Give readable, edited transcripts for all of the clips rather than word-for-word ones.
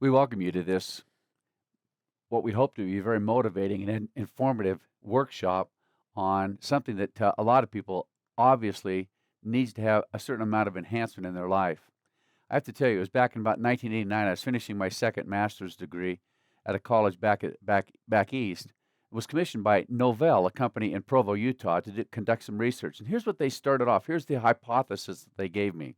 We welcome you to this, what we hope to be a very motivating and informative workshop on something that a lot of people obviously needs to have a certain amount of enhancement in their life. I have to tell you, it was back in about 1989. I was finishing my second master's degree at a college back east. It was commissioned by Novell, a company in Provo, Utah, to conduct some research. And here's what they started off. Here's the hypothesis that they gave me.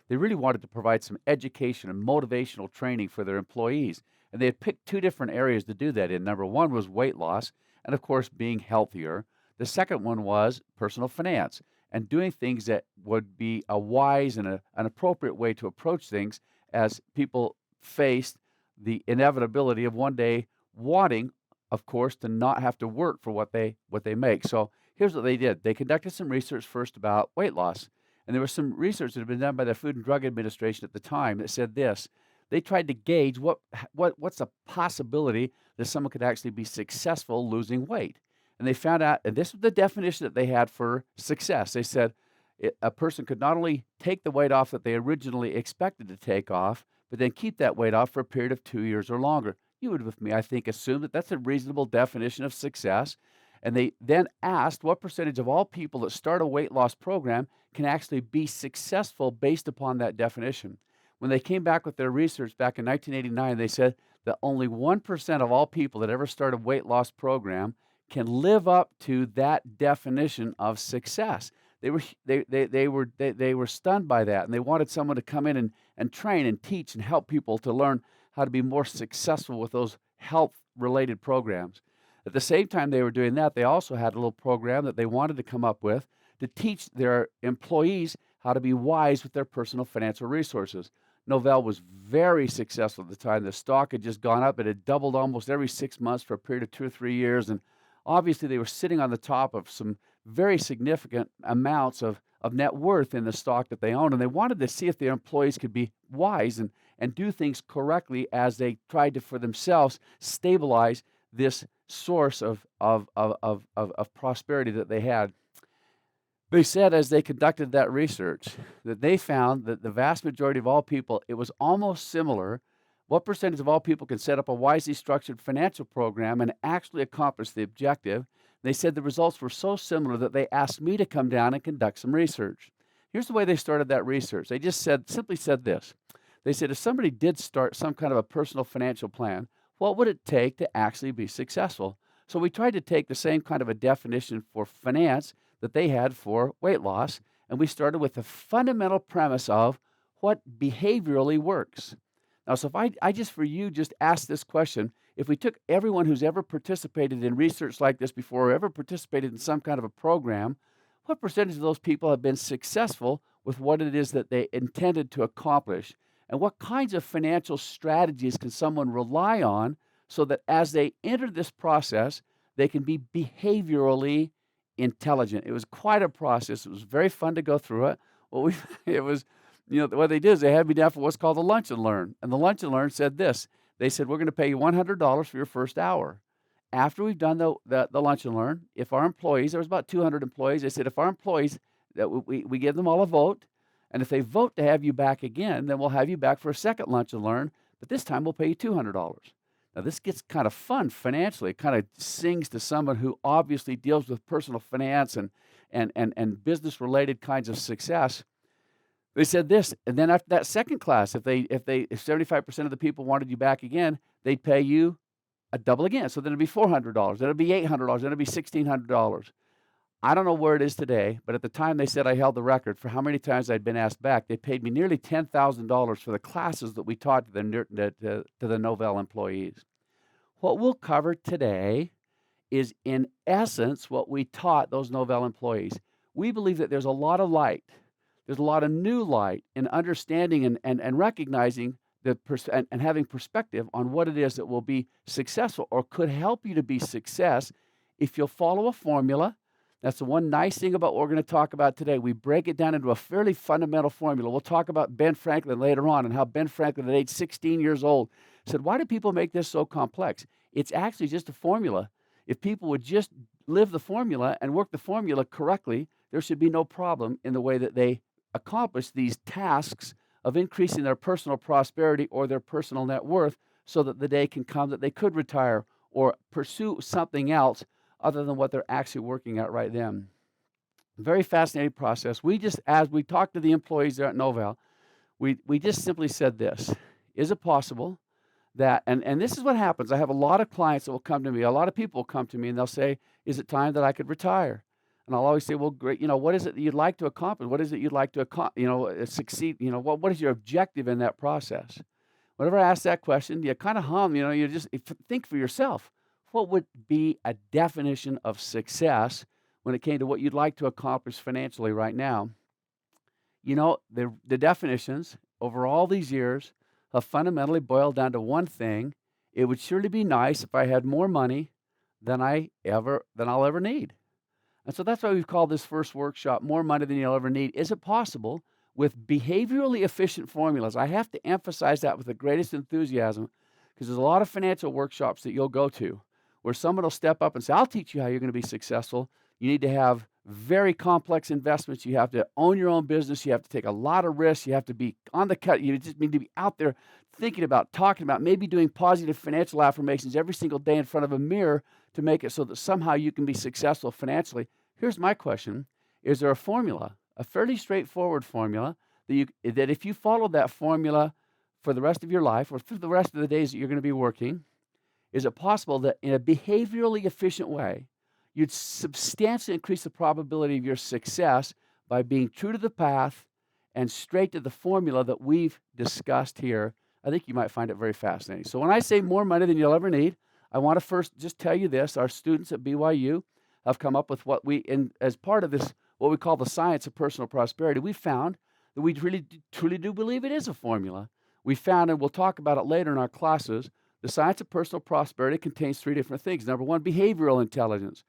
They really wanted to provide some education and motivational training for their employees. And they had picked two different areas to do that in. Number one was weight loss, and of course, being healthier. The second one was personal finance and doing things that would be a wise and an appropriate way to approach things as people faced the inevitability of one day wanting, of course, to not have to work for what they make. So here's what they did. They conducted some research first about weight loss. And there was some research that had been done by the Food and Drug Administration at the time that said this. They tried to gauge what's a possibility that someone could actually be successful losing weight. And they found out, and this was the definition that they had for success. They said a person could not only take the weight off that they originally expected to take off, but then keep that weight off for a period of 2 years or longer. You would, with me, I think, assume that that's a reasonable definition of success. And they then asked what percentage of all people that start a weight loss program can actually be successful based upon that definition. When they came back with their research back in 1989, they said that only 1% of all people that ever start a weight loss program can live up to that definition of success. They were stunned by that, and they wanted someone to come in and train and teach and help people to learn how to be more successful with those health-related programs. At the same time they were doing that, they also had a little program that they wanted to come up with to teach their employees how to be wise with their personal financial resources. Novell was very successful at the time. The stock had just gone up. It had doubled almost every 6 months for a period of 2 or 3 years. And obviously they were sitting on the top of some very significant amounts of net worth in the stock that they owned. And they wanted to see if their employees could be wise and do things correctly as they tried to, for themselves, stabilize this source of prosperity that they had. They said as they conducted that research that they found that the vast majority of all people, it was almost similar. What percentage of all people can set up a wisely structured financial program and actually accomplish the objective? They said the results were so similar that they asked me to come down and conduct some research. Here's the way they started that research. They just simply said this. They said if somebody did start some kind of a personal financial plan, what would it take to actually be successful? So we tried to take the same kind of a definition for finance that they had for weight loss, and we started with the fundamental premise of what behaviorally works. Now, so if I just for you just ask this question, if we took everyone who's ever participated in research like this before, or ever participated in some kind of a program, what percentage of those people have been successful with what it is that they intended to accomplish? And what kinds of financial strategies can someone rely on so that as they enter this process, they can be behaviorally intelligent? It was quite a process. It was very fun to go through it. It was, what they did is they had me down for what's called a lunch and learn. And the lunch and learn said this. They said, we're going to pay you $100 for your first hour. After we've done the lunch and learn, if our employees, there was about 200 employees, they said, if our employees, that we give them all a vote, and if they vote to have you back again, then we'll have you back for a second lunch and learn, but this time we'll pay you $200. Now, this gets kind of fun financially. It kind of sings to someone who obviously deals with personal finance and business-related kinds of success. They said this, and then after that second class, if 75% of the people wanted you back again, they'd pay you a double again. So then it'd be $400, then it'd be $800, then it'd be $1,600. I don't know where it is today, but at the time they said I held the record for how many times I'd been asked back. They paid me nearly $10,000 for the classes that we taught to the Novell employees. What we'll cover today is, in essence, what we taught those Novell employees. We believe that there's a lot of light. There's a lot of new light in understanding and recognizing and having perspective on what it is that will be successful or could help you to be success if you'll follow a formula. That's the one nice thing about what we're going to talk about today. We break it down into a fairly fundamental formula. We'll talk about Ben Franklin later on and how Ben Franklin at age 16 years old said, why do people make this so complex? It's actually just a formula. If people would just live the formula and work the formula correctly, there should be no problem in the way that they accomplish these tasks of increasing their personal prosperity or their personal net worth so that the day can come that they could retire or pursue something else other than what they're actually working at right then. Very fascinating process. We just, as we talked to the employees there at Novell, we just simply said this: is it possible that, and this is what happens. I have a lot of clients that will come to me, a lot of people will come to me and they'll say, is it time that I could retire? And I'll always say, well, great, what is it that you'd like to accomplish? What is it you'd like to succeed? What is your objective in that process? Whenever I ask that question, you kind of hum, you just think for yourself, what would be a definition of success when it came to what you'd like to accomplish financially right now? The definitions over all these years have fundamentally boiled down to one thing. It would surely be nice if I had more money than I'll ever need. And so that's why we've called this first workshop More Money Than You'll Ever Need. Is it possible with behaviorally efficient formulas? I have to emphasize that with the greatest enthusiasm, because there's a lot of financial workshops that you'll go to where someone will step up and say, I'll teach you how you're going to be successful. You need to have very complex investments. You have to own your own business. You have to take a lot of risks. You have to be on the cut. You just need to be out there thinking about, talking about, maybe doing positive financial affirmations every single day in front of a mirror to make it so that somehow you can be successful financially. Here's my question. Is there a formula, a fairly straightforward formula, that if you follow that formula for the rest of your life or through the rest of the days that you're going to be working, is it possible that in a behaviorally efficient way, you'd substantially increase the probability of your success by being true to the path and straight to the formula that we've discussed here? I think you might find it very fascinating. So when I say more money than you'll ever need, I want to first just tell you this. Our students at BYU have come up with as part of this, what we call the science of personal prosperity. We found that we truly do believe it is a formula. We found, and we'll talk about it later in our classes, the science of personal prosperity contains three different things. Number one, behavioral intelligence.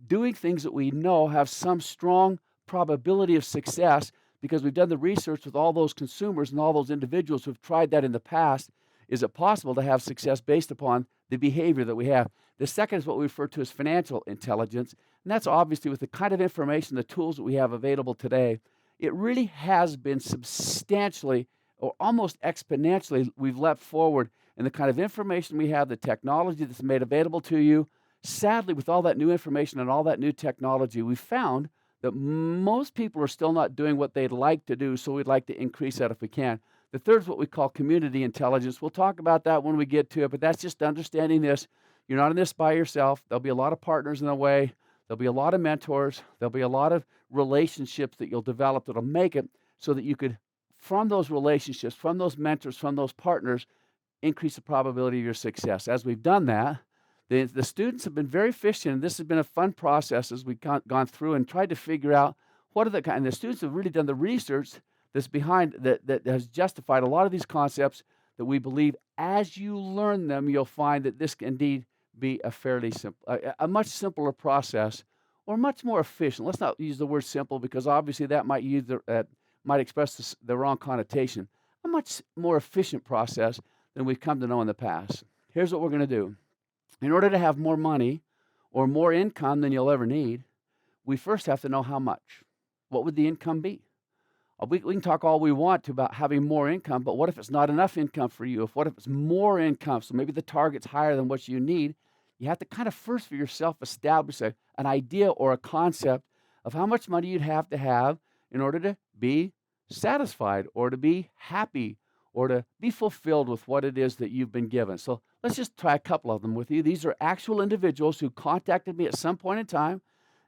Doing things that we know have some strong probability of success because we've done the research with all those consumers and all those individuals who've tried that in the past. Is it possible to have success based upon the behavior that we have? The second is what we refer to as financial intelligence, and that's obviously with the kind of information, the tools that we have available today. It really has been substantially or almost exponentially, we've leapt forward in the kind of information we have, the technology that's made available to you. Sadly, with all that new information and all that new technology, we found that most people are still not doing what they'd like to do, so we'd like to increase that if we can. The third is what we call community intelligence. We'll talk about that when we get to it, but that's just understanding this. You're not in this by yourself. There'll be a lot of partners in the way. There'll be a lot of mentors. There'll be a lot of relationships that you'll develop that'll make it so that you could, from those relationships, from those mentors, from those partners, increase the probability of your success. As we've done that, the students have been very efficient, and this has been a fun process as we've gone through and tried to figure out what are the kind. And the students have really done the research that's behind that has justified a lot of these concepts that we believe as you learn them, you'll find that this can indeed be a fairly simple, a much simpler process, or much more efficient. Let's not use the word simple because obviously that might might express the wrong connotation. A much more efficient process than we've come to know in the past. Here's what we're going to do. In order to have more money or more income than you'll ever need, we first have to know how much. What would the income be? We can talk all we want to about having more income, but what if it's not enough income for you? What if it's more income? So maybe the target's higher than what you need. You have to kind of first for yourself establish an idea or a concept of how much money you'd have to have in order to be satisfied or to be happy or to be fulfilled with what it is that you've been given. So let's just try a couple of them with you. These are actual individuals who contacted me at some point in time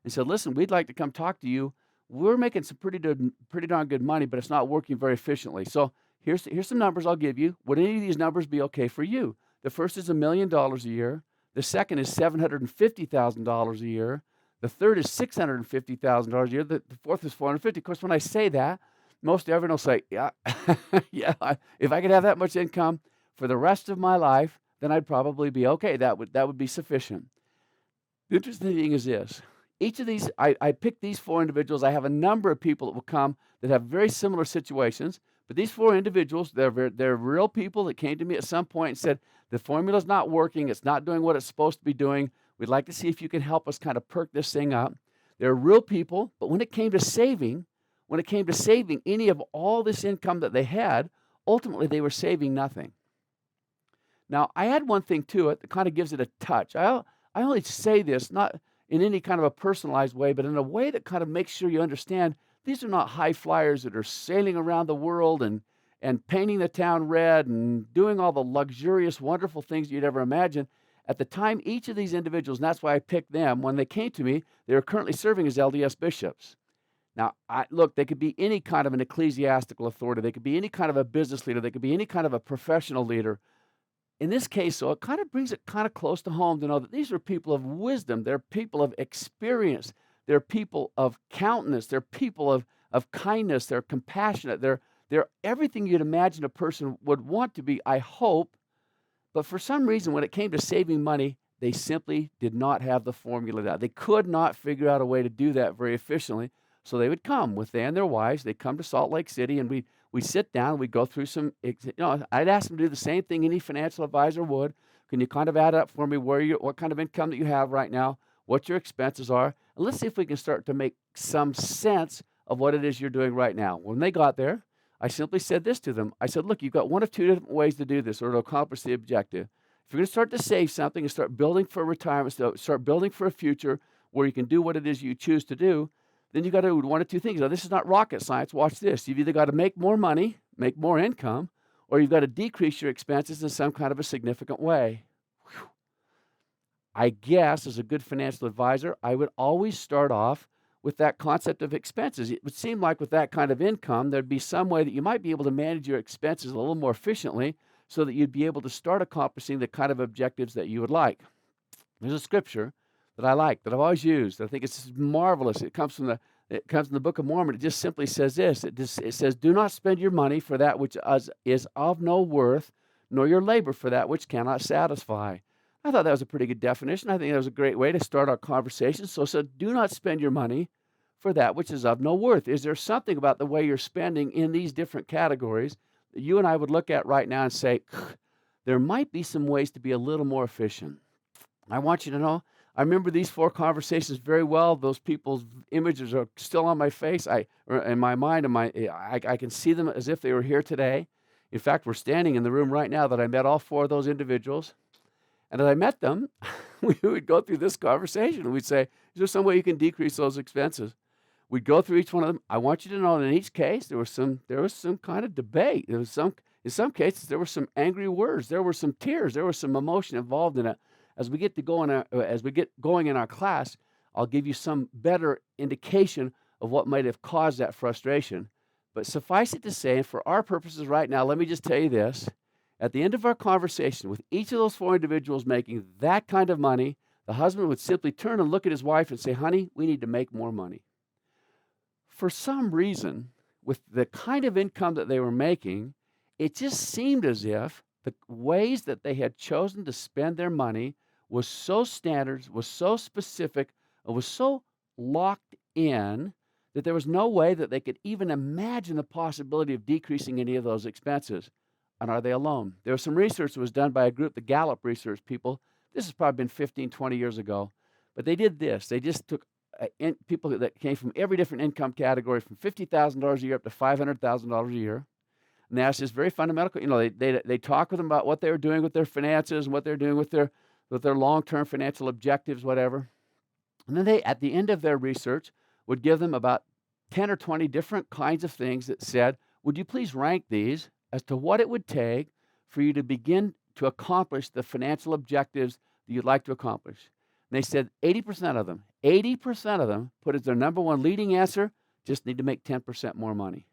and said, listen, we'd like to come talk to you. We're making some pretty darn good money, but it's not working very efficiently. So here's some numbers I'll give you. Would any of these numbers be okay for you? The first is $1 million a year. The second is $750,000 a year. The third is $650,000 a year. The fourth is $450,000. Of course, when I say that, most everyone will say, yeah, yeah, if I could have that much income for the rest of my life, then I'd probably be okay. That would be sufficient. The interesting thing is this. Each of these, I picked these four individuals. I have a number of people that will come that have very similar situations. But these four individuals, they're real people that came to me at some point and said, the formula's not working. It's not doing what it's supposed to be doing. We'd like to see if you can help us kind of perk this thing up. They're real people, but when it came to saving any of all this income that they had, ultimately they were saving nothing. Now, I add one thing to it that kind of gives it a touch. I only say this not in any kind of a personalized way, but in a way that kind of makes sure you understand these are not high flyers that are sailing around the world and painting the town red and doing all the luxurious, wonderful things you'd ever imagine. At the time, each of these individuals, and that's why I picked them, when they came to me, they were currently serving as LDS bishops. Now, look, they could be any kind of an ecclesiastical authority. They could be any kind of a business leader. They could be any kind of a professional leader. In this case, so it kind of brings it kind of close to home to know that these are people of wisdom. They're people of experience. They're people of countenance. They're people of kindness. They're compassionate. They're everything you'd imagine a person would want to be, I hope. But for some reason, when it came to saving money, they simply did not have the formula down. They could not figure out a way to do that very efficiently. So they would come with they and their wives. They'd come to Salt Lake City, and we'd sit down. We'd go through some. I'd ask them to do the same thing any financial advisor would. Can you kind of add up for me what kind of income that you have right now, what your expenses are, and let's see if we can start to make some sense of what it is you're doing right now. When they got there, I simply said this to them. I said, look, you've got one of two different ways to do this or to accomplish the objective. If you're going to start to save something and start building for retirement, start building for a future where you can do what it is you choose to do, then you've got to do one of two things. Now, this is not rocket science. Watch this. You've either got to make more money, make more income, or you've got to decrease your expenses in some kind of a significant way. Whew. I guess as a good financial advisor, I would always start off with that concept of expenses. It would seem like with that kind of income, there'd be some way that you might be able to manage your expenses a little more efficiently so that you'd be able to start accomplishing the kind of objectives that you would like. There's a scripture that I like, that I've always used. I think it's marvelous. It comes from the Book of Mormon. It just simply says this. It says, do not spend your money for that which is of no worth, nor your labor for that which cannot satisfy. I thought that was a pretty good definition. I think that was a great way to start our conversation. So it said, do not spend your money for that which is of no worth. Is there something about the way you're spending in these different categories that you and I would look at right now and say, there might be some ways to be a little more efficient? I want you to know, I remember these 4 conversations very well. Those people's images are still on my face, or in my mind, I can see them as if they were here today. In fact, we're standing in the room right now that I met all 4 of those individuals. And as I met them, we would go through this conversation, and we'd say, is there some way you can decrease those expenses? We'd go through each one of them. I want you to know that in each case, there was some kind of debate. In some cases, there were some angry words. There were some tears. There was some emotion involved in it. As we get going in our class, I'll give you some better indication of what might have caused that frustration. But suffice it to say, and for our purposes right now, let me just tell you this. At the end of our conversation, with each of those 4 individuals making that kind of money, the husband would simply turn and look at his wife and say, honey, we need to make more money. For some reason, with the kind of income that they were making, it just seemed as if the ways that they had chosen to spend their money was so standard, was so specific, and was so locked in that there was no way that they could even imagine the possibility of decreasing any of those expenses. And are they alone? There was some research that was done by a group, the Gallup research people. This has probably been 15, 20 years ago. But they did this. They just took people that came from every different income category, from $50,000 a year up to $500,000 a year. And they asked this very fundamental, they talk with them about what they were doing with their finances and what they're doing with their long-term financial objectives, whatever. And then they, at the end of their research, would give them about 10 or 20 different kinds of things that said, would you please rank these as to what it would take for you to begin to accomplish the financial objectives that you'd like to accomplish. And they said 80% of them put as their number one leading answer, just need to make 10% more money.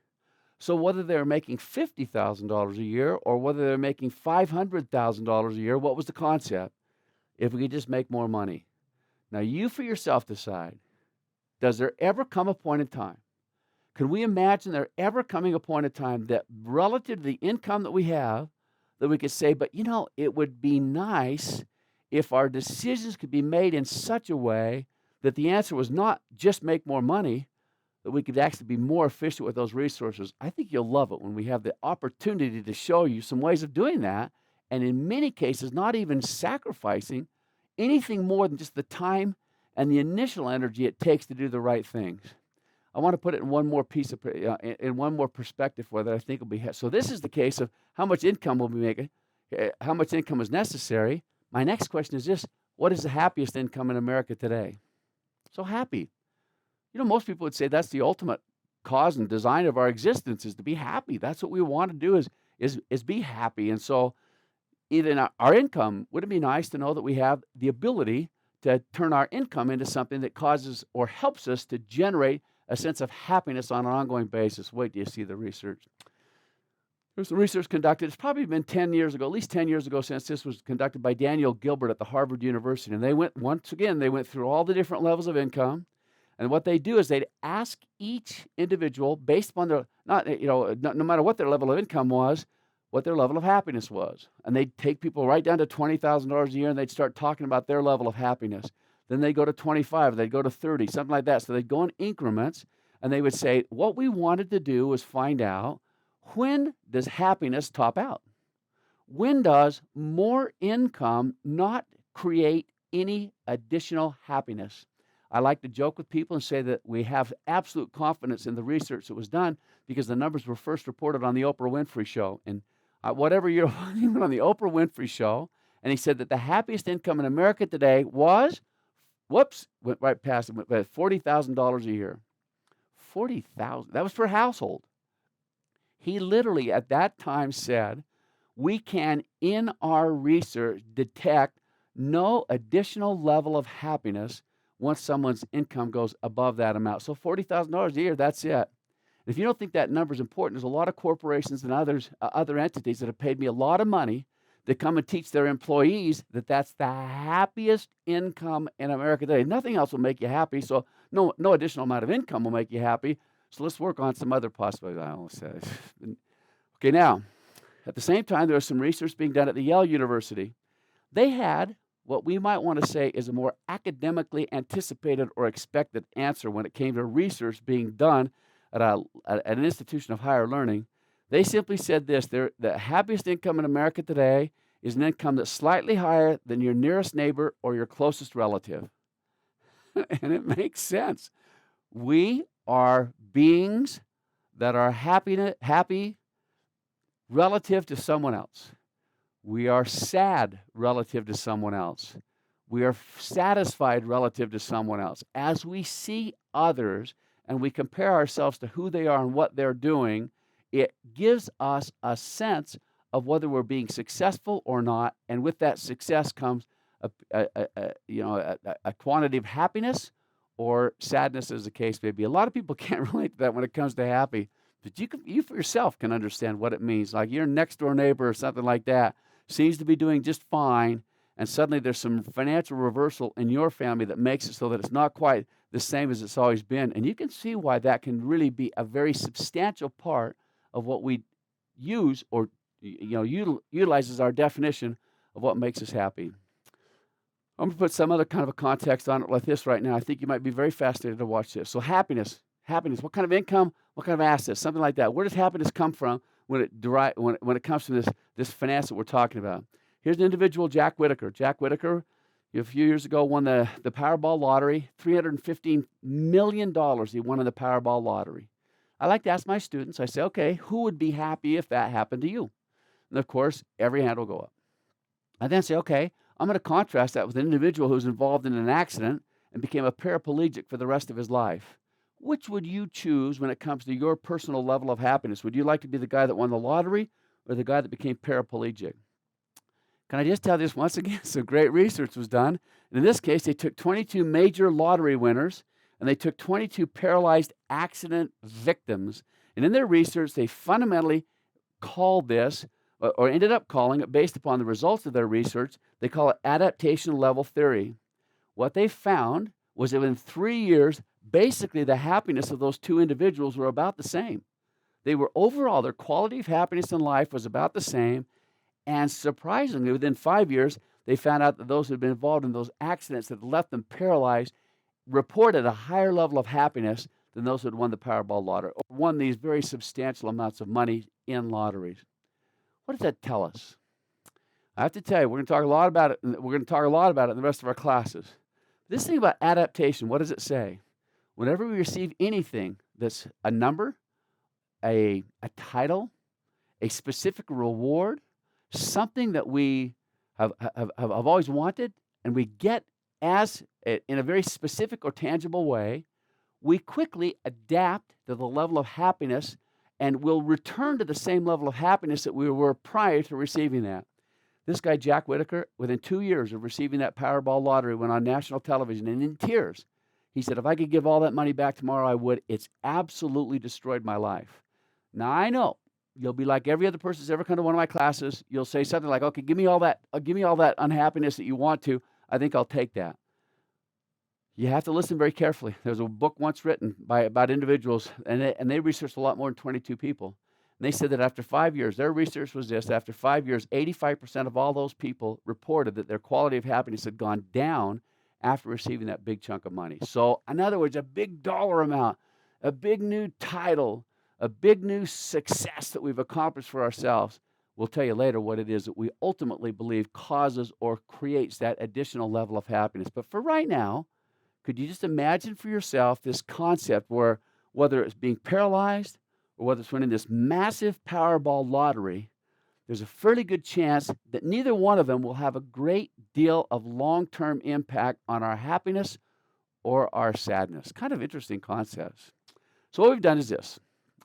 So whether they're making $50,000 a year or whether they're making $500,000 a year, what was the concept? If we could just make more money. Now you for yourself decide, does there ever come a point in time? Can we imagine there ever coming a point in time that relative to the income that we have, that we could say, but it would be nice if our decisions could be made in such a way that the answer was not just make more money, that we could actually be more efficient with those resources. I think you'll love it when we have the opportunity to show you some ways of doing that, and in many cases, not even sacrificing anything more than just the time and the initial energy it takes to do the right things. I want to put it in one more in one more perspective for that I think will be. So this is the case of how much income we'll be making. how much income is necessary. My next question is this: what is the happiest income in America today? So happy. Most people would say that's the ultimate cause and design of our existence is to be happy. That's what we want to do is be happy. And so even our income, would it be nice to know that we have the ability to turn our income into something that causes or helps us to generate a sense of happiness on an ongoing basis? Wait till you see the research. There's some research conducted. It's probably been 10 years ago, at least 10 years ago since this was conducted by Daniel Gilbert at the Harvard University. And they went, once again, they went through all the different levels of income. And what they do is they'd ask each individual, based upon their, no matter what their level of income was, what their level of happiness was. And they'd take people right down to $20,000 a year, and they'd start talking about their level of happiness. Then they'd go to 25, they'd go to 30, something like that. So they'd go in increments, and they would say, what we wanted to do was find out, when does happiness top out? When does more income not create any additional happiness? I like to joke with people and say that we have absolute confidence in the research that was done because the numbers were first reported on the Oprah Winfrey Show. And whatever year he went on the Oprah Winfrey Show, and he said that the happiest income in America today was, went right past it, $40,000 a year. $40,000. That was per household. He literally at that time said, we can, in our research, detect no additional level of happiness once someone's income goes above that amount. So $40,000 a year, that's it. If you don't think that number is important, there's a lot of corporations and other entities that have paid me a lot of money to come and teach their employees that that's the happiest income in America today. Nothing else will make you happy, so no additional amount of income will make you happy. So let's work on some other possibilities. I almost said it. Okay, now, at the same time, there was some research being done at the Yale University. They had what we might want to say is a more academically anticipated or expected answer when it came to research being done at an institution of higher learning. They simply said this: the happiest income in America today is an income that's slightly higher than your nearest neighbor or your closest relative. And it makes sense. We are beings that are happy relative to someone else. We are sad relative to someone else. We are satisfied relative to someone else. As we see others and we compare ourselves to who they are and what they're doing, it gives us a sense of whether we're being successful or not. And with that success comes a quantity of happiness or sadness, as the case may be. A lot of people can't relate to that when it comes to happy, but you for yourself can understand what it means. Like your next door neighbor or something like that seems to be doing just fine, and suddenly there's some financial reversal in your family that makes it so that it's not quite the same as it's always been. And you can see why that can really be a very substantial part of what we use or utilize as our definition of what makes us happy. I'm going to put some other kind of a context on it like this right now. I think you might be very fascinated to watch this. So happiness, what kind of income, what kind of assets, something like that. Where does happiness come from when it comes to this finance that we're talking about? Here's an individual, Jack Whitaker. Jack Whitaker, a few years ago, won the Powerball lottery, $315 million he won in the Powerball lottery. I like to ask my students, I say, okay, who would be happy if that happened to you? And of course, every hand will go up. I then say, okay, I'm going to contrast that with an individual who's involved in an accident and became a paraplegic for the rest of his life. Which would you choose when it comes to your personal level of happiness? Would you like to be the guy that won the lottery or the guy that became paraplegic? Can I just tell this once again? Some great research was done. And in this case, they took 22 major lottery winners and they took 22 paralyzed accident victims. And in their research, they fundamentally called this, or ended up calling it, based upon the results of their research, they call it adaptation level theory. What they found was that in 3 years, basically the happiness of those two individuals were about the same. They were overall, their quality of happiness in life was about the same. And surprisingly, within 5 years, they found out that those who had been involved in those accidents that left them paralyzed reported a higher level of happiness than those who had won the Powerball lottery or won these very substantial amounts of money in lotteries. What does that tell us? I have to tell you, we're going to talk a lot about it. We're going to talk a lot about it in the rest of our classes. This thing about adaptation, what does it say? Whenever we receive anything that's a number, a title, a specific reward, something that we have always wanted, and we get in a very specific or tangible way, we quickly adapt to the level of happiness and will return to the same level of happiness that we were prior to receiving that. This guy, Jack Whitaker, within 2 years of receiving that Powerball lottery, went on national television and in tears, he said, if I could give all that money back tomorrow, I would. It's absolutely destroyed my life. Now, I know you'll be like every other person who's ever come to one of my classes. You'll say something like, okay, give me all that unhappiness that you want to. I think I'll take that. You have to listen very carefully. There's a book once written about individuals, and they researched a lot more than 22 people. And they said that after 5 years, their research was this, after 5 years, 85% of all those people reported that their quality of happiness had gone down after receiving that big chunk of money. So, in other words, a big dollar amount, a big new title, a big new success that we've accomplished for ourselves. We'll tell you later what it is that we ultimately believe causes or creates that additional level of happiness. But for right now, could you just imagine for yourself this concept where whether it's being paralyzed or whether it's winning this massive Powerball lottery, there's a fairly good chance that neither one of them will have a great deal of long-term impact on our happiness or our sadness. Kind of interesting concepts. So what we've done is this.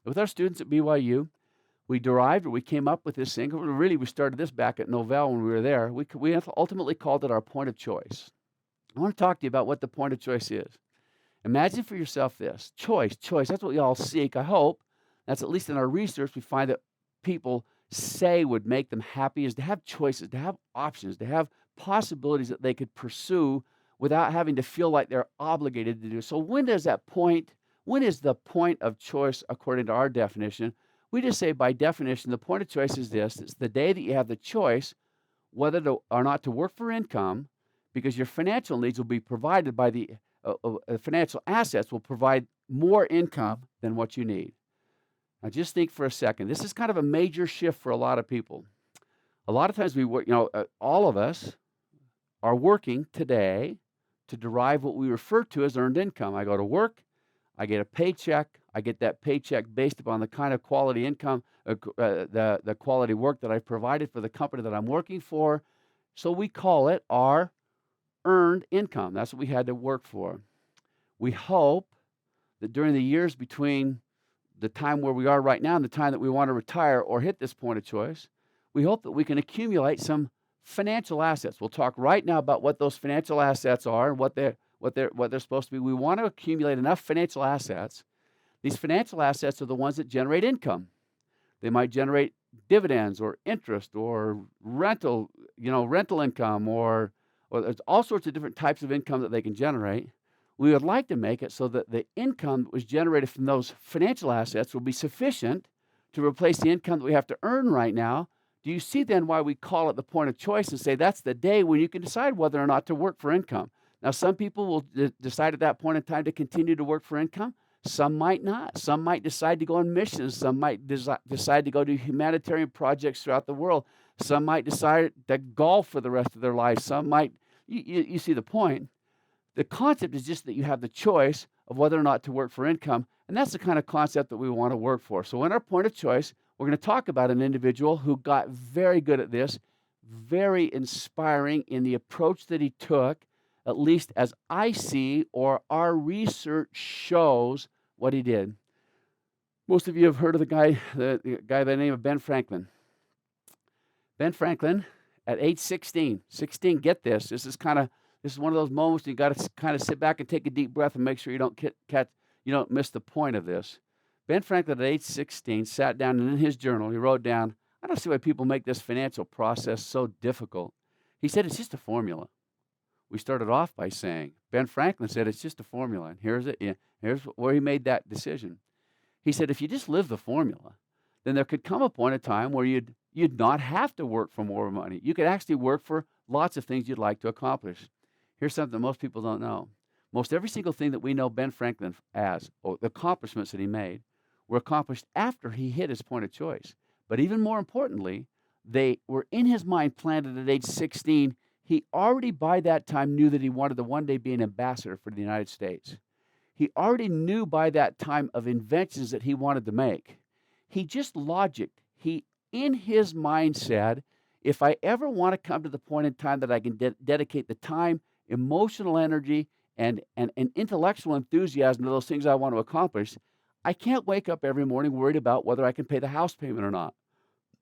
With our students at BYU, we came up with this thing. Really, we started this back at Novell when we were there. We ultimately called it our point of choice. I want to talk to you about what the point of choice is. Imagine for yourself this. Choice. That's what we all seek. I hope that's at least in our research we find that people say would make them happy is to have choices, to have options, to have possibilities that they could pursue without having to feel like they're obligated to do. So when is the point of choice according to our definition? We just say by definition, the point of choice is this. It's the day that you have the choice whether or not to work for income, because your financial needs will be provided by the financial assets will provide more income than what you need. Now, just think for a second. This is kind of a major shift for a lot of people. A lot of times we work, all of us are working today to derive what we refer to as earned income. I go to work, I get a paycheck, I get that paycheck based upon the kind of quality income, the quality work that I've provided for the company that I'm working for. So we call it our earned income. That's what we had to work for. We hope that during the years between the time where we are right now and the time that we want to retire or hit this point of choice, we hope that we can accumulate some financial assets. We'll talk right now about what those financial assets are and what they're supposed to be. We want to accumulate enough financial assets. These financial assets are the ones that generate income. They might generate dividends or interest or rental income or there's all sorts of different types of income that they can generate. We would like to make it so that the income that was generated from those financial assets will be sufficient to replace the income that we have to earn right now. Do you see then why we call it the point of choice and say that's the day when you can decide whether or not to work for income? Now, some people will decide at that point in time to continue to work for income. Some might not. Some might decide to go on missions. Some might decide to go do humanitarian projects throughout the world. Some might decide to golf for the rest of their life. Some might, you see the point. The concept is just that you have the choice of whether or not to work for income, and that's the kind of concept that we want to work for. So in our point of choice, we're going to talk about an individual who got very good at this, very inspiring in the approach that he took, at least as I see or our research shows what he did. Most of you have heard of the guy by the name of Ben Franklin. Ben Franklin, at age 16, get this. This is one of those moments you got to kind of sit back and take a deep breath and make sure you don't miss the point of this. Ben Franklin, at age 16, sat down and in his journal he wrote down, I don't see why people make this financial process so difficult. He said it's just a formula. We started off by saying, Ben Franklin said it's just a formula. And here's where he made that decision. He said if you just live the formula, then there could come a point in time where you'd not have to work for more money. You could actually work for lots of things you'd like to accomplish. Here's something that most people don't know. Most every single thing that we know Ben Franklin as, or the accomplishments that he made, were accomplished after he hit his point of choice. But even more importantly, they were in his mind planted at age 16. He already by that time knew that he wanted to one day be an ambassador for the United States. He already knew by that time of inventions that he wanted to make. He just logicked. He, in his mind, said, if I ever want to come to the point in time that I can dedicate the time, emotional energy, and intellectual enthusiasm to those things I want to accomplish, I can't wake up every morning worried about whether I can pay the house payment or not.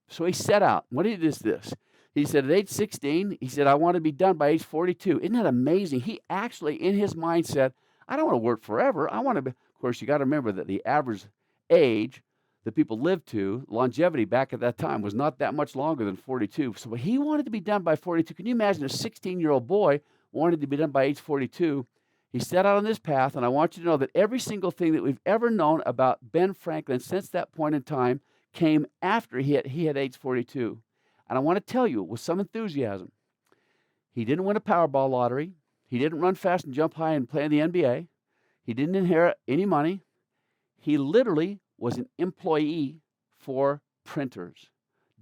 So he set out. What he did is this. He said at age 16, he said, I want to be done by age 42. Isn't that amazing? He actually, in his mind, said, I don't want to work forever. I want to be, of course, you got to remember that the average age that people lived to, longevity back at that time, was not that much longer than 42. So he wanted to be done by 42. Can you imagine a 16-year-old boy wanted to be done by age 42? He set out on this path, and I want you to know that every single thing that we've ever known about Ben Franklin since that point in time came after he had age 42. And I want to tell you with some enthusiasm, he didn't win a Powerball lottery. He didn't run fast and jump high and play in the NBA. He didn't inherit any money. He literally was an employee for printers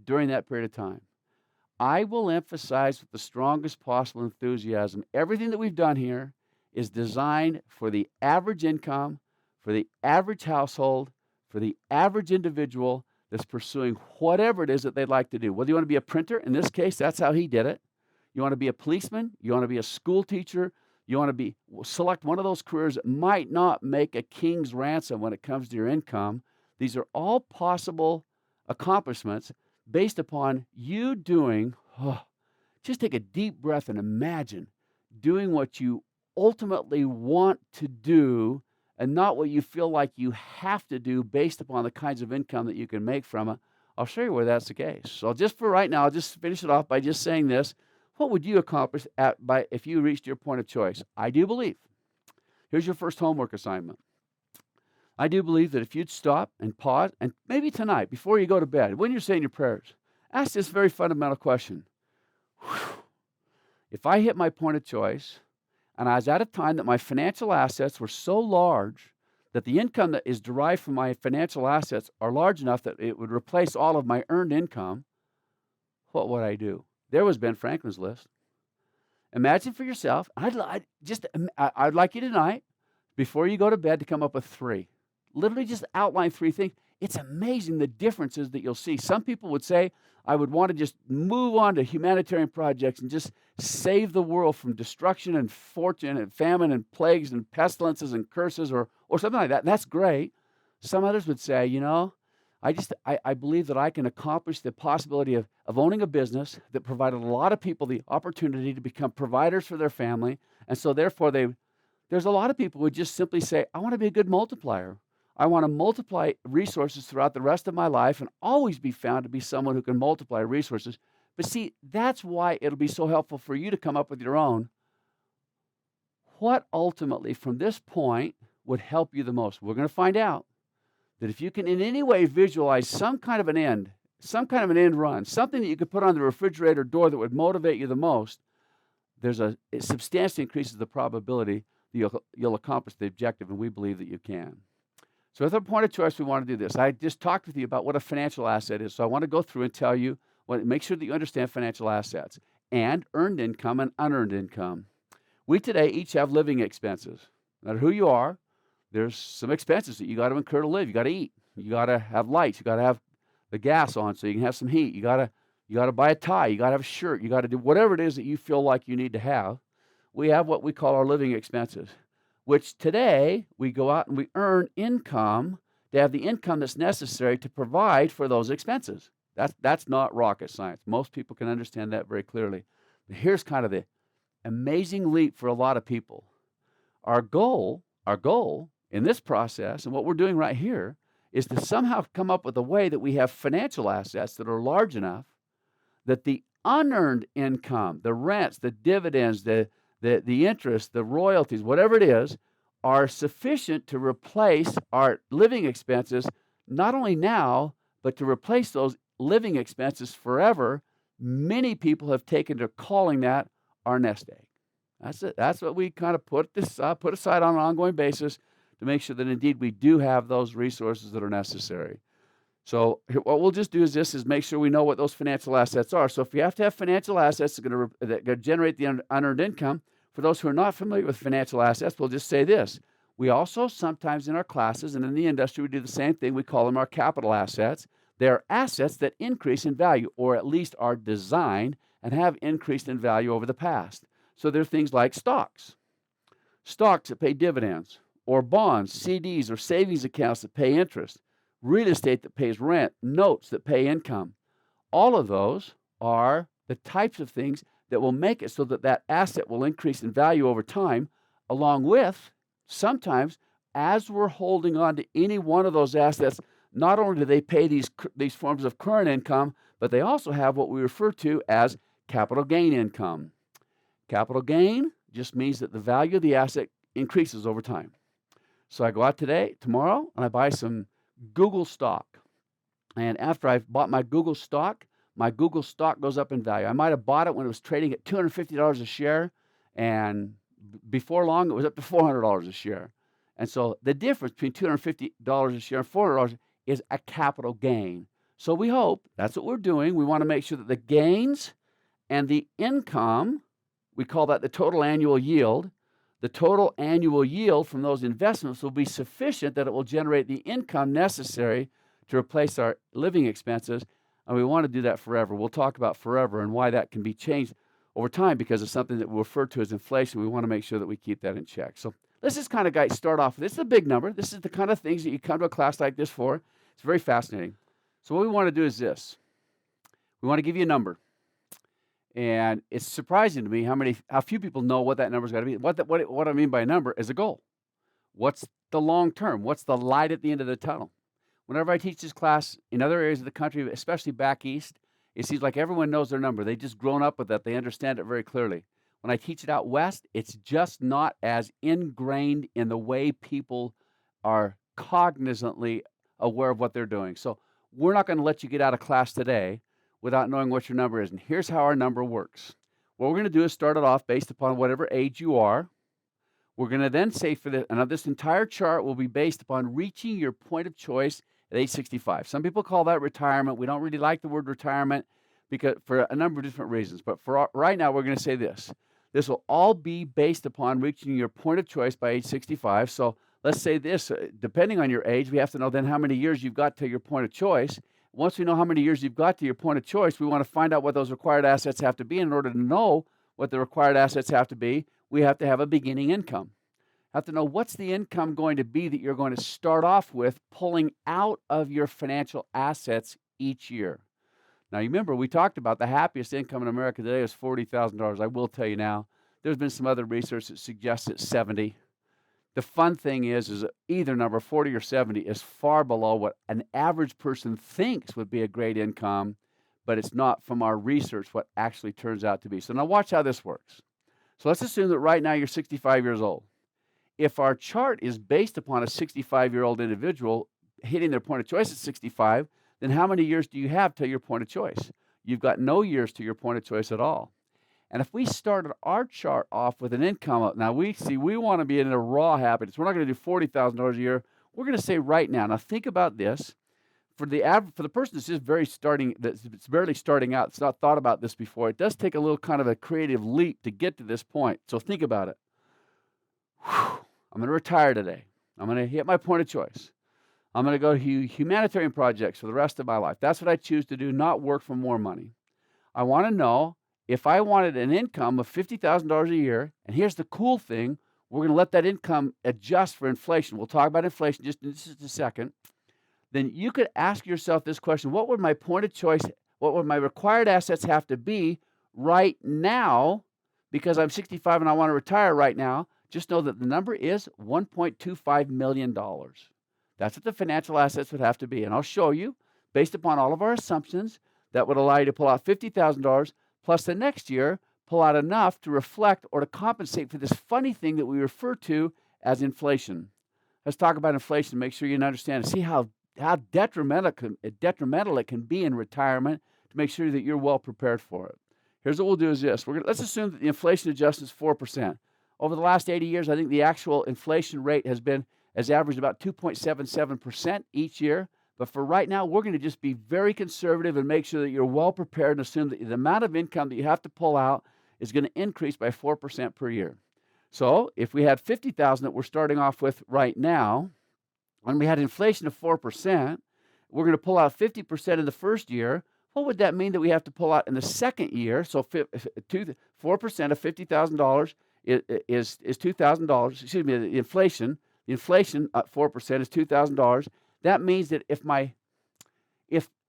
during that period of time. I will emphasize with the strongest possible enthusiasm, everything that we've done here is designed for the average income, for the average household, for the average individual that's pursuing whatever it is that they'd like to do. Whether you want to be a printer, in this case, that's how he did it. You want to be a policeman, you want to be a school teacher, you want to select one of those careers that might not make a king's ransom when it comes to your income. These are all possible accomplishments based upon you doing, just take a deep breath and imagine doing what you ultimately want to do and not what you feel like you have to do based upon the kinds of income that you can make from it. I'll show you where that's the case. So just for right now, I'll just finish it off by just saying this. What would you accomplish if you reached your point of choice? I do believe. Here's your first homework assignment. I do believe that if you'd stop and pause, and maybe tonight, before you go to bed, when you're saying your prayers, ask this very fundamental question. If I hit my point of choice, and I was at a time that my financial assets were so large that the income that is derived from my financial assets are large enough that it would replace all of my earned income, what would I do? There was Ben Franklin's list. Imagine for yourself, I'd like you tonight, before you go to bed, to come up with 3. Literally just outline 3 things. It's amazing the differences that you'll see. Some people would say, I would want to just move on to humanitarian projects and just save the world from destruction and fortune and famine and plagues and pestilences and curses or something like that. And that's great. Some others would say, I believe that I can accomplish the possibility of owning a business that provided a lot of people the opportunity to become providers for their family. And so therefore, there's a lot of people who would just simply say, I want to be a good multiplier. I want to multiply resources throughout the rest of my life and always be found to be someone who can multiply resources. But see, that's why it'll be so helpful for you to come up with your own. What ultimately, from this point, would help you the most? We're going to find out that if you can in any way visualize some kind of an end run, something that you could put on the refrigerator door that would motivate you the most, it substantially increases the probability that you'll accomplish the objective, and we believe that you can. So with our point of choice, we want to do this. I just talked with you about what a financial asset is, so I want to go through and tell you, make sure that you understand financial assets and earned income and unearned income. We today each have living expenses. No matter who you are, there's some expenses that you got to incur to live. You got to eat. You got to have lights. You got to have the gas on so you can have some heat. You got to buy a tie. You got to have a shirt. You got to do whatever it is that you feel like you need to have. We have what we call our living expenses, which today we go out and we earn income to have the income that's necessary to provide for those expenses. That's not rocket science. Most people can understand that very clearly. But here's kind of the amazing leap for a lot of people. Our goal in this process, and what we're doing right here, is to somehow come up with a way that we have financial assets that are large enough that the unearned income, the rents, the dividends, the interest, the royalties, whatever it is, are sufficient to replace our living expenses, not only now, but to replace those living expenses forever. Many people have taken to calling that our nest egg. That's it. That's what we kind of put aside on an ongoing basis to make sure that indeed we do have those resources that are necessary. So what we'll just do is make sure we know what those financial assets are. So if you have to have financial assets that are going to generate the unearned income, for those who are not familiar with financial assets, we'll just say this. We also sometimes in our classes and in the industry, we do the same thing. We call them our capital assets. They are assets that increase in value, or at least are designed and have increased in value over the past. So they're things like stocks that pay dividends, or bonds, CDs, or savings accounts that pay interest, real estate that pays rent, notes that pay income. All of those are the types of things that will make it so that that asset will increase in value over time, along with sometimes as we're holding on to any one of those assets, not only do they pay these forms of current income, but they also have what we refer to as capital gain income. Capital gain just means that the value of the asset increases over time. So I go out tomorrow, and I buy some Google stock. And after I've bought my Google stock goes up in value. I might have bought it when it was trading at $250 a share, and before long, it was up to $400 a share. And so the difference between $250 a share and $400 is a capital gain. So we hope, that's what we're doing. We want to make sure that the gains and the income, we call that the total annual yield. The total annual yield from those investments will be sufficient that it will generate the income necessary to replace our living expenses, and we want to do that forever. We'll talk about forever and why that can be changed over time because of something that we refer to as inflation. We want to make sure that we keep that in check. So let's just kind of start off with this. Is a big number. This is the kind of things that you come to a class like this for. It's very fascinating. So what we want to do is this. We want to give you a number. And it's surprising to me how few people know what that number's got to be. What I mean by a number is a goal. What's the long term? What's the light at the end of the tunnel? Whenever I teach this class in other areas of the country, especially back east, it seems like everyone knows their number. They've just grown up with that. They understand it very clearly. When I teach it out west, it's just not as ingrained in the way people are cognizantly aware of what they're doing. So we're not going to let you get out of class today without knowing what your number is. And here's how our number works. What we're going to do is start it off based upon whatever age you are. We're going to then say this entire chart will be based upon reaching your point of choice at age 65. Some people call that retirement. We don't really like the word retirement because for a number of different reasons. But for right now, we're going to say this. This will all be based upon reaching your point of choice by age 65. So let's say this, depending on your age, we have to know then how many years you've got to your point of choice. Once we know how many years you've got to your point of choice, we want to find out what those required assets have to be. In order to know what the required assets have to be, we have to have a beginning income. Have to know what's the income going to be that you're going to start off with pulling out of your financial assets each year. Now, you remember we talked about the happiest income in America today is $40,000. I will tell you now, there's been some other research that suggests it's 70. The fun thing is either number 40 or 70 is far below what an average person thinks would be a great income, but it's not from our research what actually turns out to be. So now watch how this works. So let's assume that right now you're 65 years old. If our chart is based upon a 65-year-old individual hitting their point of choice at 65, then how many years do you have till your point of choice? You've got no years to your point of choice at all. And if we started our chart off with an income, now we want to be in a raw happiness. We're not going to do $40,000 a year. We're going to say right now. Now think about this. For the person that's just barely starting out, it's not thought about this before. It does take a little kind of a creative leap to get to this point. So think about it. I'm going to retire today. I'm going to hit my point of choice. I'm going to go to humanitarian projects for the rest of my life. That's what I choose to do, not work for more money. I want to know if I wanted an income of $50,000 a year, and here's the cool thing, we're going to let that income adjust for inflation. We'll talk about inflation just in a second. Then you could ask yourself this question: what would my point of choice, what would my required assets have to be right now, because I'm 65 and I want to retire right now? Just know that the number is $1.25 million. That's what the financial assets would have to be. And I'll show you, based upon all of our assumptions, that would allow you to pull out $50,000, plus the next year, pull out enough to reflect or to compensate for this funny thing that we refer to as inflation. Let's talk about inflation, make sure you understand and see how detrimental it can be in retirement, to make sure that you're well prepared for it. Here's what we'll do is this. Let's assume that the inflation adjustment is 4%. Over the last 80 years, I think the actual inflation rate has averaged about 2.77% each year. But for right now, we're going to just be very conservative and make sure that you're well prepared and assume that the amount of income that you have to pull out is going to increase by 4% per year. So if we had $50,000 that we're starting off with right now, when we had inflation of 4%, we're going to pull out 50% in the first year, what would that mean that we have to pull out in the second year? So 4% of $50,000 is $2,000. Excuse me, the inflation. The inflation at 4% is $2,000. That means that if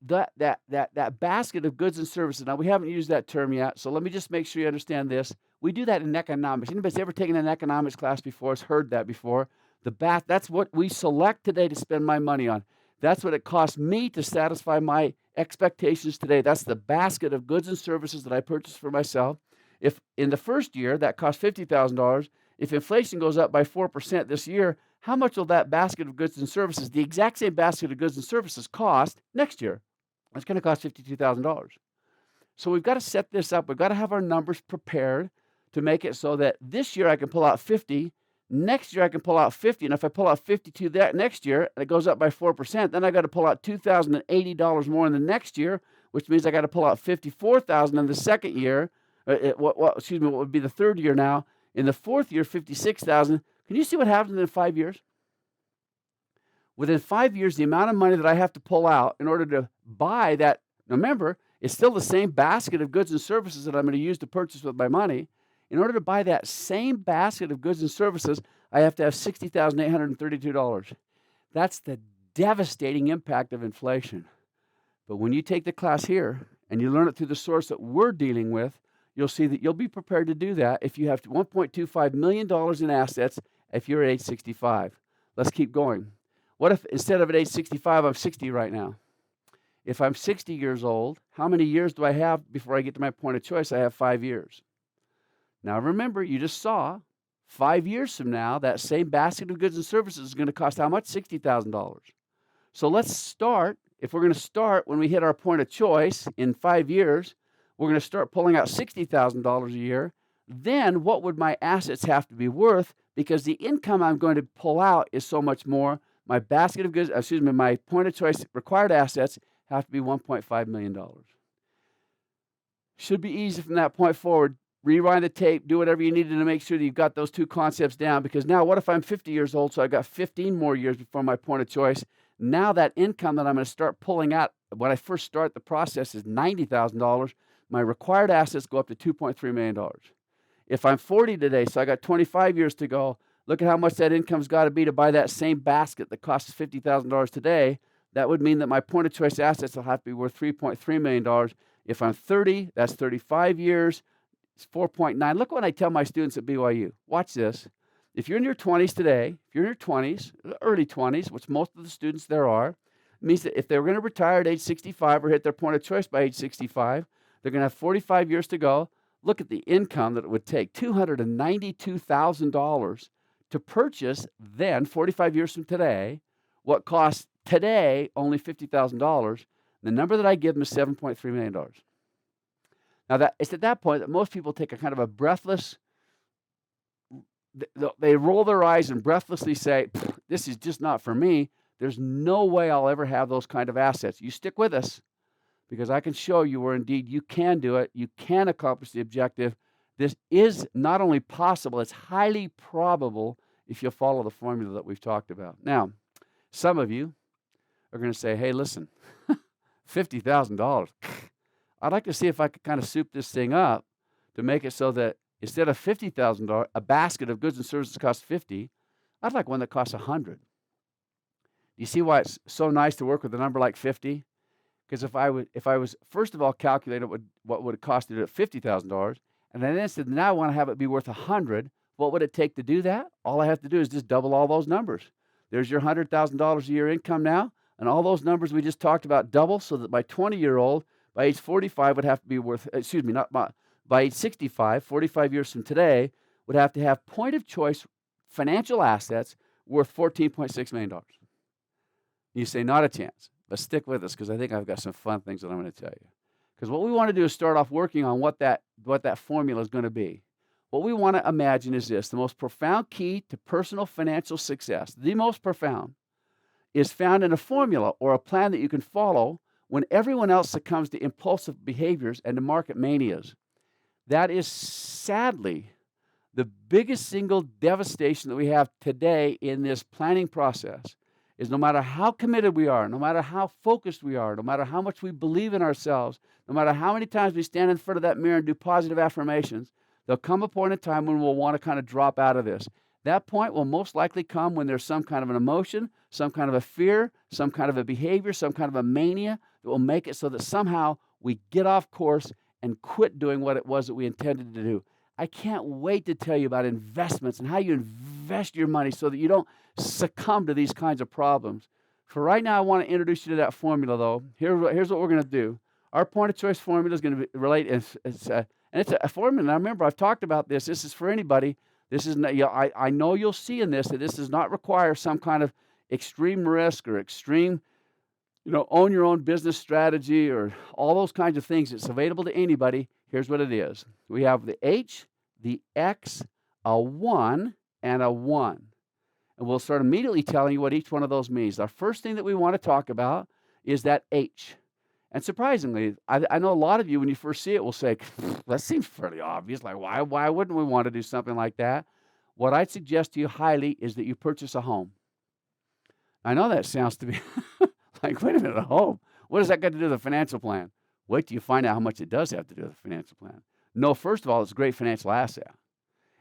that basket of goods and services, now we haven't used that term yet, so let me just make sure you understand this. We do that in economics. Anybody's ever taken an economics class before has heard that before. That's what we select today to spend my money on. That's what it costs me to satisfy my expectations today. That's the basket of goods and services that I purchase for myself. If in the first year that costs $50,000, if inflation goes up by 4% this year, how much will that basket of goods and services, the exact same basket of goods and services, cost next year? It's going to cost $52,000. So we've got to set this up. We've got to have our numbers prepared to make it so that this year I can pull out 50. Next year I can pull out 50. And if I pull out 52 that next year and it goes up by 4%, then I got to pull out $2,080 more in the next year, which means I got to pull out $54,000 in the second year. What would be the third year now? In the fourth year, $56,000. Can you see what happens within 5 years? Within 5 years, the amount of money that I have to pull out in order to buy that, remember, it's still the same basket of goods and services that I'm going to use to purchase with my money. In order to buy that same basket of goods and services, I have to have $60,832. That's the devastating impact of inflation. But when you take the class here and you learn it through the source that we're dealing with, you'll see that you'll be prepared to do that if you have $1.25 million in assets if you're at age 65. Let's keep going. What if instead of at age 65, I'm 60 right now? If I'm 60 years old, how many years do I have before I get to my point of choice? I have 5 years. Now remember, you just saw 5 years from now, that same basket of goods and services is going to cost how much? $60,000. So let's start. If we're going to start when we hit our point of choice in 5 years, we're going to start pulling out $60,000 a year. Then what would my assets have to be worth? Because the income I'm going to pull out is so much more. My basket of goods, my point of choice required assets have to be $1.5 million. Should be easy from that point forward. Rewind the tape, do whatever you needed to make sure that you've got those two concepts down. Because now what if I'm 50 years old, so I've got 15 more years before my point of choice. Now that income that I'm going to start pulling out when I first start the process is $90,000. My required assets go up to $2.3 million. If I'm 40 today, so I got 25 years to go, look at how much that income's got to be to buy that same basket that costs $50,000 today. That would mean that my point of choice assets will have to be worth $3.3 million. If I'm 30, that's 35 years. It's 4.9. Look what I tell my students at BYU. Watch this. If you're in your 20s today, if you're in your 20s, early 20s, which most of the students there are, it means that if they're going to retire at age 65 or hit their point of choice by age 65, they're going to have 45 years to go. Look at the income that it would take, $292,000 to purchase then, 45 years from today, what costs today only $50,000. The number that I give them is $7.3 million. Now, it's at that point that most people take a kind of a breathless, they roll their eyes and breathlessly say, this is just not for me. There's no way I'll ever have those kind of assets. You stick with us because I can show you where indeed you can do it. You can accomplish the objective. This is not only possible, it's highly probable if you follow the formula that we've talked about. Now, some of you are going to say, hey, listen, $50,000. I'd like to see if I could kind of soup this thing up to make it so that instead of $50,000, a basket of goods and services costs $50,000. I'd like one that costs $100,000. You see why it's so nice to work with a number like 50? Because if I was first of all calculating what would it cost to do it at $50,000, and then said now I want to have it be worth $100,000, what would it take to do that? All I have to do is just double all those numbers. There's your $100,000 a year income now, and all those numbers we just talked about double, so that by 20-year-old, by age 45 would have to be worth, by age 65, 45 years from today, would have to have point of choice financial assets worth $14.6 million. You say, not a chance. But stick with us because I think I've got some fun things that I'm going to tell you. Because what we want to do is start off working on what that formula is going to be. What we want to imagine is this: the most profound key to personal financial success, the most profound, is found in a formula or a plan that you can follow when everyone else succumbs to impulsive behaviors and to market manias. That is sadly the biggest single devastation that we have today in this planning process, is no matter how committed we are, no matter how focused we are, no matter how much we believe in ourselves, no matter how many times we stand in front of that mirror and do positive affirmations, there'll come a point in time when we'll want to kind of drop out of this. That point will most likely come when there's some kind of an emotion, some kind of a fear, some kind of a behavior, some kind of a mania that will make it so that somehow we get off course and quit doing what it was that we intended to do. I can't wait to tell you about investments and how you invest your money so that you don't succumb to these kinds of problems. For right now, I want to introduce you to that formula, though. Here's what we're going to do. Our point of choice formula is going to relate, and it's a formula. Now, remember, I've talked about this. This is for anybody. This is not, I know you'll see in this that this does not require some kind of extreme risk or extreme, own your own business strategy or all those kinds of things. It's available to anybody. Here's what it is. We have the H, the X, a 1, and a 1. And we'll start immediately telling you what each one of those means. Our first thing that we want to talk about is that H. And surprisingly, I know a lot of you, when you first see it, will say, that seems fairly obvious. Like, why wouldn't we want to do something like that? What I'd suggest to you highly is that you purchase a home. I know that sounds to be like, wait a minute, a home? What does that got to do with the financial plan? Wait till you find out how much it does have to do with the financial plan. No, first of all, it's a great financial asset.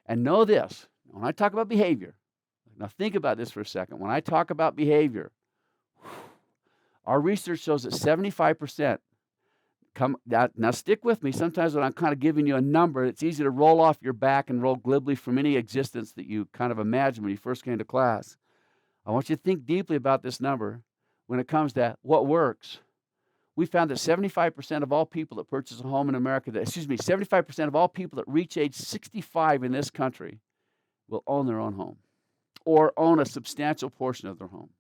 And know this, when I talk about behavior, now think about this for a second. When I talk about behavior, our research shows that 75% now stick with me. Sometimes when I'm kind of giving you a number, it's easy to roll off your back and roll glibly from any existence that you kind of imagined when you first came to class. I want you to think deeply about this number when it comes to what works. We found that 75% of all people that purchase a home in America, 75% of all people that reach age 65 in this country will own their own home or own a substantial portion of their home.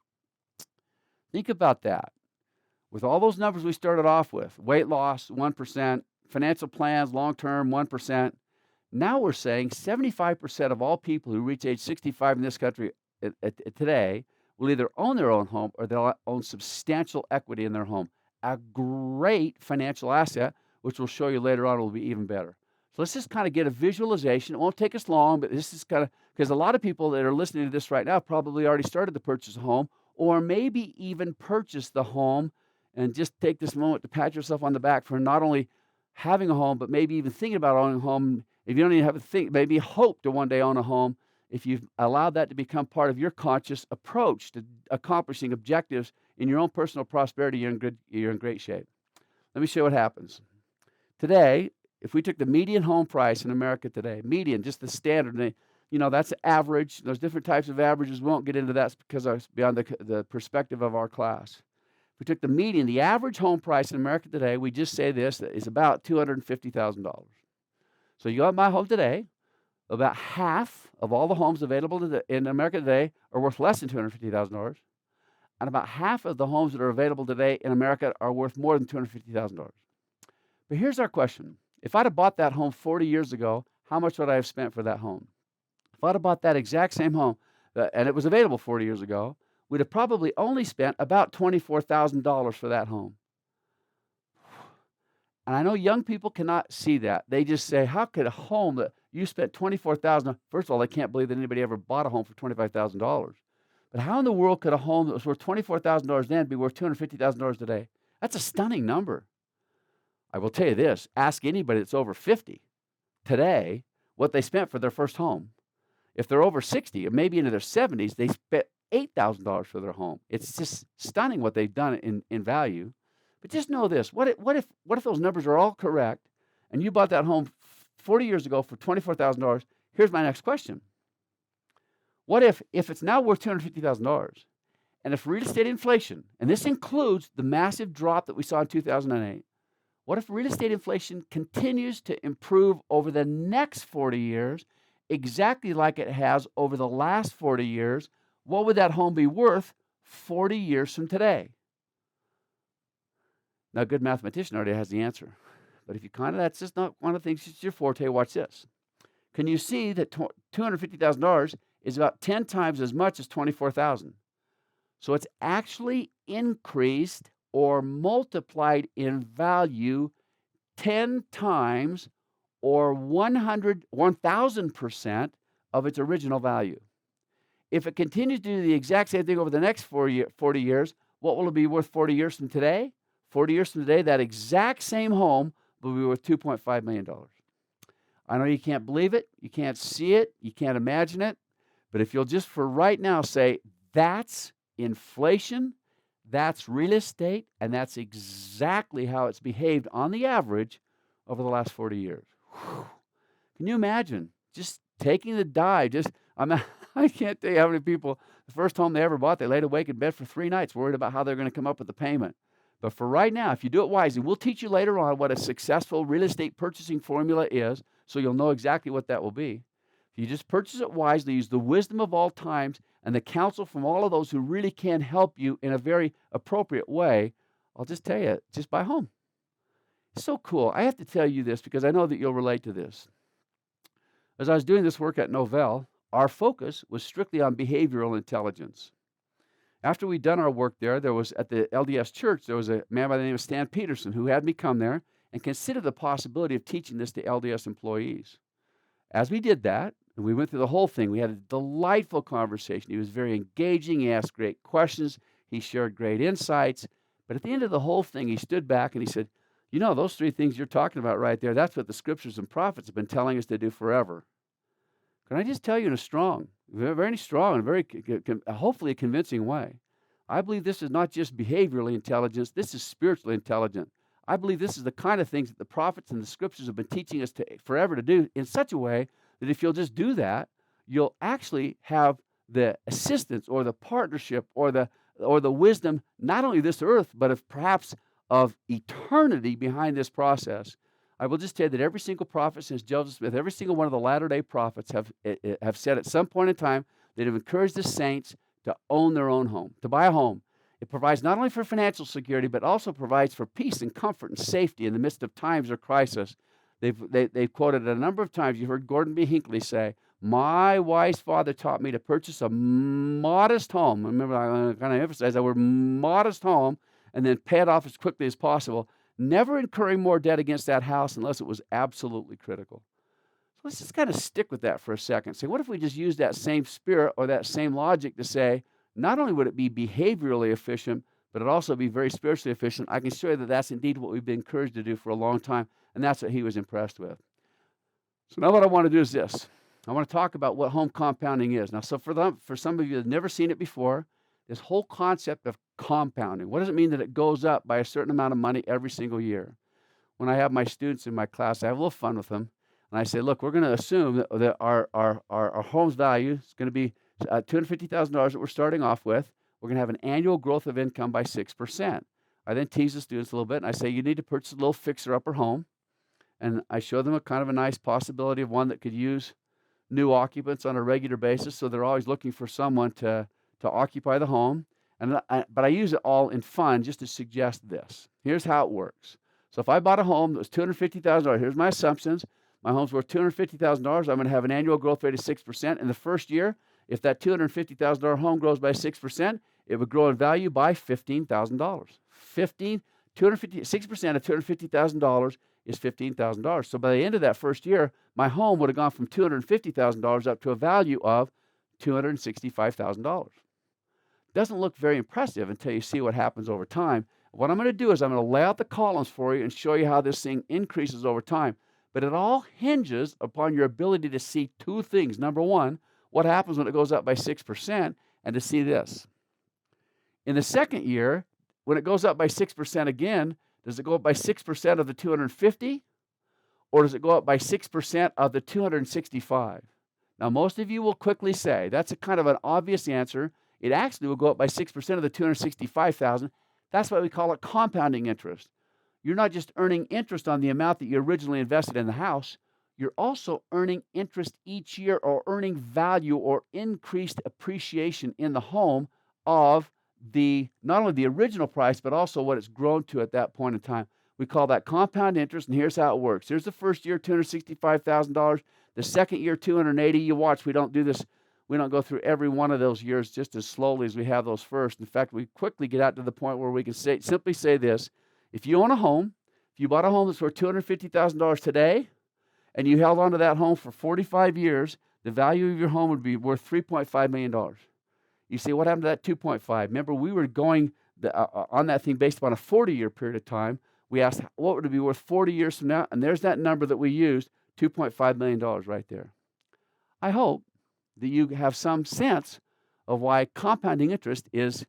Think about that. With all those numbers we started off with, weight loss, 1%, financial plans, long-term, 1%, now we're saying 75% of all people who reach age 65 in this country today will either own their own home or they'll own substantial equity in their home. A great financial asset, which we'll show you later on will be even better. So let's just kind of get a visualization. It won't take us long, but this is kind of, because a lot of people that are listening to this right now probably already started to purchase a home or maybe even purchase the home, and just take this moment to pat yourself on the back for not only having a home, but maybe even thinking about owning a home. If you don't even have a think, maybe hope to one day own a home, if you've allowed that to become part of your conscious approach to accomplishing objectives in your own personal prosperity, you're in great shape. Let me show you what happens. Today, if we took the median home price in America today, median, just the standard, that's average. There's different types of averages. We won't get into that because it's beyond the perspective of our class. If we took the median, the average home price in America today, we just say this, is about $250,000. So you got my home today, about half of all the homes available in America today are worth less than $250,000. And about half of the homes that are available today in America are worth more than $250,000. But here's our question. If I'd have bought that home 40 years ago, how much would I have spent for that home? If I'd have bought that exact same home, and it was available 40 years ago, we'd have probably only spent about $24,000 for that home. And I know young people cannot see that. They just say, how could a home that you spent $24,000, first of all, they can't believe that anybody ever bought a home for $25,000. But how in the world could a home that was worth $24,000 then be worth $250,000 today? That's a stunning number. I will tell you this, ask anybody that's over 50 today what they spent for their first home. If they're over 60 or maybe into their 70s, they spent $8,000 for their home. It's just stunning what they've done in value. But just know this, what if those numbers are all correct and you bought that home 40 years ago for $24,000? Here's my next question. What if it's now worth $250,000 and if real estate inflation, and this includes the massive drop that we saw in 2008, what if real estate inflation continues to improve over the next 40 years exactly like it has over the last 40 years? What would that home be worth 40 years from today? Now, a good mathematician already has the answer. But if you that's just not one of the things that's your forte. Watch this. Can you see that $250,000 is about 10 times as much as $24,000? So it's actually increased or multiplied in value 10 times or 1,000% of its original value. If it continues to do the exact same thing over the next 40 years, what will it be worth 40 years from today? 40 years from today, that exact same home will be worth $2.5 million. I know you can't believe it, you can't see it, you can't imagine it, but if you'll just for right now say, that's inflation, that's real estate, and that's exactly how it's behaved on the average over the last 40 years. Whew. Can you imagine just taking the dive? I can't tell you how many people, the first home they ever bought, they laid awake in bed for 3 nights worried about how they're going to come up with the payment. But for right now, if you do it wisely, we'll teach you later on what a successful real estate purchasing formula is, so you'll know exactly what that will be. If you just purchase it wisely, use the wisdom of all times and the counsel from all of those who really can help you in a very appropriate way, I'll just tell you, just buy a home. It's so cool. I have to tell you this because I know that you'll relate to this. As I was doing this work at Novell, our focus was strictly on behavioral intelligence. After we'd done our work there was at the LDS church, there was a man by the name of Stan Peterson who had me come there and consider the possibility of teaching this to LDS employees. As we did that, and we went through the whole thing, we had a delightful conversation. He was very engaging. He asked great questions. He shared great insights. But at the end of the whole thing, he stood back and he said, you know, those 3 things you're talking about right there, that's what the scriptures and prophets have been telling us to do forever. Can I just tell you in a strong, very strong and very hopefully a convincing way, I believe this is not just behaviorally intelligence, this is spiritually intelligent. I believe this is the kind of things that the prophets and the scriptures have been teaching us to forever to do in such a way that if you'll just do that, you'll actually have the assistance or the partnership or the wisdom, not only this earth, but of perhaps of eternity behind this process. I will just tell you that every single prophet since Joseph Smith, every single one of the latter-day prophets have said at some point in time that have encouraged the saints to own their own home, to buy a home. It provides not only for financial security, but also provides for peace and comfort and safety in the midst of times of crisis. They've quoted it a number of times. You heard Gordon B. Hinckley say, my wife's father taught me to purchase a modest home. Remember, I kind of emphasize that word modest home, and then pay it off as quickly as possible, never incurring more debt against that house unless it was absolutely critical. So let's just kind of stick with that for a second. Say, what if we just use that same spirit or that same logic to say, not only would it be behaviorally efficient, but it'd also be very spiritually efficient. I can show you that that's indeed what we've been encouraged to do for a long time, and that's what he was impressed with. So now what I want to do is this. I want to talk about what home compounding is. Now, so for some of you that have never seen it before, this whole concept of compounding. What does it mean that it goes up by a certain amount of money every single year? When I have my students in my class, I have a little fun with them. And I say, look, we're going to assume that our home's value is going to be $250,000 that we're starting off with. We're going to have an annual growth of income by 6%. I then tease the students a little bit, and I say, you need to purchase a little fixer-upper home. And I show them a kind of a nice possibility of one that could use new occupants on a regular basis, so they're always looking for someone to occupy the home. But I use it all in fun just to suggest this. Here's how it works. So if I bought a home that was $250,000, here's my assumptions. My home's worth $250,000. I'm going to have an annual growth rate of 6%. In the first year, if that $250,000 home grows by 6%, it would grow in value by $15,000. 6% of $250,000 is $15,000. So by the end of that first year, my home would have gone from $250,000 up to a value of $265,000. Doesn't look very impressive until you see what happens over time. What I'm going to do is I'm going to lay out the columns for you and show you how this thing increases over time. But it all hinges upon your ability to see 2 things. Number one, what happens when it goes up by 6%, and to see this. In the second year, when it goes up by 6% again, does it go up by 6% of the 250, or does it go up by 6% of the 265? Now, most of you will quickly say, that's a kind of an obvious answer. It actually will go up by 6% of the 265,000. That's why we call it compounding interest. You're not just earning interest on the amount that you originally invested in the house. You're also earning interest each year, or earning value or increased appreciation in the home of not only the original price, but also what it's grown to at that point in time. We call that compound interest, and here's how it works. Here's the first year, $265,000. The second year, $280,000. You watch, we don't do this. We don't go through every one of those years just as slowly as we have those first. In fact, we quickly get out to the point where we can simply say this. If you own a home, if you bought a home that's worth $250,000 today, and you held on to that home for 45 years, the value of your home would be worth $3.5 million. You say, what happened to that 2.5? Remember, we were going on that thing based upon a 40-year period of time. We asked, what would it be worth 40 years from now? And there's that number that we used, $2.5 million right there. I hope that you have some sense of why compounding interest is,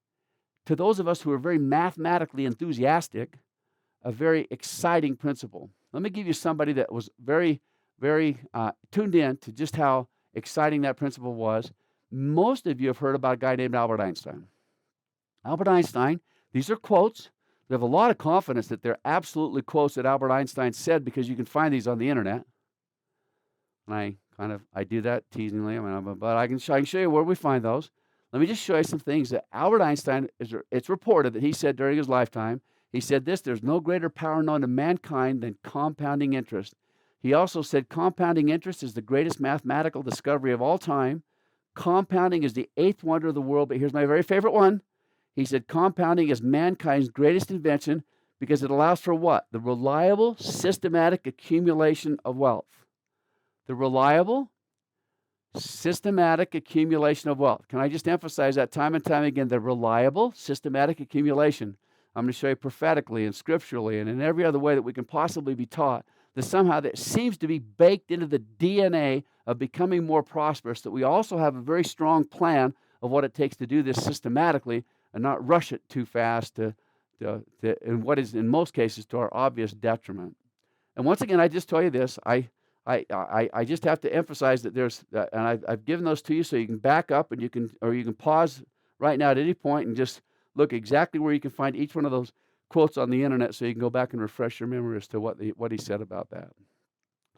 to those of us who are very mathematically enthusiastic, a very exciting principle. Let me give you somebody that was very, very tuned in to just how exciting that principle was. Most of you have heard about a guy named Albert Einstein. Albert Einstein, these are quotes. We have a lot of confidence that they're absolutely quotes that Albert Einstein said because you can find these on the internet. And I do that teasingly, but I can show you where we find those. Let me just show you some things that Albert Einstein, it's reported that he said during his lifetime. He said this: there's no greater power known to mankind than compounding interest. He also said compounding interest is the greatest mathematical discovery of all time. Compounding is the eighth wonder of the world, but here's my very favorite one. He said compounding is mankind's greatest invention because it allows for what? The reliable, systematic accumulation of wealth. The reliable, systematic accumulation of wealth. Can I just emphasize that time and time again? The reliable, systematic accumulation. I'm going to show you prophetically and scripturally and in every other way that we can possibly be taught that somehow that seems to be baked into the DNA of becoming more prosperous, that we also have a very strong plan of what it takes to do this systematically and not rush it too fast in what is in most cases to our obvious detriment. And once again, I just tell you this, I just have to emphasize that there's, and I've given those to you so you can back up and you can pause right now at any point and just look exactly where you can find each one of those quotes on the internet so you can go back and refresh your memory as to what he said about that.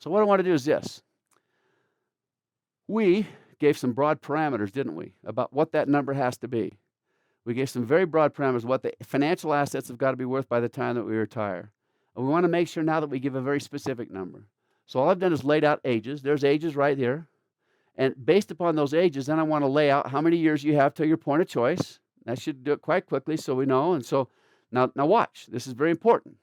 So what I want to do is this. We gave some broad parameters, didn't we, about what that number has to be. We gave some very broad parameters, what the financial assets have got to be worth by the time that we retire. And we want to make sure now that we give a very specific number. So all I've done is laid out ages. There's ages right here. And based upon those ages, then I want to lay out how many years you have till your point of choice. That should do it quite quickly so we know. And so now watch. This is very important.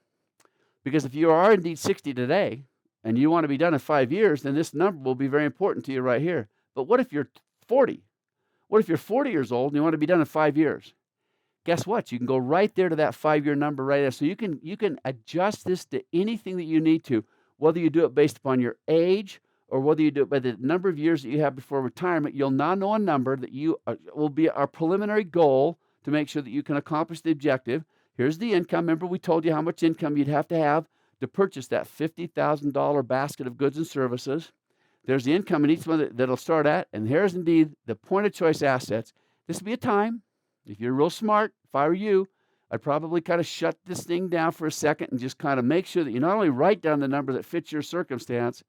Because if you are indeed 60 today and you want to be done in 5 years, then this number will be very important to you right here. But what if you're 40? What if you're 40 years old and you want to be done in 5 years? Guess what? You can go right there to that 5-year number right there. So you can adjust this to anything that you need to, whether you do it based upon your age or whether you do it by the number of years that you have before retirement. You'll now know a number that will be our preliminary goal to make sure that you can accomplish the objective. Here's the income. Remember, we told you how much income you'd have to purchase that $50,000 basket of goods and services. There's the income in each one that'll start at, and here's indeed the point of choice assets. This will be a time. If you're real smart, if I were you, I'd probably kind of shut this thing down for a second and just kind of make sure that you not only write down the number that fits your circumstance,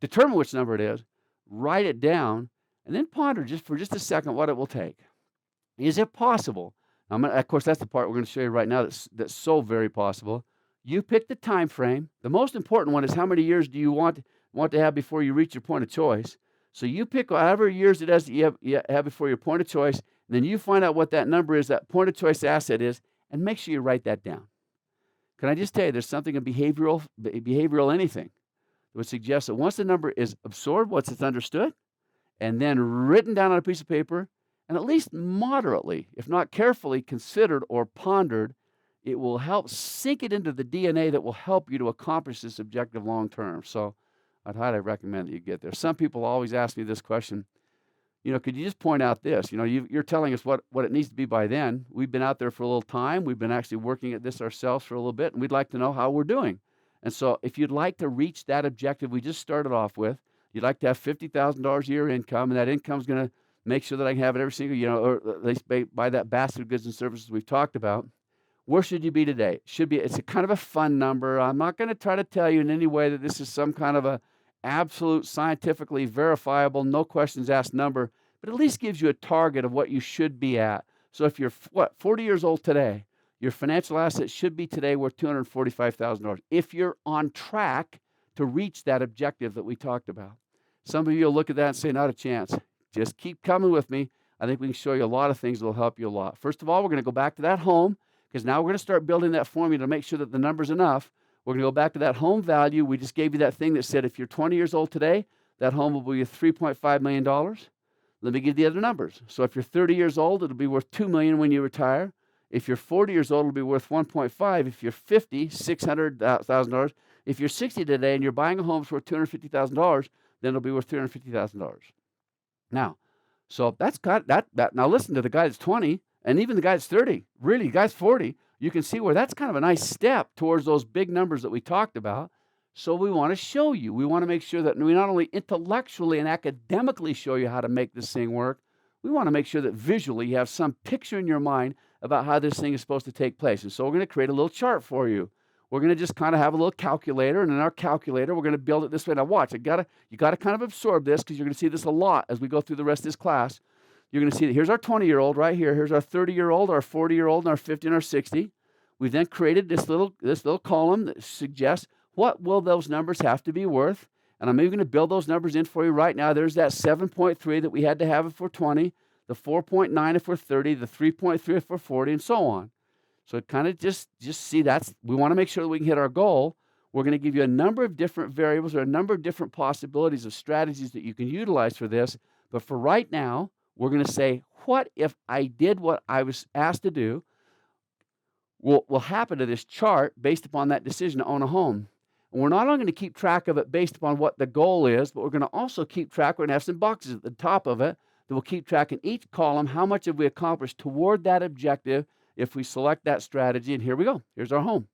determine which number it is, write it down, and then ponder for just a second what it will take. Is it possible? Of course, that's the part we're going to show you right now that's so very possible. You pick the time frame. The most important one is how many years do you want to have before you reach your point of choice. So you pick however years it is that you have before your point of choice, and then you find out what that number is, that point of choice asset is, and make sure you write that down. Can I just tell you, there's something in behavioral anything that would suggest that once the number is absorbed, once it's understood, and then written down on a piece of paper, and at least moderately, if not carefully considered or pondered, it will help sink it into the DNA that will help you to accomplish this objective long term. So I'd highly recommend that you get there. Some people always ask me this question, could you just point out this? You're telling us what it needs to be by then. We've been out there for a little time. We've been actually working at this ourselves for a little bit, and we'd like to know how we're doing. And so if you'd like to reach that objective we just started off with, you'd like to have $50,000 a year income, and that income is going to make sure that I can have it every single, or at least buy that basket of goods and services we've talked about. Where should you be today? It's a kind of a fun number. I'm not going to try to tell you in any way that this is some kind of a absolute scientifically verifiable, no questions asked number, but at least gives you a target of what you should be at. So if you're 40 years old today, your financial assets should be today worth $245,000 if you're on track to reach that objective that we talked about. Some of you will look at that and say, not a chance. Just keep coming with me. I think we can show you a lot of things that will help you a lot. First of all, we're going to go back to that home, because now we're going to start building that formula to make sure that the number's enough. We're going to go back to that home value. We just gave you that thing that said if you're 20 years old today, that home will be worth $3.5 million. Let me give you the other numbers. So if you're 30 years old, it'll be worth $2 million when you retire. If you're 40 years old, it'll be worth 1.5. If you're 50, $600,000. If you're 60 today and you're buying a home that's worth $250,000, then it'll be worth $350,000. Now, so that's got that. Now listen to the guy that's 20 and even the guy that's 30. Really, the guy's 40. You can see where that's kind of a nice step towards those big numbers that we talked about. So we want to show you. We want to make sure that we not only intellectually and academically show you how to make this thing work, we want to make sure that visually you have some picture in your mind about how this thing is supposed to take place. And so we're going to create a little chart for you. We're going to just kind of have a little calculator, and in our calculator, we're going to build it this way. Now watch, you got to kind of absorb this because you're going to see this a lot as we go through the rest of this class. You're going to see that here's our 20-year-old right here. Here's our 30-year-old, our 40-year-old, and our 50 and our 60. We've then created this little column that suggests what will those numbers have to be worth. And I'm even going to build those numbers in for you right now. There's that 7.3 that we had to have if we're 20, the 4.9 if we're 30, the 3.3 if we're 40, and so on. So it kind of just see we want to make sure that we can hit our goal. We're going to give you a number of different variables or a number of different possibilities of strategies that you can utilize for this. But for right now, we're going to say, what if I did what I was asked to do? Will happen to this chart based upon that decision to own a home. And we're not only going to keep track of it based upon what the goal is, but we're going to also keep track. We're going to have some boxes at the top of it that will keep track in each column how much have we accomplished toward that objective if we select that strategy. And here we go. Here's our home.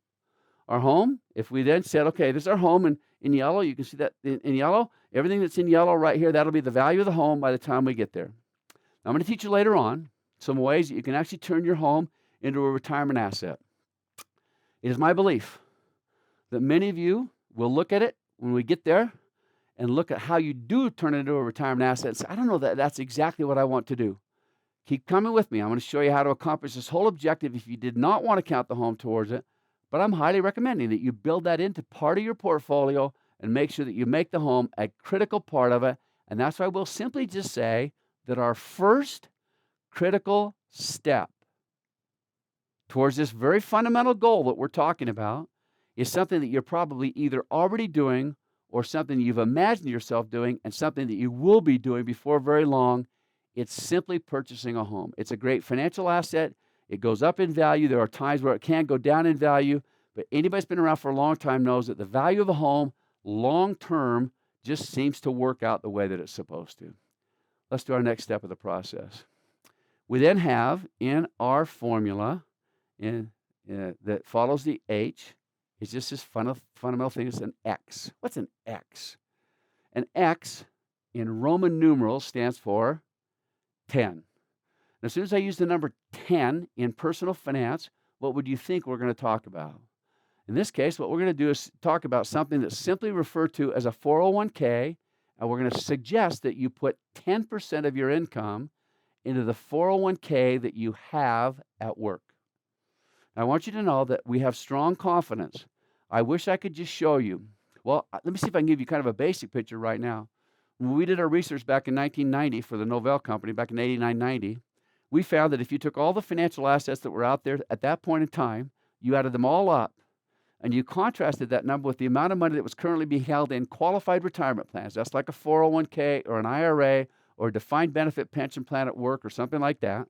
Our home, if we then said, okay, this is our home in yellow. You can see that in yellow. Everything that's in yellow right here, that'll be the value of the home by the time we get there. Now, I'm going to teach you later on some ways that you can actually turn your home into a retirement asset. It is my belief that many of you will look at it when we get there and look at how you do turn it into a retirement asset and say, I don't know that that's exactly what I want to do. Keep coming with me. I'm going to show you how to accomplish this whole objective if you did not want to count the home towards it. But I'm highly recommending that you build that into part of your portfolio and make sure that you make the home a critical part of it. And that's why we'll simply just say that our first critical step towards this very fundamental goal that we're talking about is something that you're probably either already doing or something you've imagined yourself doing and something that you will be doing before very long. It's simply purchasing a home. It's a great financial asset. It goes up in value. There are times where it can go down in value, but anybody that's been around for a long time knows that the value of a home long term just seems to work out the way that it's supposed to. Let's do our next step of the process. We then have in our formula that follows the H, it's just this fundamental thing. It's an X. What's an X? An X in Roman numerals stands for 10. And as soon as I use the number 10 in personal finance, what would you think we're going to talk about? In this case, what we're going to do is talk about something that's simply referred to as a 401k, and we're going to suggest that you put 10% of your income into the 401k that you have at work. I want you to know that we have strong confidence. I wish I could just show you. Well, let me see if I can give you kind of a basic picture right now. When we did our research back in 1990 for the Novell Company, back in 89-90, we found that if you took all the financial assets that were out there at that point in time, you added them all up, and you contrasted that number with the amount of money that was currently being held in qualified retirement plans. That's like a 401k or an IRA or a defined benefit pension plan at work or something like that.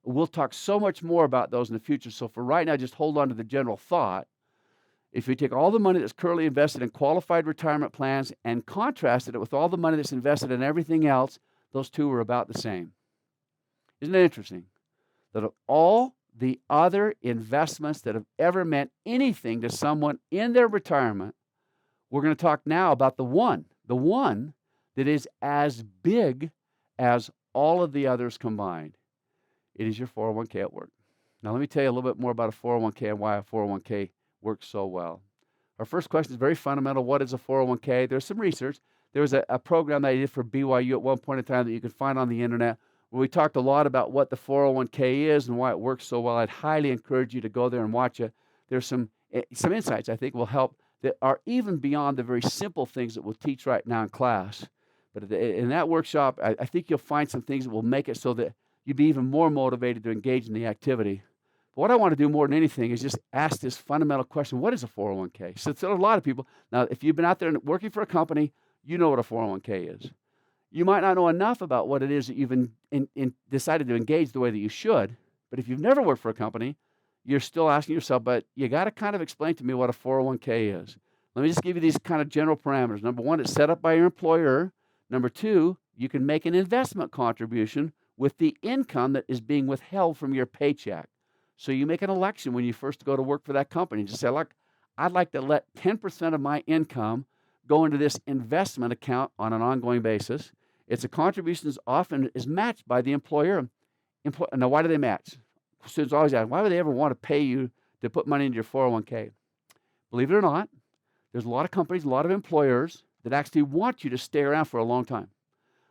We'll talk so much more about those in the future. So for right now, just hold on to the general thought. If you take all the money that's currently invested in qualified retirement plans and contrasted it with all the money that's invested in everything else, those two are about the same. Isn't it interesting that of all the other investments that have ever meant anything to someone in their retirement, we're going to talk now about the one that is as big as all of the others combined. It is your 401k at work. Now, let me tell you a little bit more about a 401k and why a 401k works so well. Our first question is very fundamental. What is a 401k? There's some research. There was a program that I did for BYU at one point in time that you can find on the internet where we talked a lot about what the 401k is and why it works so well. I'd highly encourage you to go there and watch it. There's some insights I think will help that are even beyond the very simple things that we'll teach right now in class. But in that workshop, I think you'll find some things that will make it so that you'd be even more motivated to engage in the activity. But what I want to do more than anything is just ask this fundamental question, what is a 401k? So a lot of people, now if you've been out there and working for a company, you know what a 401k is. You might not know enough about what it is that you've decided to engage the way that you should, but if you've never worked for a company, you're still asking yourself, but you got to kind of explain to me what a 401k is. Let me just give you these kind of general parameters. Number one, it's set up by your employer. Number two, you can make an investment contribution with the income that is being withheld from your paycheck. So you make an election when you first go to work for that company. Just say, look, I'd like to let 10% of my income go into this investment account on an ongoing basis. It's a contribution that often is matched by the employer. Now, why do they match? Students always ask, why would they ever want to pay you to put money into your 401k? Believe it or not, there's a lot of companies, a lot of employers that actually want you to stay around for a long time.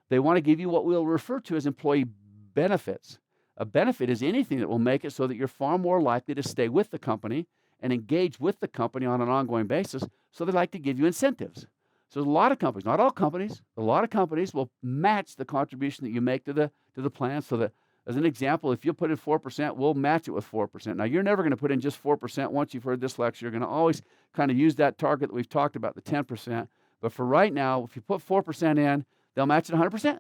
They want to give you what we'll refer to as employee benefits. A benefit is anything that will make it so that you're far more likely to stay with the company and engage with the company on an ongoing basis, so they like to give you incentives. So a lot of companies, not all companies, a lot of companies will match the contribution that you make to the plan, so that, as an example, if you put in 4%, we'll match it with 4%. Now, you're never going to put in just 4% once you've heard this lecture. You're going to always kind of use that target that we've talked about, the 10%. But for right now, if you put 4% in, they'll match it 100%.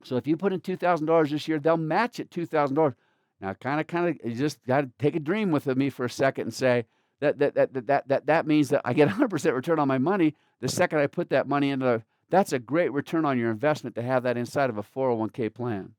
So if you put in $2,000 this year, they'll match it $2,000. Now, kind of, you just got to take a dream with me for a second and say that means that I get 100% return on my money the second I put that money into. That's a great return on your investment to have that inside of a 401k plan.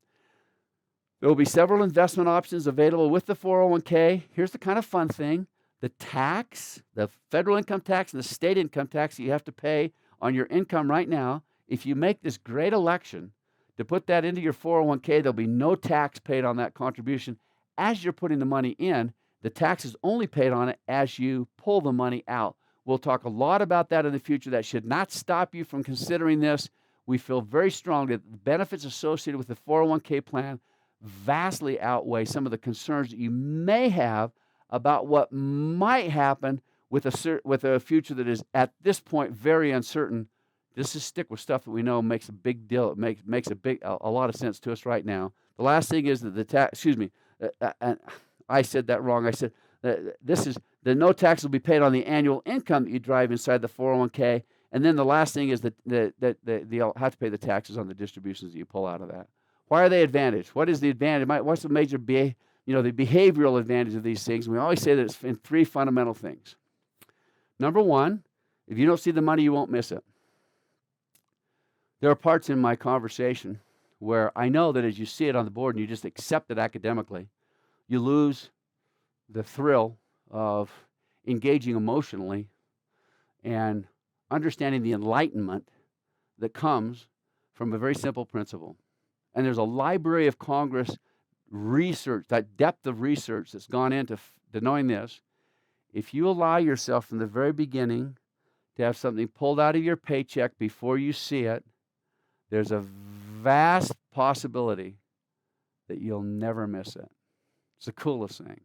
There will be several investment options available with the 401k. Here's the kind of fun thing. The tax, the federal income tax and the state income tax that you have to pay on your income right now, if you make this great election to put that into your 401k, there'll be no tax paid on that contribution as you're putting the money in. The tax is only paid on it as you pull the money out. We'll talk a lot about that in the future. That should not stop you from considering this. We feel very strongly that the benefits associated with the 401k plan vastly outweigh some of the concerns that you may have about what might happen with a future that is at this point very uncertain. This is stick with stuff that we know makes a big deal. It makes a lot of sense to us right now. The last thing is that the tax. Excuse me, I said that wrong. I said this is the no tax will be paid on the annual income that you drive inside the 401k, and then the last thing is that you'll have to pay the taxes on the distributions that you pull out of that. Why are they advantage? What is the advantage? What's the major the behavioral advantage of these things? And we always say that it's in three fundamental things. Number one, if you don't see the money, you won't miss it. There are parts in my conversation where I know that as you see it on the board and you just accept it academically, you lose the thrill of engaging emotionally and understanding the enlightenment that comes from a very simple principle. And there's a Library of Congress research, that depth of research that's gone into knowing this. If you allow yourself from the very beginning to have something pulled out of your paycheck before you see it, there's a vast possibility that you'll never miss it. It's the coolest thing.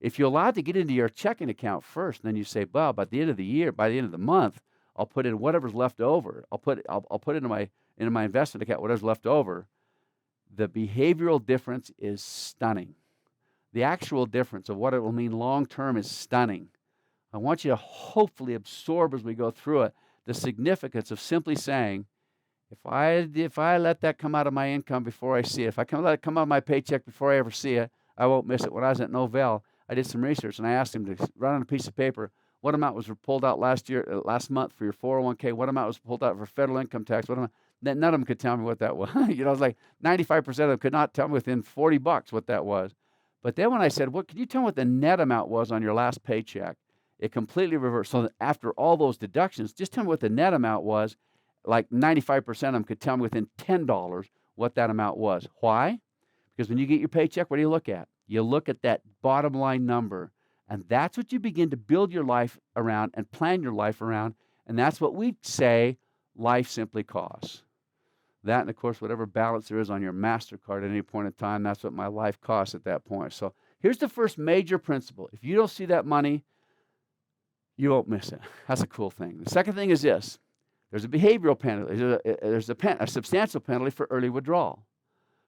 If you allow it to get into your checking account first, and then you say, well, by the end of the year, by the end of the month, I'll put in whatever's left over. I'll put into my investment account whatever's left over. The behavioral difference is stunning. The actual difference of what it will mean long term is stunning. I want you to hopefully absorb as we go through it the significance of simply saying, if I let that come out of my income before I see it, if I let it come out of my paycheck before I ever see it, I won't miss it. When I was at Novell, I did some research and I asked him to write on a piece of paper what amount was pulled out last month for your 401k, what amount was pulled out for federal income tax, what amount. None of them could tell me what that was. It was like 95% of them could not tell me within $40 what that was. But then when I said, "What? Can you tell me what the net amount was on your last paycheck?" It completely reversed. So that after all those deductions, just tell me what the net amount was. Like 95% of them could tell me within $10 what that amount was. Why? Because when you get your paycheck, what do you look at? You look at that bottom line number. And that's what you begin to build your life around and plan your life around. And that's what we say life simply costs. That and, of course, whatever balance there is on your MasterCard at any point in time, that's what my life costs at that point. So here's the first major principle. If you don't see that money, you won't miss it. That's a cool thing. The second thing is this. There's a behavioral penalty. There's a substantial penalty for early withdrawal.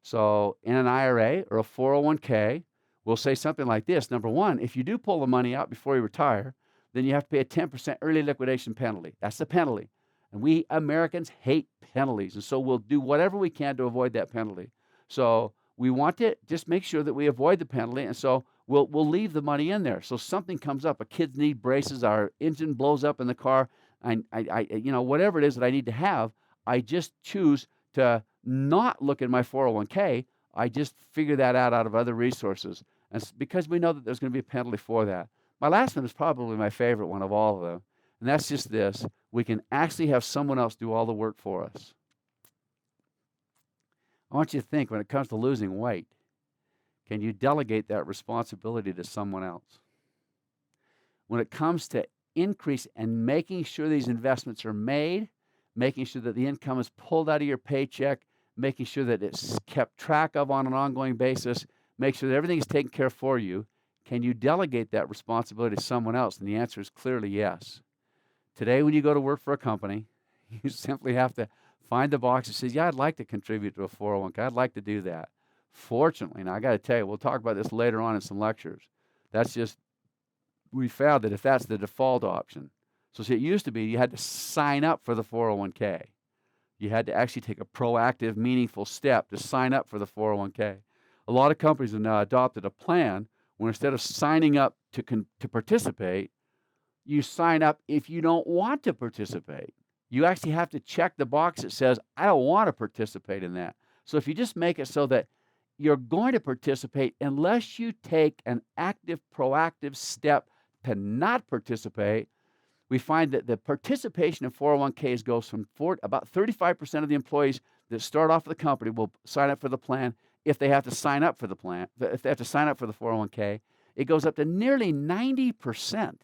So in an IRA or a 401k, we'll say something like this. Number one, if you do pull the money out before you retire, then you have to pay a 10% early liquidation penalty. That's the penalty. And we Americans hate penalties, and so we'll do whatever we can to avoid that penalty. So we want to just make sure that we avoid the penalty, and so we'll leave the money in there. So something comes up, a kid's need braces, our engine blows up in the car, whatever it is that I need to have, I just choose to not look at my 401k. I just figure that out of other resources, and because we know that there's going to be a penalty for that. My last one is probably my favorite one of all of them, and that's just this: we can actually have someone else do all the work for us. I want you to think, when it comes to losing weight, can you delegate that responsibility to someone else? When it comes to increase and making sure these investments are made, making sure that the income is pulled out of your paycheck, making sure that it's kept track of on an ongoing basis, make sure that everything is taken care of for you, can you delegate that responsibility to someone else? And the answer is clearly yes. Today, when you go to work for a company, you simply have to find the box that says, yeah, I'd like to contribute to a 401k. I'd like to do that. Fortunately, now I got to tell you, we'll talk about this later on in some lectures. We found that if that's the default option. So see, it used to be you had to sign up for the 401k. You had to actually take a proactive, meaningful step to sign up for the 401k. A lot of companies have now adopted a plan where instead of signing up to participate, you sign up if you don't want to participate. You actually have to check the box that says, I don't want to participate in that. So if you just make it so that you're going to participate unless you take an active, proactive step to not participate, we find that the participation in 401ks goes from about 35% of the employees that start off with the company will sign up for the plan if they have to sign up for the plan, if they have to sign up for the 401k. It goes up to nearly 90%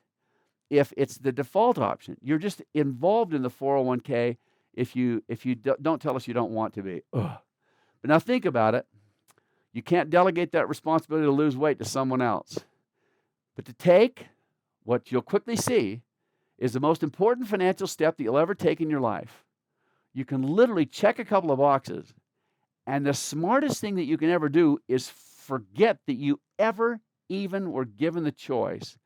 if it's the default option. You're just involved in the 401k if you don't tell us you don't want to be. Ugh. But now think about it. You can't delegate that responsibility to lose weight to someone else. But to take what you'll quickly see is the most important financial step that you'll ever take in your life. You can literally check a couple of boxes, and the smartest thing that you can ever do is forget that you ever even were given the choice.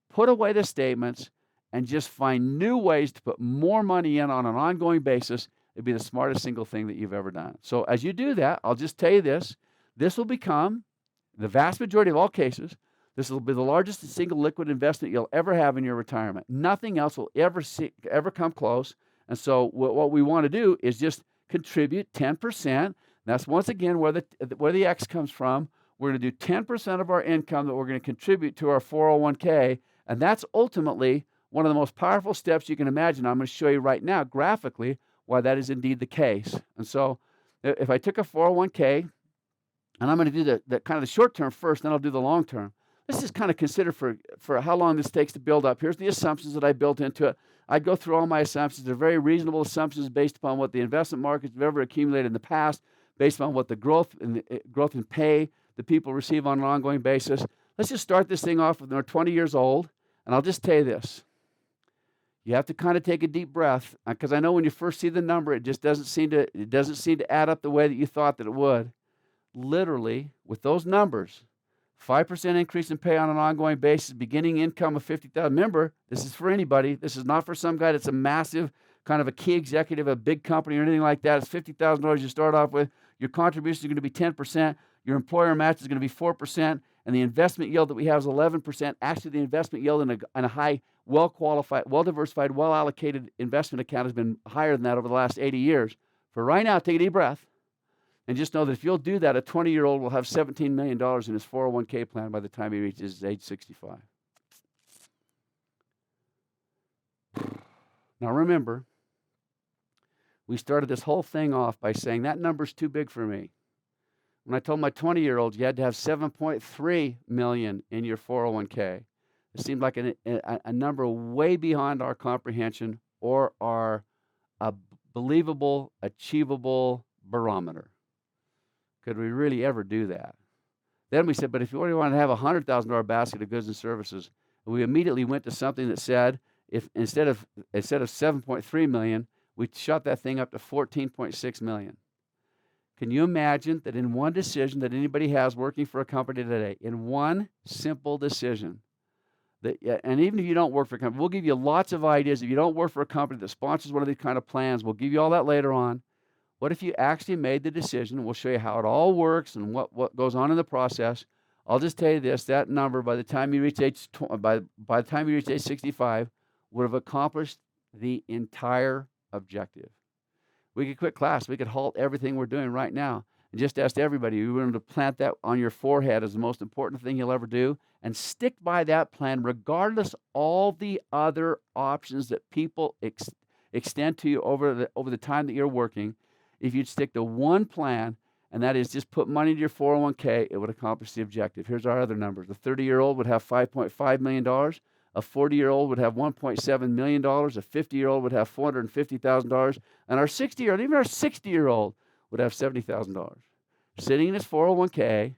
Put away the statements and just find new ways to put more money in on an ongoing basis. It'd be the smartest single thing that you've ever done. So as you do that, I'll just tell you this. This will become, the vast majority of all cases, this will be the largest single liquid investment you'll ever have in your retirement. Nothing else will ever come close. And so what we want to do is just contribute 10%. That's once again where the X comes from. We're going to do 10% of our income that we're going to contribute to our 401k. And that's ultimately one of the most powerful steps you can imagine. I'm going to show you right now graphically why that is indeed the case. And so if I took a 401k, and I'm going to do the kind of the short term first, then I'll do the long term. Let's just kind of consider for how long this takes to build up. Here's the assumptions that I built into it. I go through all my assumptions. They're very reasonable assumptions based upon what the investment markets have ever accumulated in the past, based on what the growth in pay that people receive on an ongoing basis. Let's just start this thing off when they're 20 years old, and I'll just tell you this. You have to kind of take a deep breath, because I know when you first see the number, it doesn't seem to add up the way that you thought that it would. Literally, with those numbers, 5% increase in pay on an ongoing basis, beginning income of $50,000. Remember, this is for anybody. This is not for some guy that's a massive, kind of a key executive, a big company or anything like that. It's $50,000 you start off with. Your contribution is going to be 10%. Your employer match is going to be 4%. And the investment yield that we have is 11%. Actually, the investment yield in a high, well-qualified, well-diversified, well-allocated investment account has been higher than that over the last 80 years. For right now, take a deep breath. And just know that if you'll do that, a 20-year-old will have $17 million in his 401k plan by the time he reaches age 65. Now remember, we started this whole thing off by saying that number's too big for me. When I told my 20-year-olds you had to have $7.3 million in your 401k, it seemed like a number way beyond our comprehension or our believable, achievable barometer. Could we really ever do that? Then we said, but if you only want to have a $100,000 basket of goods and services, we immediately went to something that said, if instead of 7.3 million, we shot that thing up to 14.6 million. Can you imagine that in one decision that anybody has working for a company today, in one simple decision, And even if you don't work for a company, we'll give you lots of ideas. If you don't work for a company that sponsors one of these kind of plans, we'll give you all that later on. What if you actually made the decision? We'll show you how it all works and what goes on in the process. I'll just tell you this: that number, by the time you reach by the time you reach age 65, would have accomplished the entire objective. We could quit class. We could halt everything we're doing right now and just ask everybody, you want to plant that on your forehead as the most important thing you'll ever do, and stick by that plan regardless all the other options that people extend to you over the time that you're working. If you'd stick to one plan, and that is just put money into your 401k, it would accomplish the objective. Here's our other numbers. A 30-year-old would have $5.5 million. A 40-year-old would have $1.7 million. A 50-year-old would have $450,000. And our 60-year-old, even our 60-year-old, would have $70,000. Sitting in his 401k,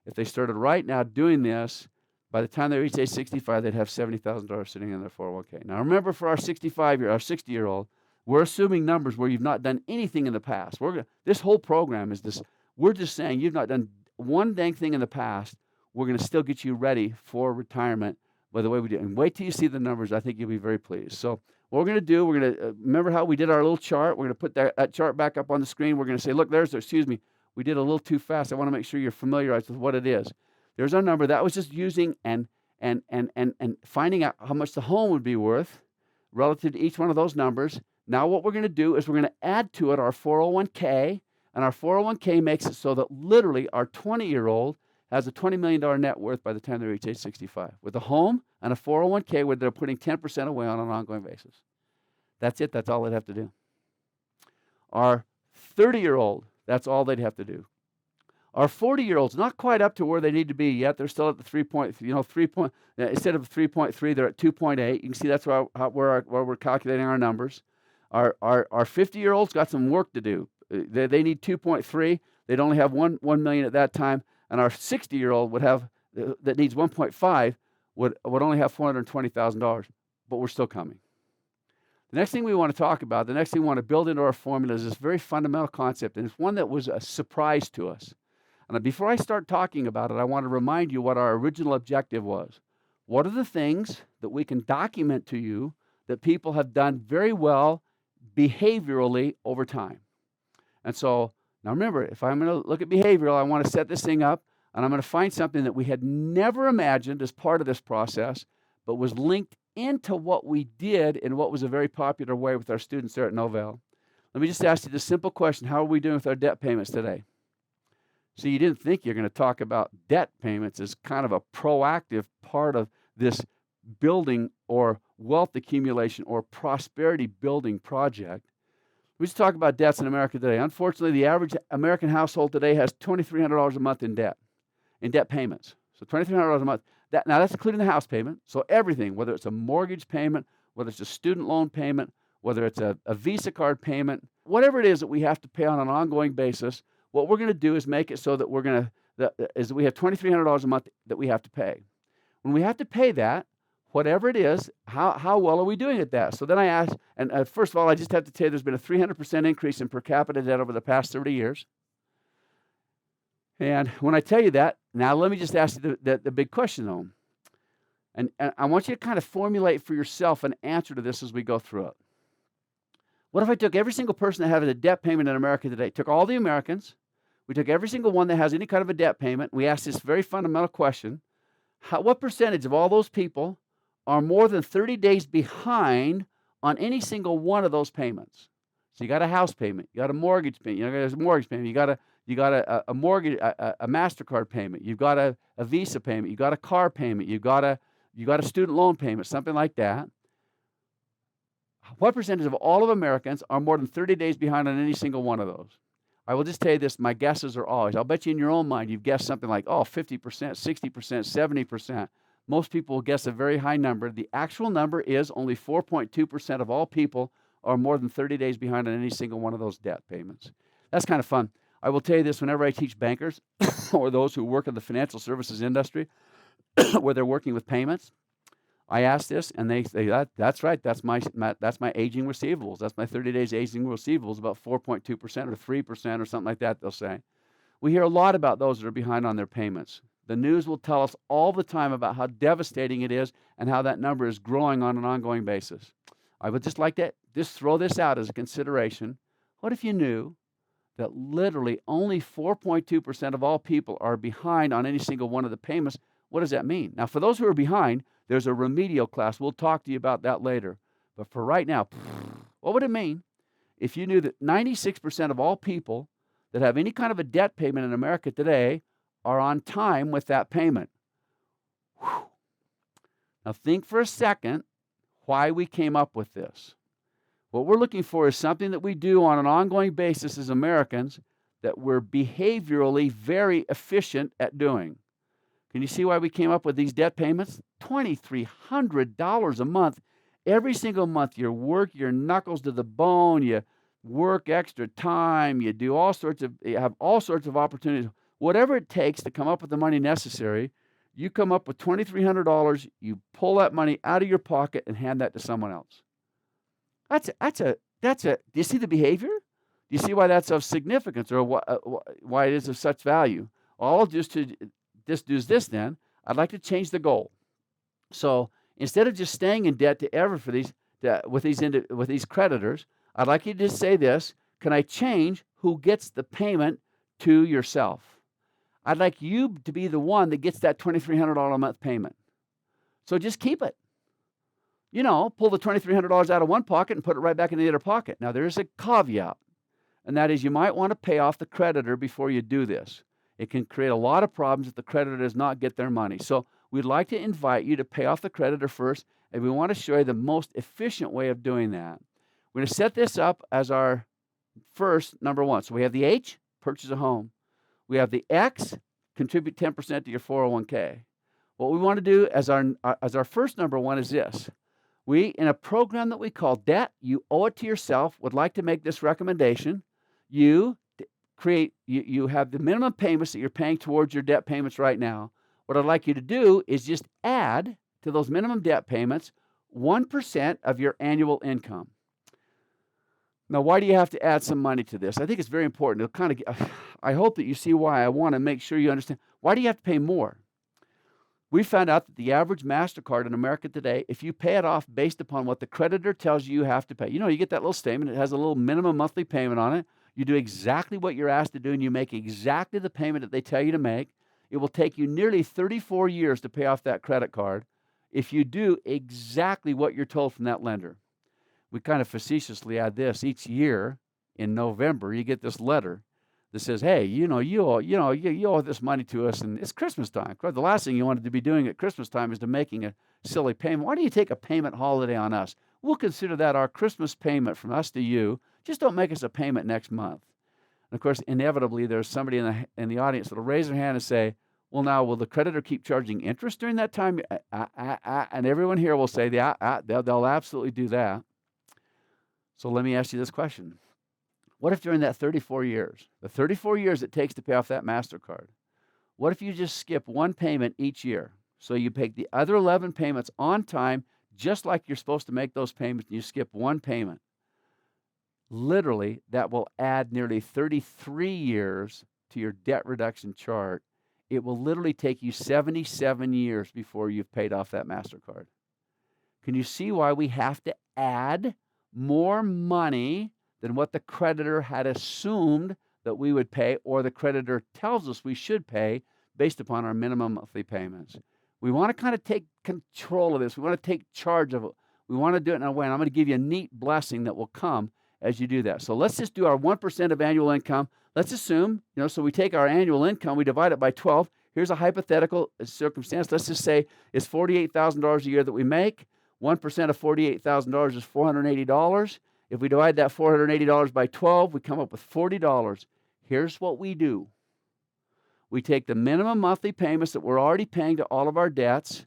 if they started right now doing this, by the time they reach age 65, they'd have $70,000 sitting in their 401k. Now remember, for our 60-year-old, we're assuming numbers where you've not done anything in the past. This whole program is this. We're just saying you've not done one dang thing in the past. We're going to still get you ready for retirement by the way we do. And wait till you see the numbers. I think you'll be very pleased. So what we're going to do, we're going to remember how we did our little chart. We're going to put that chart back up on the screen. We're going to say, look, we did a little too fast. I want to make sure you're familiarized with what it is. There's our number. That was just using and finding out how much the home would be worth relative to each one of those numbers. Now what we're going to do is we're going to add to it our 401k, and our 401k makes it so that literally our 20-year-old has a $20 million net worth by the time they reach age 65, with a home and a 401k where they're putting 10% away on an ongoing basis. That's it. That's all they'd have to do. Our 30-year-old, that's all they'd have to do. Our 40-year-olds, not quite up to where they need to be yet. They're still at the 3 point, instead of 3.3, they're at 2.8. You can see that's where we're calculating our numbers. Our 50-year-olds got some work to do. They need 2.3. They'd only have 1 million at that time. And our 60-year-old that needs 1.5 would only have $420,000. But we're still coming. The next thing we want to talk about, the next thing we want to build into our formula is this very fundamental concept, and it's one that was a surprise to us. And before I start talking about it, I want to remind you what our original objective was. What are the things that we can document to you that people have done very well behaviorally over time? And so, now remember, if I'm going to look at behavioral, I want to set this thing up, and I'm going to find something that we had never imagined as part of this process, but was linked into what we did in what was a very popular way with our students there at Novell. Let me just ask you this simple question. How are we doing with our debt payments today? So you didn't think you're going to talk about debt payments as kind of a proactive part of this building or wealth accumulation or prosperity building project. We just talk about debts in America today. Unfortunately, the average American household today has $2,300 a month in debt payments. So $2,300 a month. Now that's including the house payment. So everything, whether it's a mortgage payment, whether it's a student loan payment, whether it's a Visa card payment, whatever it is that we have to pay on an ongoing basis, what we're going to do is make it so that we have $2,300 a month that we have to pay. When we have to pay that, whatever it is, how well are we doing at that? So then I asked, and first of all, I just have to tell you there's been a 300% increase in per capita debt over the past 30 years. And when I tell you that, now let me just ask you the big question, though. And I want you to kind of formulate for yourself an answer to this as we go through it. What if I took every single person that has a debt payment in America today, took all the Americans, we took every single one that has any kind of a debt payment, we asked this very fundamental question: what percentage of all those people are more than 30 days behind on any single one of those payments? So you got a house payment, you got a mortgage payment, there's a mortgage payment, you got a mortgage, a MasterCard payment, you've got a Visa payment, you got a car payment, you got a student loan payment, something like that. What percentage of all of Americans are more than 30 days behind on any single one of those? I will just tell you this, my guesses are always, I'll bet you in your own mind you've guessed something like, 50%, 60%, 70%. Most people will guess a very high number. The actual number is only 4.2% of all people are more than 30 days behind on any single one of those debt payments. That's kind of fun. I will tell you this, whenever I teach bankers or those who work in the financial services industry where they're working with payments, I ask this, and they say, that's right, that's my aging receivables. That's my 30 days aging receivables, about 4.2% or 3% or something like that, they'll say. We hear a lot about those that are behind on their payments. The news will tell us all the time about how devastating it is and how that number is growing on an ongoing basis. I would just like to just throw this out as a consideration. What if you knew that literally only 4.2% of all people are behind on any single one of the payments? What does that mean? Now, for those who are behind, there's a remedial class. We'll talk to you about that later. But for right now, what would it mean if you knew that 96% of all people that have any kind of a debt payment in America today are on time with that payment? Whew. Now, think for a second why we came up with this. What we're looking for is something that we do on an ongoing basis as Americans that we're behaviorally very efficient at doing. Can you see why we came up with these debt payments? $2,300 a month. Every single month you work your knuckles to the bone, you work extra time, you have all sorts of opportunities. Whatever it takes to come up with the money necessary, you come up with $2,300, you pull that money out of your pocket and hand that to someone else. Do you see the behavior? Do you see why that's of significance or why it is of such value? All I'll just do is this then. I'd like to change the goal. So instead of just staying in debt with these creditors, I'd like you to just say this: can I change who gets the payment to yourself? I'd like you to be the one that gets that $2,300 a month payment. So just keep it. Pull the $2,300 out of one pocket and put it right back in the other pocket. Now, there's a caveat, and that is you might want to pay off the creditor before you do this. It can create a lot of problems if the creditor does not get their money. So we'd like to invite you to pay off the creditor first, and we want to show you the most efficient way of doing that. We're going to set this up as our first number one. So we have the H, purchase a home. We have the X, contribute 10% to your 401k. What we want to do as our first number one is this. We, in a program that we call Debt, You Owe It to Yourself, would like to make this recommendation. You have the minimum payments that you're paying towards your debt payments right now. What I'd like you to do is just add to those minimum debt payments 1% of your annual income. Now, why do you have to add some money to this? I think it's very important. I hope that you see why. I want to make sure you understand. Why do you have to pay more? We found out that the average MasterCard in America today, if you pay it off based upon what the creditor tells you have to pay, you get that little statement. It has a little minimum monthly payment on it. You do exactly what you're asked to do, and you make exactly the payment that they tell you to make. It will take you nearly 34 years to pay off that credit card if you do exactly what you're told from that lender. We kind of facetiously add this. Each year in November, you get this letter that says, hey, you owe this money to us, and it's Christmas time. The last thing you wanted to be doing at Christmas time is to making a silly payment. Why don't you take a payment holiday on us? We'll consider that our Christmas payment from us to you. Just don't make us a payment next month. And of course, inevitably, there's somebody in the audience that will raise their hand and say, well, now, will the creditor keep charging interest during that time? And everyone here will say, they'll absolutely do that. So let me ask you this question. What if during that 34 years, the 34 years it takes to pay off that MasterCard, what if you just skip one payment each year? So you pay the other 11 payments on time, just like you're supposed to make those payments, and you skip one payment. Literally, that will add nearly 33 years to your debt reduction chart. It will literally take you 77 years before you've paid off that MasterCard. Can you see why we have to add more money than what the creditor had assumed that we would pay, or the creditor tells us we should pay based upon our minimum monthly payments? We want to kind of take control of this. We want to take charge of it. We want to do it in a way, and I'm going to give you a neat blessing that will come as you do that. So let's just do our 1% of annual income. Let's assume, so we take our annual income, we divide it by 12. Here's a hypothetical circumstance. Let's just say it's $48,000 a year that we make. 1% of $48,000 is $480. If we divide that $480 by 12, we come up with $40. Here's what we do. We take the minimum monthly payments that we're already paying to all of our debts,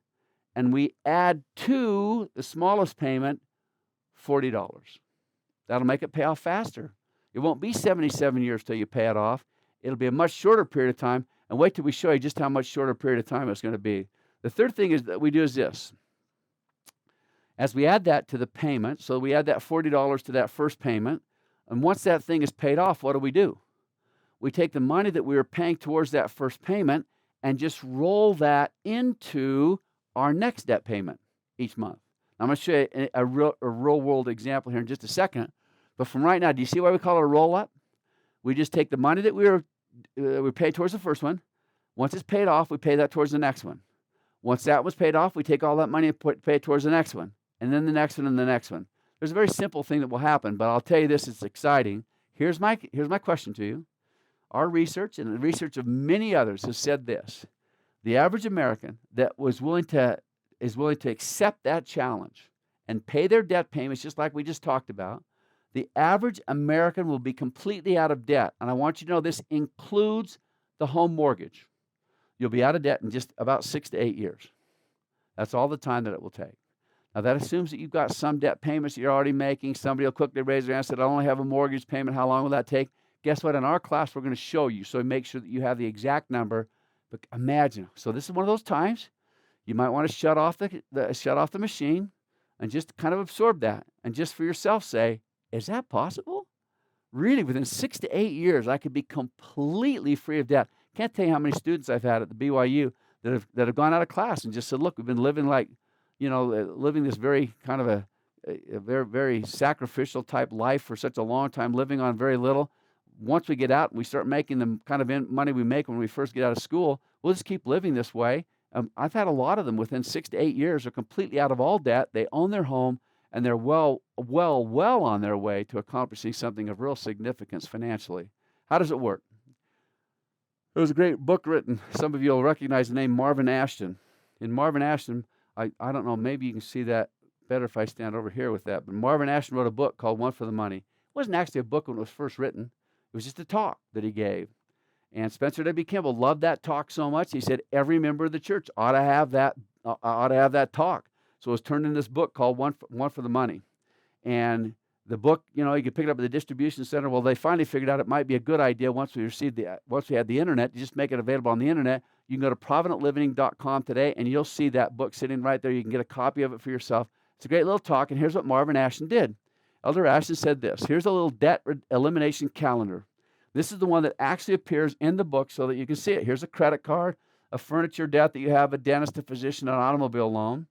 and we add to the smallest payment $40. That'll make it pay off faster. It won't be 77 years till you pay it off. It'll be a much shorter period of time, and wait till we show you just how much shorter period of time it's going to be. The third thing is that we do is this. As we add that to the payment, so we add that $40 to that first payment, and once that thing is paid off, what do? We take the money that we were paying towards that first payment, and just roll that into our next debt payment each month. I'm going to show you a real world example here in just a second. But from right now, do you see why we call it a roll up? We just take the money that we paid towards the first one. Once it's paid off, we pay that towards the next one. Once that was paid off, we take all that money and pay it towards the next one, and then the next one and the next one. There's a very simple thing that will happen, but I'll tell you this, it's exciting. Here's my question to you. Our research and the research of many others has said this. The average American that is willing to accept that challenge and pay their debt payments just like we just talked about, the average American will be completely out of debt. And I want you to know this includes the home mortgage. You'll be out of debt in just about 6 to 8 years. That's all the time that it will take. Now, that assumes that you've got some debt payments that you're already making. Somebody will quickly raise their hand and say, I only have a mortgage payment. How long will that take? Guess what? In our class, we're going to show you, so make sure that you have the exact number. But imagine, so this is one of those times you might want to shut off the machine and just kind of absorb that. And just for yourself say, is that possible? Really, within 6 to 8 years, I could be completely free of debt. Can't tell you how many students I've had at the BYU that have gone out of class and just said, look, we've been living living this very kind of a very, very sacrificial type life for such a long time, living on very little. Once we get out and we start making the kind of money we make when we first get out of school, we'll just keep living this way. I've had a lot of them within 6 to 8 years are completely out of all debt. They own their home, and they're well on their way to accomplishing something of real significance financially. How does it work? There was a great book written. Some of you will recognize the name Marvin Ashton. In Marvin Ashton, I don't know, maybe you can see that better if I stand over here with that, but Marvin Ashton wrote a book called One for the Money. It wasn't actually a book when it was first written. It was just a talk that he gave. And Spencer W. Kimball loved that talk so much, he said every member of the church ought to have that talk. So it was turned into this book called One for the Money. And the book, you could pick it up at the distribution center. Well, they finally figured out it might be a good idea once we had the internet, to just make it available on the internet. You can go to providentliving.com today, and you'll see that book sitting right there. You can get a copy of it for yourself. It's a great little talk, and here's what Marvin Ashton did. Elder Ashton said this. Here's a little debt elimination calendar. This is the one that actually appears in the book so that you can see it. Here's a credit card, a furniture debt that you have, a dentist, a physician, an automobile loan.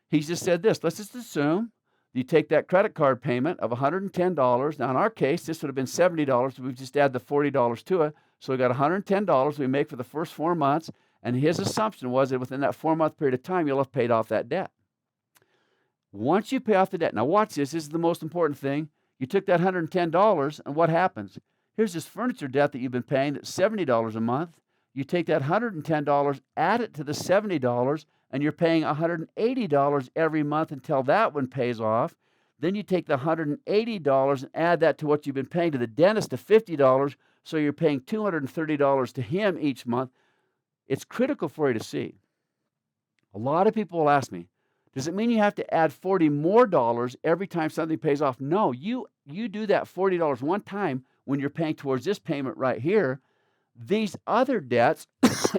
He just said this. Let's just assume you take that credit card payment of $110. Now, in our case, this would have been $70. We've just added the $40 to it. So we got $110 we make for the first 4 months. And his assumption was that within that 4-month period of time, you'll have paid off that debt. Once you pay off the debt, now watch this. This is the most important thing. You took that $110, and what happens? Here's this furniture debt that you've been paying that's $70 a month. You take that $110, add it to the $70, and you're paying $180 every month until that one pays off. Then you take the $180 and add that to what you've been paying to the dentist, to $50, so you're paying $230 to him each month. It's critical for you to see. A lot of people will ask me, does it mean you have to add $40 more every time something pays off? No, you do that $40 one time when you're paying towards this payment right here. These other debts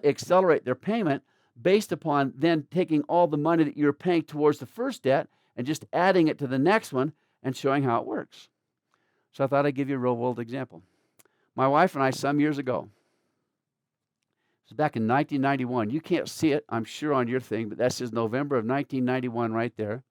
accelerate their payment based upon then taking all the money that you're paying towards the first debt and just adding it to the next one and showing how it works. So I thought I'd give you a real world example. My wife and I, some years ago, it was back in 1991. You can't see it, I'm sure, on your thing, but that says November of 1991 right there.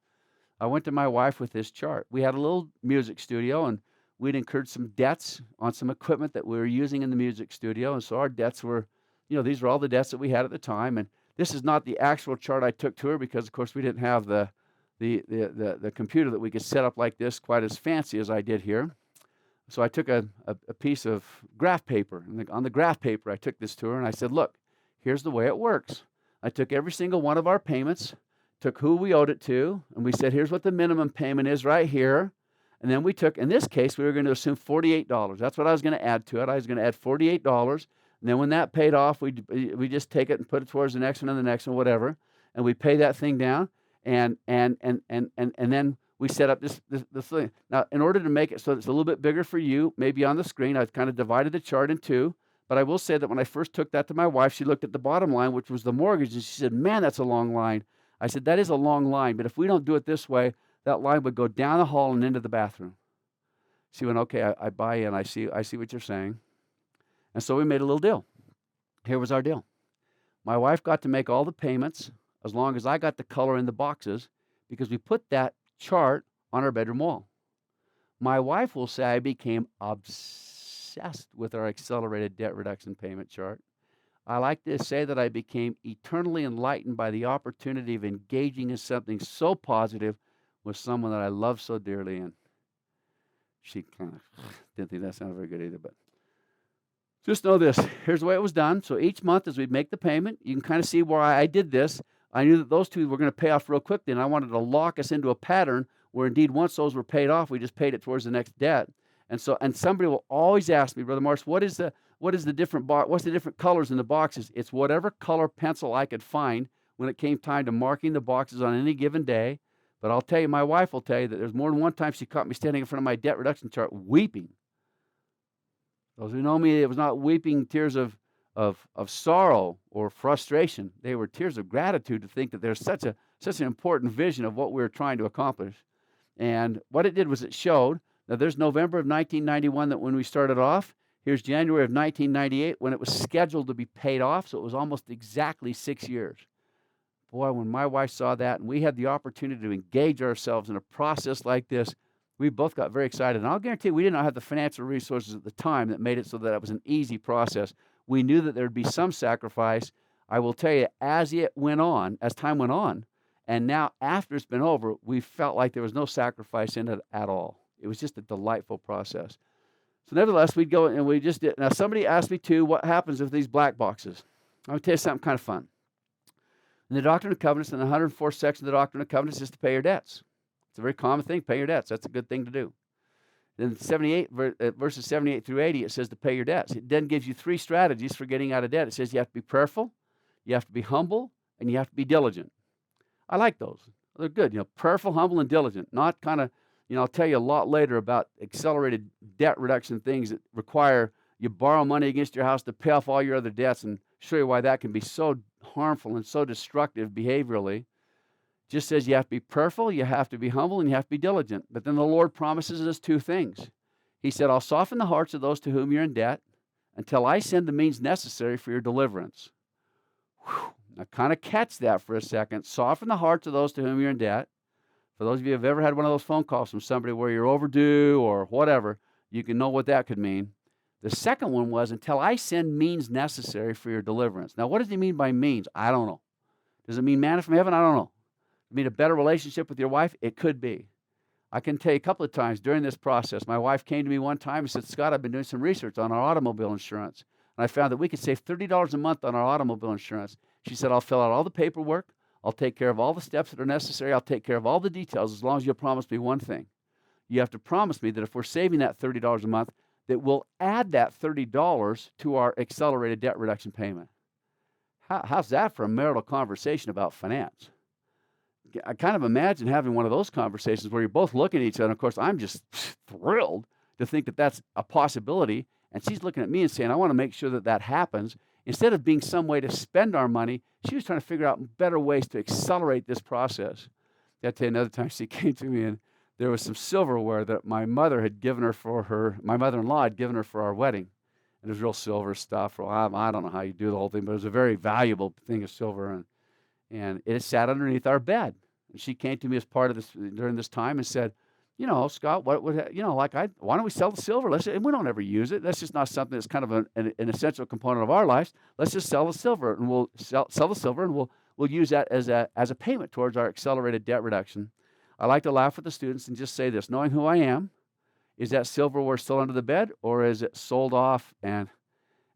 I went to my wife with this chart. We had a little music studio, and we'd incurred some debts on some equipment that we were using in the music studio, and so our debts were, these were all the debts that we had at the time. And this is not the actual chart I took to her because, of course, we didn't have the computer that we could set up like this quite as fancy as I did here. So I took a piece of graph paper, and on the graph paper I took this to her, and I said, look, here's the way it works. I took every single one of our payments, took who we owed it to, and we said, here's what the minimum payment is right here. And then we took, in this case, we were going to assume $48. That's what I was going to add to it. I was going to add $48. And then when that paid off, we just take it and put it towards the next one and the next one, whatever. And we pay that thing down. And then we set up this thing. Now, in order to make it so it's a little bit bigger for you, maybe on the screen, I've kind of divided the chart in two. But I will say that when I first took that to my wife, she looked at the bottom line, which was the mortgage, and she said, man, that's a long line. I said, that is a long line, but if we don't do it this way, that line would go down the hall and into the bathroom. She went, okay, I buy in. I see what you're saying. And so we made a little deal. Here was our deal. My wife got to make all the payments as long as I got to color in the boxes because we put that chart on our bedroom wall. My wife will say I became obsessed with our accelerated debt reduction payment chart. I like to say that I became eternally enlightened by the opportunity of engaging in something so positive with someone that I love so dearly. And she kind of didn't think that sounded very good either, but just know this. Here's the way it was done. So each month as we make the payment, you can kind of see where I did this. I knew that those two were going to pay off real quickly, and I wanted to lock us into a pattern where indeed once those were paid off, we just paid it towards the next debt. And somebody will always ask me, Brother Marsh, what's the different colors in the boxes? It's whatever color pencil I could find when it came time to marking the boxes on any given day. But I'll tell you, my wife will tell you that there's more than one time she caught me standing in front of my debt reduction chart weeping. Those who know me, it was not weeping tears of sorrow or frustration. They were tears of gratitude to think that there's such an important vision of what we were trying to accomplish. And what it did was it showed, now there's November of 1991 that when we started off. Here's January of 1998 when it was scheduled to be paid off, so it was almost exactly 6 years. Boy, when my wife saw that and we had the opportunity to engage ourselves in a process like this, we both got very excited. And I'll guarantee you, we did not have the financial resources at the time that made it so that it was an easy process. We knew that there would be some sacrifice. I will tell you, as time went on, and now after it's been over, we felt like there was no sacrifice in it at all. It was just a delightful process. So nevertheless, we'd go and we just did. Now, somebody asked me too, what happens with these black boxes? I'm going to tell you something kind of fun. In the Doctrine and Covenants, in the 104th section of the Doctrine and Covenants, is to pay your debts. It's a very common thing, pay your debts. That's a good thing to do. Then verses 78 through 80, it says to pay your debts. It then gives you 3 strategies for getting out of debt. It says you have to be prayerful, you have to be humble, and you have to be diligent. I like those. They're good. Prayerful, humble, and diligent. Not kind of, I'll tell you a lot later about accelerated debt reduction things that require you borrow money against your house to pay off all your other debts, and show you why that can be so harmful and so destructive behaviorally. Just says you have to be prayerful, you have to be humble, and you have to be diligent. But then the Lord promises us 2 things. He said, I'll soften the hearts of those to whom you're in debt until I send the means necessary for your deliverance. Whew. Now kind of catch that for a second. Soften the hearts of those to whom you're in debt. For those of you who have ever had one of those phone calls from somebody where you're overdue or whatever, you can know what that could mean. The second one was, until I send means necessary for your deliverance. Now, what does he mean by means? I don't know. Does it mean manna from heaven? I don't know. Does it mean a better relationship with your wife? It could be. I can tell you a couple of times during this process, my wife came to me one time and said, Scott, I've been doing some research on our automobile insurance, and I found that we could save $30 a month on our automobile insurance. She said, I'll fill out all the paperwork. I'll take care of all the steps that are necessary. I'll take care of all the details as long as you'll promise me one thing. You have to promise me that if we're saving that $30 a month, that we'll add that $30 to our accelerated debt reduction payment. How's that for a marital conversation about finance? I kind of imagine having one of those conversations where you're both looking at each other. And of course, I'm just thrilled to think that that's a possibility. And she's looking at me and saying, I want to make sure that that happens. Instead of being some way to spend our money, she was trying to figure out better ways to accelerate this process. I'll tell you another time she came to me and there was some silverware that my mother-in-law had given her for our wedding. And it was real silver stuff. Well, I don't know how you do the whole thing, but it was a very valuable thing of silver. And it sat underneath our bed. And she came to me as part of this during this time and said, Scott, why don't we sell the silver? We don't ever use it. That's just not something that's kind of an essential component of our lives. Let's just sell the silver, and we'll sell the silver, and we'll use that as a payment towards our accelerated debt reduction. I like to laugh with the students and just say this: knowing who I am, is that silverware still under the bed, or is it sold off? And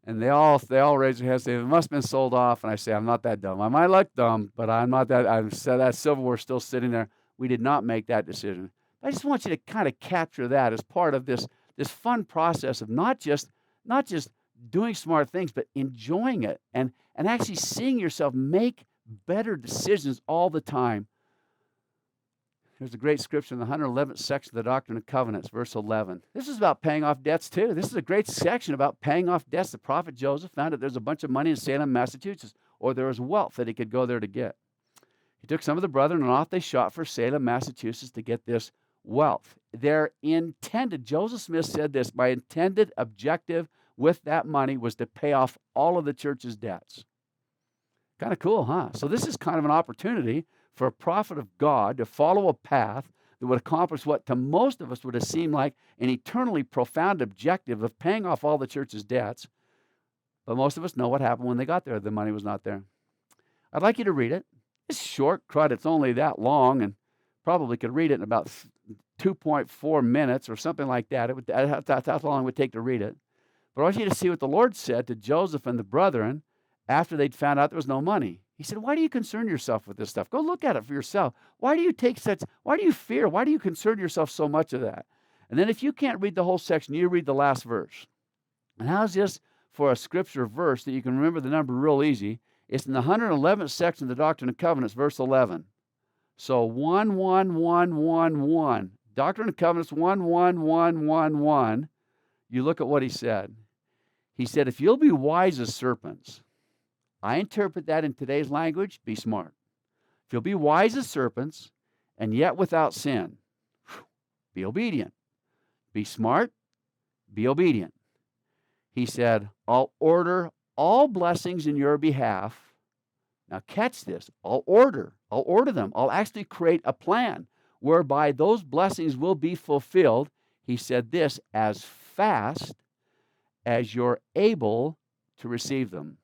they all raise their hands and say, it must have been sold off. And I say, I'm not that dumb. I might look dumb, but I'm not that. I said that silverware still sitting there. We did not make that decision. I just want you to kind of capture that as part of this fun process of not just doing smart things, but enjoying it and actually seeing yourself make better decisions all the time. There's a great scripture in the 111th section of the Doctrine and Covenants, verse 11. This is about paying off debts, too. This is a great section about paying off debts. The prophet Joseph found that there's a bunch of money in Salem, Massachusetts, or there was wealth that he could go there to get. He took some of the brethren, and off they shot for Salem, Massachusetts, to get this wealth. Joseph Smith said this, my intended objective with that money was to pay off all of the church's debts. Kind of cool, huh? So this is kind of an opportunity for a prophet of God to follow a path that would accomplish what to most of us would have seemed like an eternally profound objective of paying off all the church's debts. But most of us know what happened when they got there. The money was not there. I'd like you to read it. It's short, crud. It's only that long, and probably could read it in about 2.4 minutes or something like that. That's how long it would take to read it. But I want you to see what the Lord said to Joseph and the brethren after they'd found out there was no money. He said, why do you concern yourself with this stuff? Go look at it for yourself. Why do you fear? Why do you concern yourself so much of that? And then if you can't read the whole section, you read the last verse. And how's this for a scripture verse that you can remember the number real easy? It's in the 111th section of the Doctrine and Covenants, verse 11. So 1, 1, 1, 1, 1. Doctrine and Covenants 1, 1, 1, 1, 1. You look at what he said. He said, if you'll be wise as serpents, I interpret that in today's language, be smart. If you'll be wise as serpents and yet without sin, be obedient. Be smart, be obedient. He said, I'll order all blessings in your behalf. Now catch this. I'll order them. I'll actually create a plan whereby those blessings will be fulfilled. He said this, as fast as you're able to receive them.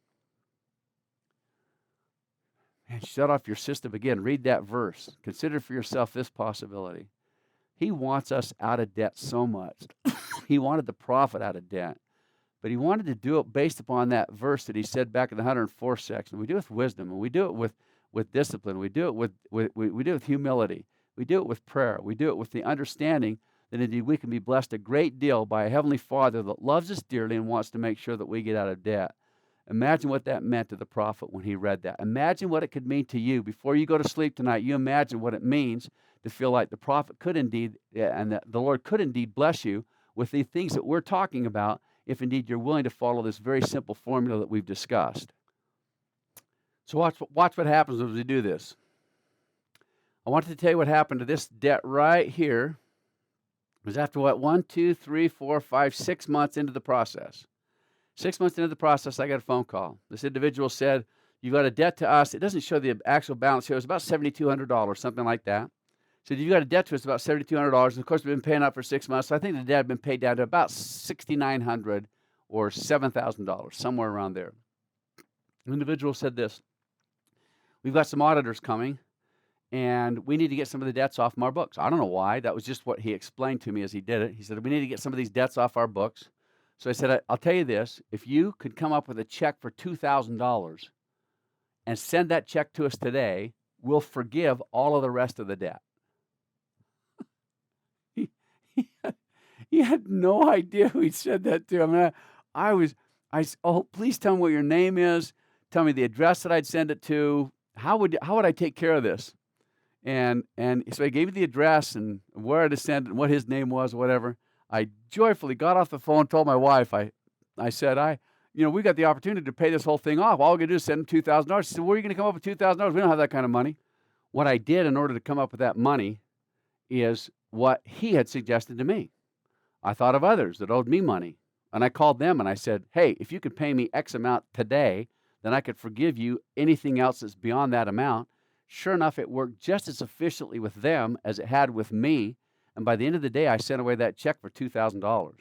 Man, shut off your system again. Read that verse. Consider for yourself this possibility. He wants us out of debt so much. He wanted the prophet out of debt. But he wanted to do it based upon that verse that he said back in the 104th section. We do it with wisdom, and we do it with discipline. We do it with humility. We do it with prayer. We do it with the understanding that indeed we can be blessed a great deal by a Heavenly Father that loves us dearly and wants to make sure that we get out of debt. Imagine what that meant to the prophet when he read that. Imagine what it could mean to you. Before you go to sleep tonight, you imagine what it means to feel like the prophet could indeed, and that the Lord could indeed bless you with the things that we're talking about, if indeed you're willing to follow this very simple formula that we've discussed. So watch what happens as we do this. I wanted to tell you what happened to this debt right here. It was after 1, 2, 3, 4, 5, 6 months into the process. 6 months into the process, I got a phone call. This individual said, you got a debt to us. It doesn't show the actual balance here. It was about $7,200, something like that. So you got a debt to us about $7,200. And of course, we've been paying out for 6 months. So I think the debt had been paid down to about $6,900 or $7,000, somewhere around there. The individual said this, we've got some auditors coming, and we need to get some of the debts off our books. I don't know why. That was just what he explained to me as he did it. He said, we need to get some of these debts off our books. So I said, I'll tell you this. If you could come up with a check for $2,000 and send that check to us today, we'll forgive all of the rest of the debt. He had no idea who he said that to. I mean, oh, please tell me what your name is. Tell me the address that I'd send it to. How would I take care of this? And so he gave me the address and where to send it and what his name was, whatever. I joyfully got off the phone, told my wife, I said, we got the opportunity to pay this whole thing off. All we're going to do is send him $2,000. She said, where are you going to come up with $2,000? We don't have that kind of money. What I did in order to come up with that money is what he had suggested to me. I thought of others that owed me money, and I called them and I said, hey, if you could pay me X amount today, then I could forgive you anything else that's beyond that amount. Sure enough, it worked just as efficiently with them as it had with me, and by the end of the day, I sent away that check for $2,000.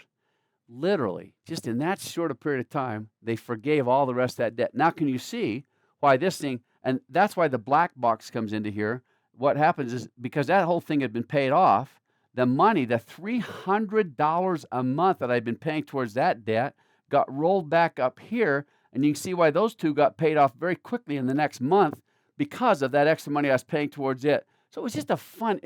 Literally, just in that short a period of time, they forgave all the rest of that debt. Now, can you see why this thing, and that's why the black box comes into here. What happens is, because that whole thing had been paid off, the money, the $300 a month that I'd been paying towards that debt, got rolled back up here, and you can see why those two got paid off very quickly in the next month because of that extra money I was paying towards it. So it was just a fun,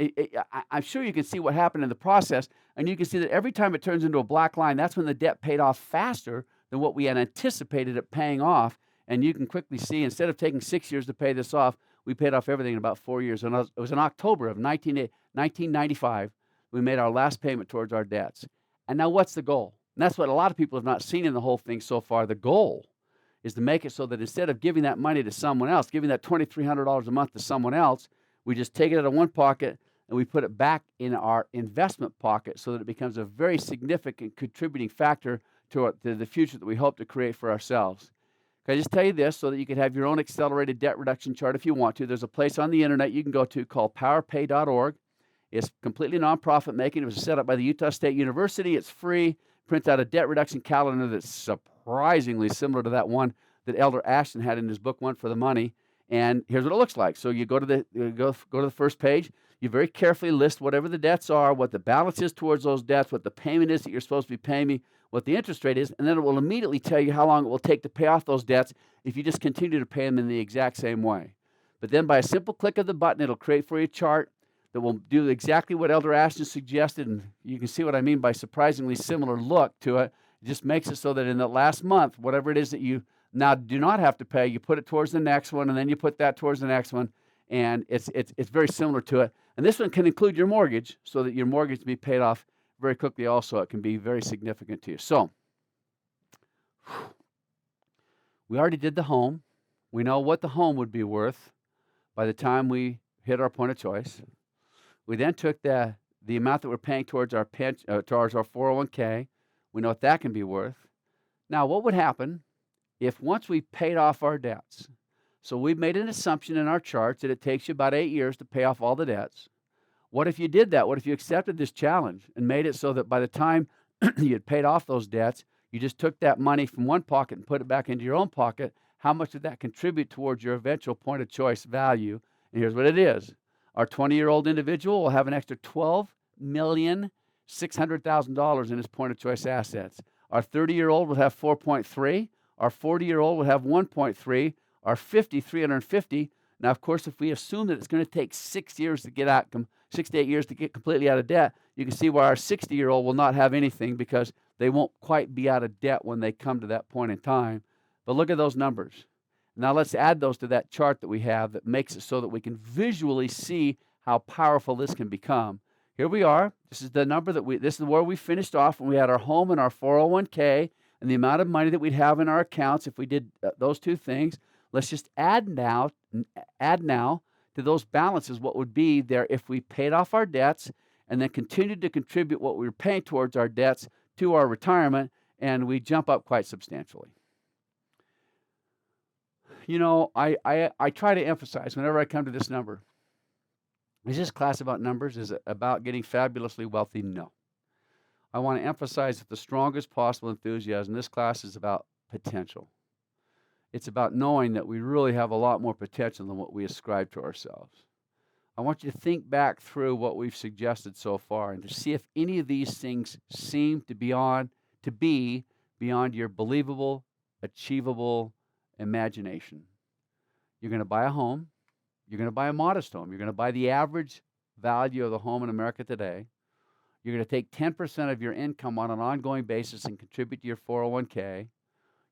I'm sure you can see what happened in the process, and you can see that every time it turns into a black line, that's when the debt paid off faster than what we had anticipated it paying off. And you can quickly see, instead of taking 6 years to pay this off, we paid off everything in about 4 years. And it was in October of 1995, we made our last payment towards our debts. And now what's the goal? And that's what a lot of people have not seen in the whole thing so far. The goal is to make it so that instead of giving that money to someone else, giving that $2,300 a month to someone else, we just take it out of one pocket and we put it back in our investment pocket so that it becomes a very significant contributing factor to the future that we hope to create for ourselves. Can I just tell you this so that you can have your own accelerated debt reduction chart if you want to? There's a place on the internet you can go to called powerpay.org. It's completely nonprofit making. It was set up by the Utah State University. It's free. Print out a debt reduction calendar that's surprisingly similar to that one that Elder Ashton had in his book, One for the Money. And here's what it looks like. So you go to the first page. You very carefully list whatever the debts are, what the balance is towards those debts, what the payment is that you're supposed to be paying me, what the interest rate is, and then it will immediately tell you how long it will take to pay off those debts if you just continue to pay them in the exact same way. But then by a simple click of the button, it'll create for you a chart that will do exactly what Elder Ashton suggested, and you can see what I mean by surprisingly similar look to it. It just makes it so that in the last month, whatever it is that you now do not have to pay, you put it towards the next one, and then you put that towards the next one, and it's very similar to it. And this one can include your mortgage so that your mortgage can be paid off very quickly also. It can be very significant to you. So, we already did the home. We know what the home would be worth by the time we hit our point of choice. We then took the amount that we're paying towards our 401k. We know what that can be worth. Now, what would happen if once we paid off our debts? So we've made an assumption in our charts that it takes you about 8 years to pay off all the debts. What if you did that? What if you accepted this challenge and made it so that by the time you had paid off those debts, you just took that money from one pocket and put it back into your own pocket? How much did that contribute towards your eventual point of choice value? And here's what it is. Our 20-year-old individual will have an extra $12,600,000 in his point of choice assets. Our 30-year-old will have 4.3. Our 40-year-old will have 1.3. Our 50, 350. Now, of course, if we assume that it's going to take 6 years to get out, 6 to 8 years to get completely out of debt, you can see why our 60-year-old will not have anything because they won't quite be out of debt when they come to that point in time. But look at those numbers. Now let's add those to that chart that we have that makes it so that we can visually see how powerful this can become. Here we are. This is the number this is where we finished off when we had our home and our 401k and the amount of money that we'd have in our accounts if we did those two things. Let's just add now to those balances what would be there if we paid off our debts and then continued to contribute what we were paying towards our debts to our retirement, and we jump up quite substantially. You know, I try to emphasize whenever I come to this number, is this class about numbers? Is it about getting fabulously wealthy? No. I want to emphasize with the strongest possible enthusiasm, this class is about potential. It's about knowing that we really have a lot more potential than what we ascribe to ourselves. I want you to think back through what we've suggested so far and to see if any of these things seem to be beyond your believable, achievable imagination. You're going to buy a home. You're going to buy a modest home. You're going to buy the average value of the home in America today. You're going to take 10% of your income on an ongoing basis and contribute to your 401k.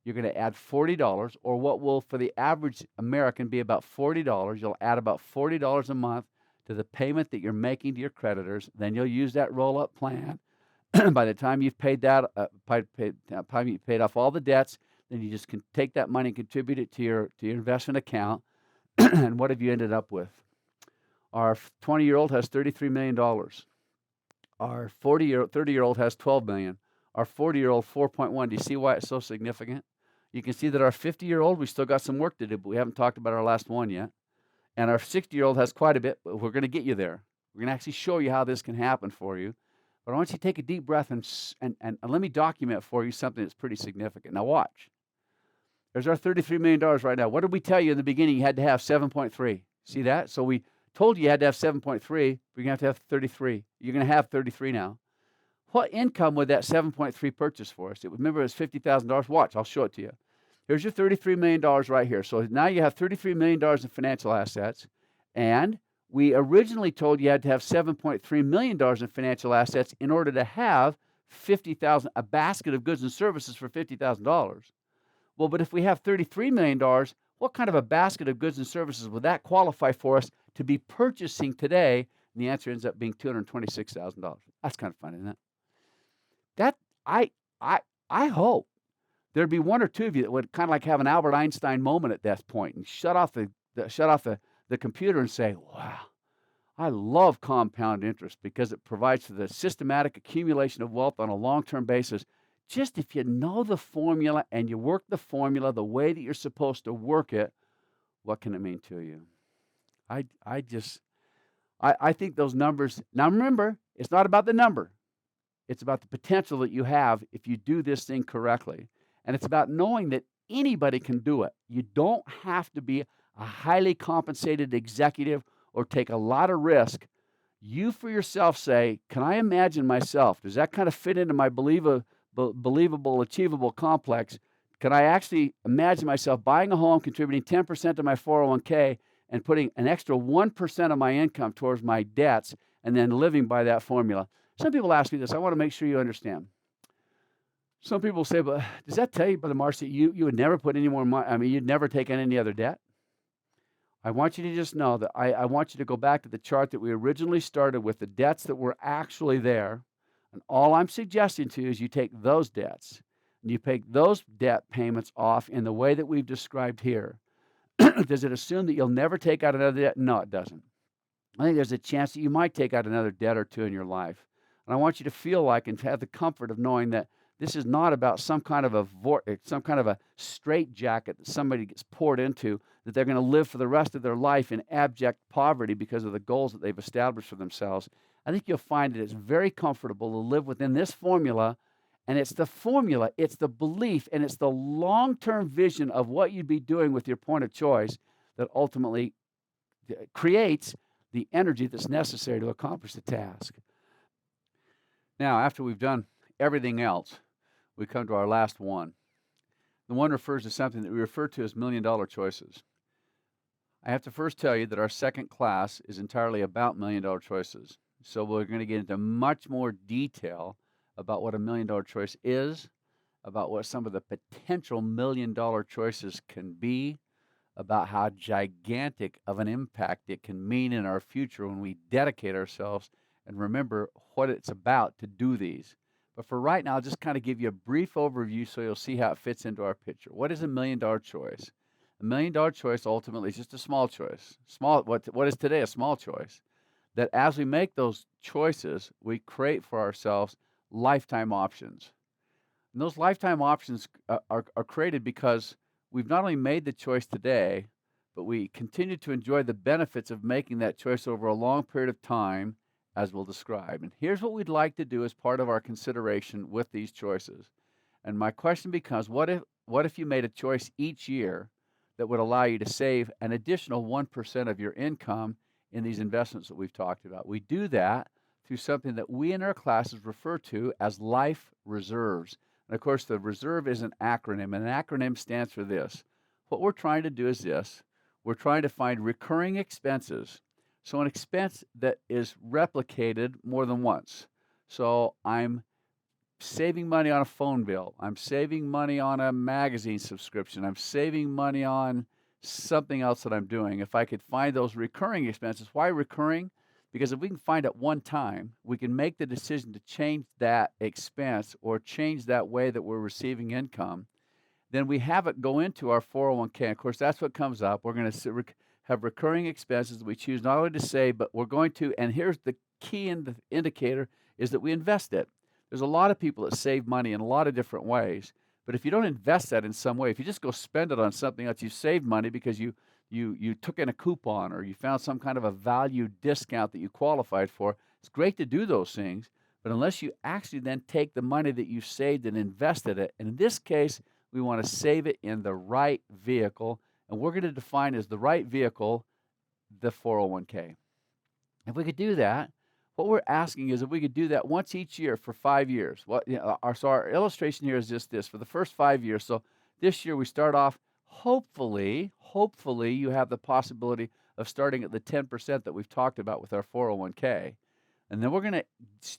You're going to add $40, or what will for the average American be about $40. You'll add about $40 a month to the payment that you're making to your creditors. Then you'll use that roll-up plan. By the time you've paid that, paid off all the debts, then you just can take that money and contribute it to your investment account. And what have you ended up with? Our 20-year-old has $33 million. Our 30-year-old has $12 million. Our 40-year-old, 4.1. Do you see why it's so significant? You can see that our 50-year-old, we still got some work to do, but we haven't talked about our last one yet. And our 60-year-old has quite a bit, but we're going to get you there. We're going to actually show you how this can happen for you. But I want you to take a deep breath and let me document for you something that's pretty significant. Now watch. There's our $33 million right now. What did we tell you in the beginning? You had to have 7.3. See that? So we told you had to have 7.3. We're going to have 33. You're going to have 33 now. What income would that 7.3 purchase for us? Remember, it was $50,000. Watch, I'll show it to you. Here's your $33 million right here. So now you have $33 million in financial assets, and we originally told you had to have $7.3 million in financial assets in order to have $50,000, a basket of goods and services for $50,000. Well, but if we have $33 million, what kind of a basket of goods and services would that qualify for us to be purchasing today? And the answer ends up being $226,000. That's kind of fun, isn't it? That I hope there'd be one or two of you that would kind of like have an Albert Einstein moment at that point and shut off the computer and say, "Wow, I love compound interest because it provides for the systematic accumulation of wealth on a long-term basis, just if you know the formula and you work the formula the way that you're supposed to work it, what can it mean to you? I think those numbers. Now remember, it's not about the number. It's about the potential that you have if you do this thing correctly. And it's about knowing that anybody can do it. You don't have to be a highly compensated executive or take a lot of risk. You for yourself say, can I imagine myself? Does that kind of fit into my believable, achievable complex? Can I actually imagine myself buying a home, contributing 10% to my 401k, and putting an extra 1% of my income towards my debts, and then living by that formula? Some people ask me this. I want to make sure you understand. Some people say, but does that tell you, Brother Marsh, that you would never put any more money? I mean, you'd never take on any other debt? I want you to just know that I want you to go back to the chart that we originally started with, the debts that were actually there. And all I'm suggesting to you is you take those debts and you take those debt payments off in the way that we've described here. Does it assume that you'll never take out another debt? No, it doesn't. I think there's a chance that you might take out another debt or two in your life. And I want you to feel like and to have the comfort of knowing that this is not about some kind of a straitjacket that somebody gets poured into, that they're going to live for the rest of their life in abject poverty because of the goals that they've established for themselves. I think you'll find that it's very comfortable to live within this formula, and it's the formula, it's the belief, and it's the long-term vision of what you'd be doing with your point of choice that ultimately creates the energy that's necessary to accomplish the task. Now, after we've done everything else, we come to our last one. The one refers to something that we refer to as million-dollar choices. I have to first tell you that our second class is entirely about million-dollar choices. So we're going to get into much more detail about what a million-dollar choice is, about what some of the potential million-dollar choices can be, about how gigantic of an impact it can mean in our future when we dedicate ourselves and remember what it's about to do these. But for right now, I'll just kind of give you a brief overview so you'll see how it fits into our picture. What is a million-dollar choice? A million-dollar choice ultimately is just a small choice. What is today a small choice? That as we make those choices, we create for ourselves lifetime options. And those lifetime options are created because we've not only made the choice today, but we continue to enjoy the benefits of making that choice over a long period of time, as we'll describe. And here's what we'd like to do as part of our consideration with these choices. And my question becomes, what if you made a choice each year that would allow you to save an additional 1% of your income in these investments that we've talked about? We do that through something that we in our classes refer to as life reserves. And of course, the reserve is an acronym, and an acronym stands for this. What we're trying to do is this. We're trying to find recurring expenses. So an expense that is replicated more than once. So I'm saving money on a phone bill. I'm saving money on a magazine subscription. I'm saving money on something else that I'm doing. If I could find those recurring expenses, why recurring? Because if we can find it one time, we can make the decision to change that expense or change that way that we're receiving income. Then we have it go into our 401k. Of course, that's what comes up. We're going to have recurring expenses that we choose not only to save, but we're going to, and here's the key indicator, is that we invest it. There's a lot of people that save money in a lot of different ways, but if you don't invest that in some way, if you just go spend it on something else, you saved money because you took in a coupon or you found some kind of a value discount that you qualified for. It's great to do those things, but unless you actually then take the money that you saved and invested it, and in this case, we want to save it in the right vehicle. And we're going to define as the right vehicle, the 401k. If we could do that, what we're asking is if we could do that once each year for 5 years. So our illustration here is just this, for the first 5 years. So this year we start off, hopefully you have the possibility of starting at the 10% that we've talked about with our 401k. And then we're going to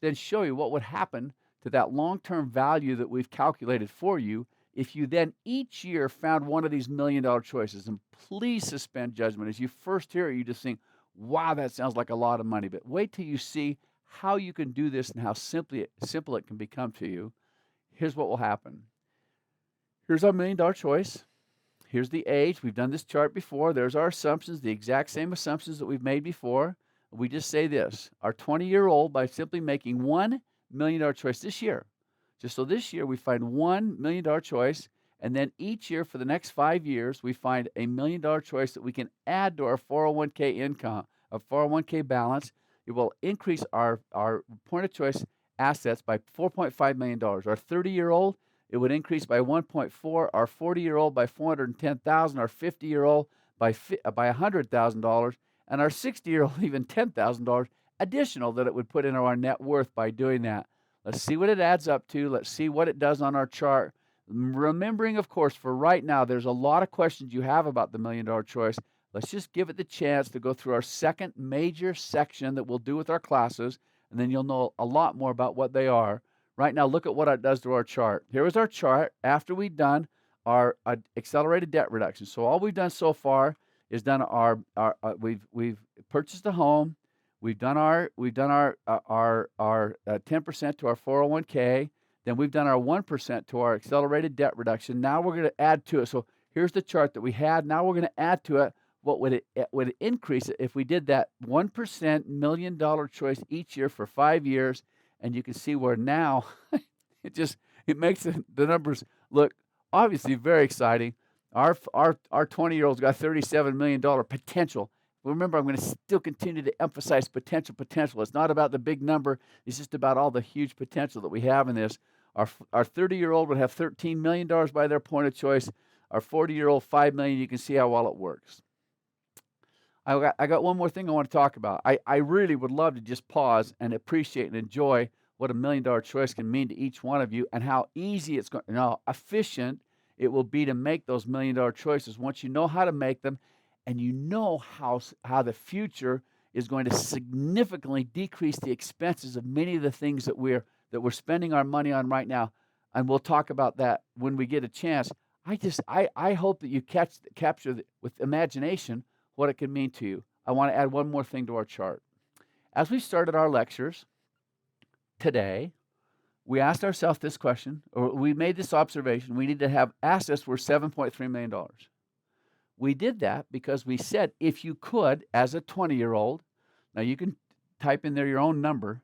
then show you what would happen to that long-term value that we've calculated for you if you then each year found one of these million-dollar choices. And please suspend judgment. As you first hear it, you just think, wow, that sounds like a lot of money. But wait till you see how you can do this and how simple it can become to you. Here's what will happen. Here's our million-dollar choice. Here's the age. We've done this chart before. There's our assumptions, the exact same assumptions that we've made before. We just say this. Our 20-year-old, by simply making $1 million choice this year, Just so this year we find $1 million choice, and then each year for the next 5 years, we find a $1 million choice that we can add to our 401k income, a 401k balance. It will increase our point of choice assets by $4.5 million. Our 30-year-old, it would increase by 1.4. Our 40-year-old by 410,000. Our 50-year-old by $100,000, and our 60-year-old even $10,000 additional that it would put into our net worth by doing that. Let's see what it adds up to. Let's see what it does on our chart. Remembering, of course, for right now, there's a lot of questions you have about the $1 million choice. Let's just give it the chance to go through our second major section that we'll do with our classes, and then you'll know a lot more about what they are. Right now, look at what it does to our chart. Here is our chart after we've done our accelerated debt reduction. So all we've done so far is done we've purchased a home. We've done our 10% to our 401k. Then we've done our 1% to our accelerated debt reduction. Now we're going to add to it. So here's the chart that we had. Now we're going to add to it. What would it increase it if we did that 1% $1 million choice each year for 5 years? And you can see where now it makes the numbers look obviously very exciting. Our 20-year-old's got $37 million potential. Remember, I'm going to still continue to emphasize potential. It's not about the big number. It's just about all the huge potential that we have in this. Our 30-year-old would have $13 million by their point of choice. Our 40-year-old, $5 million. You can see how well it works. I got one more thing I want to talk about. I really would love to just pause and appreciate and enjoy what a $1 million choice can mean to each one of you, and how easy it's going, how efficient it will be to make those $1 million choices once you know how to make them. And you know how the future is going to significantly decrease the expenses of many of the things that we're spending our money on right now. And we'll talk about that when we get a chance. I hope that you capture with imagination what it can mean to you. I want to add one more thing to our chart. As we started our lectures today, we asked ourselves this question, or we made this observation: we need to have assets worth $7.3 million. We did that because we said if you could, as a 20-year-old, now you can type in there your own number,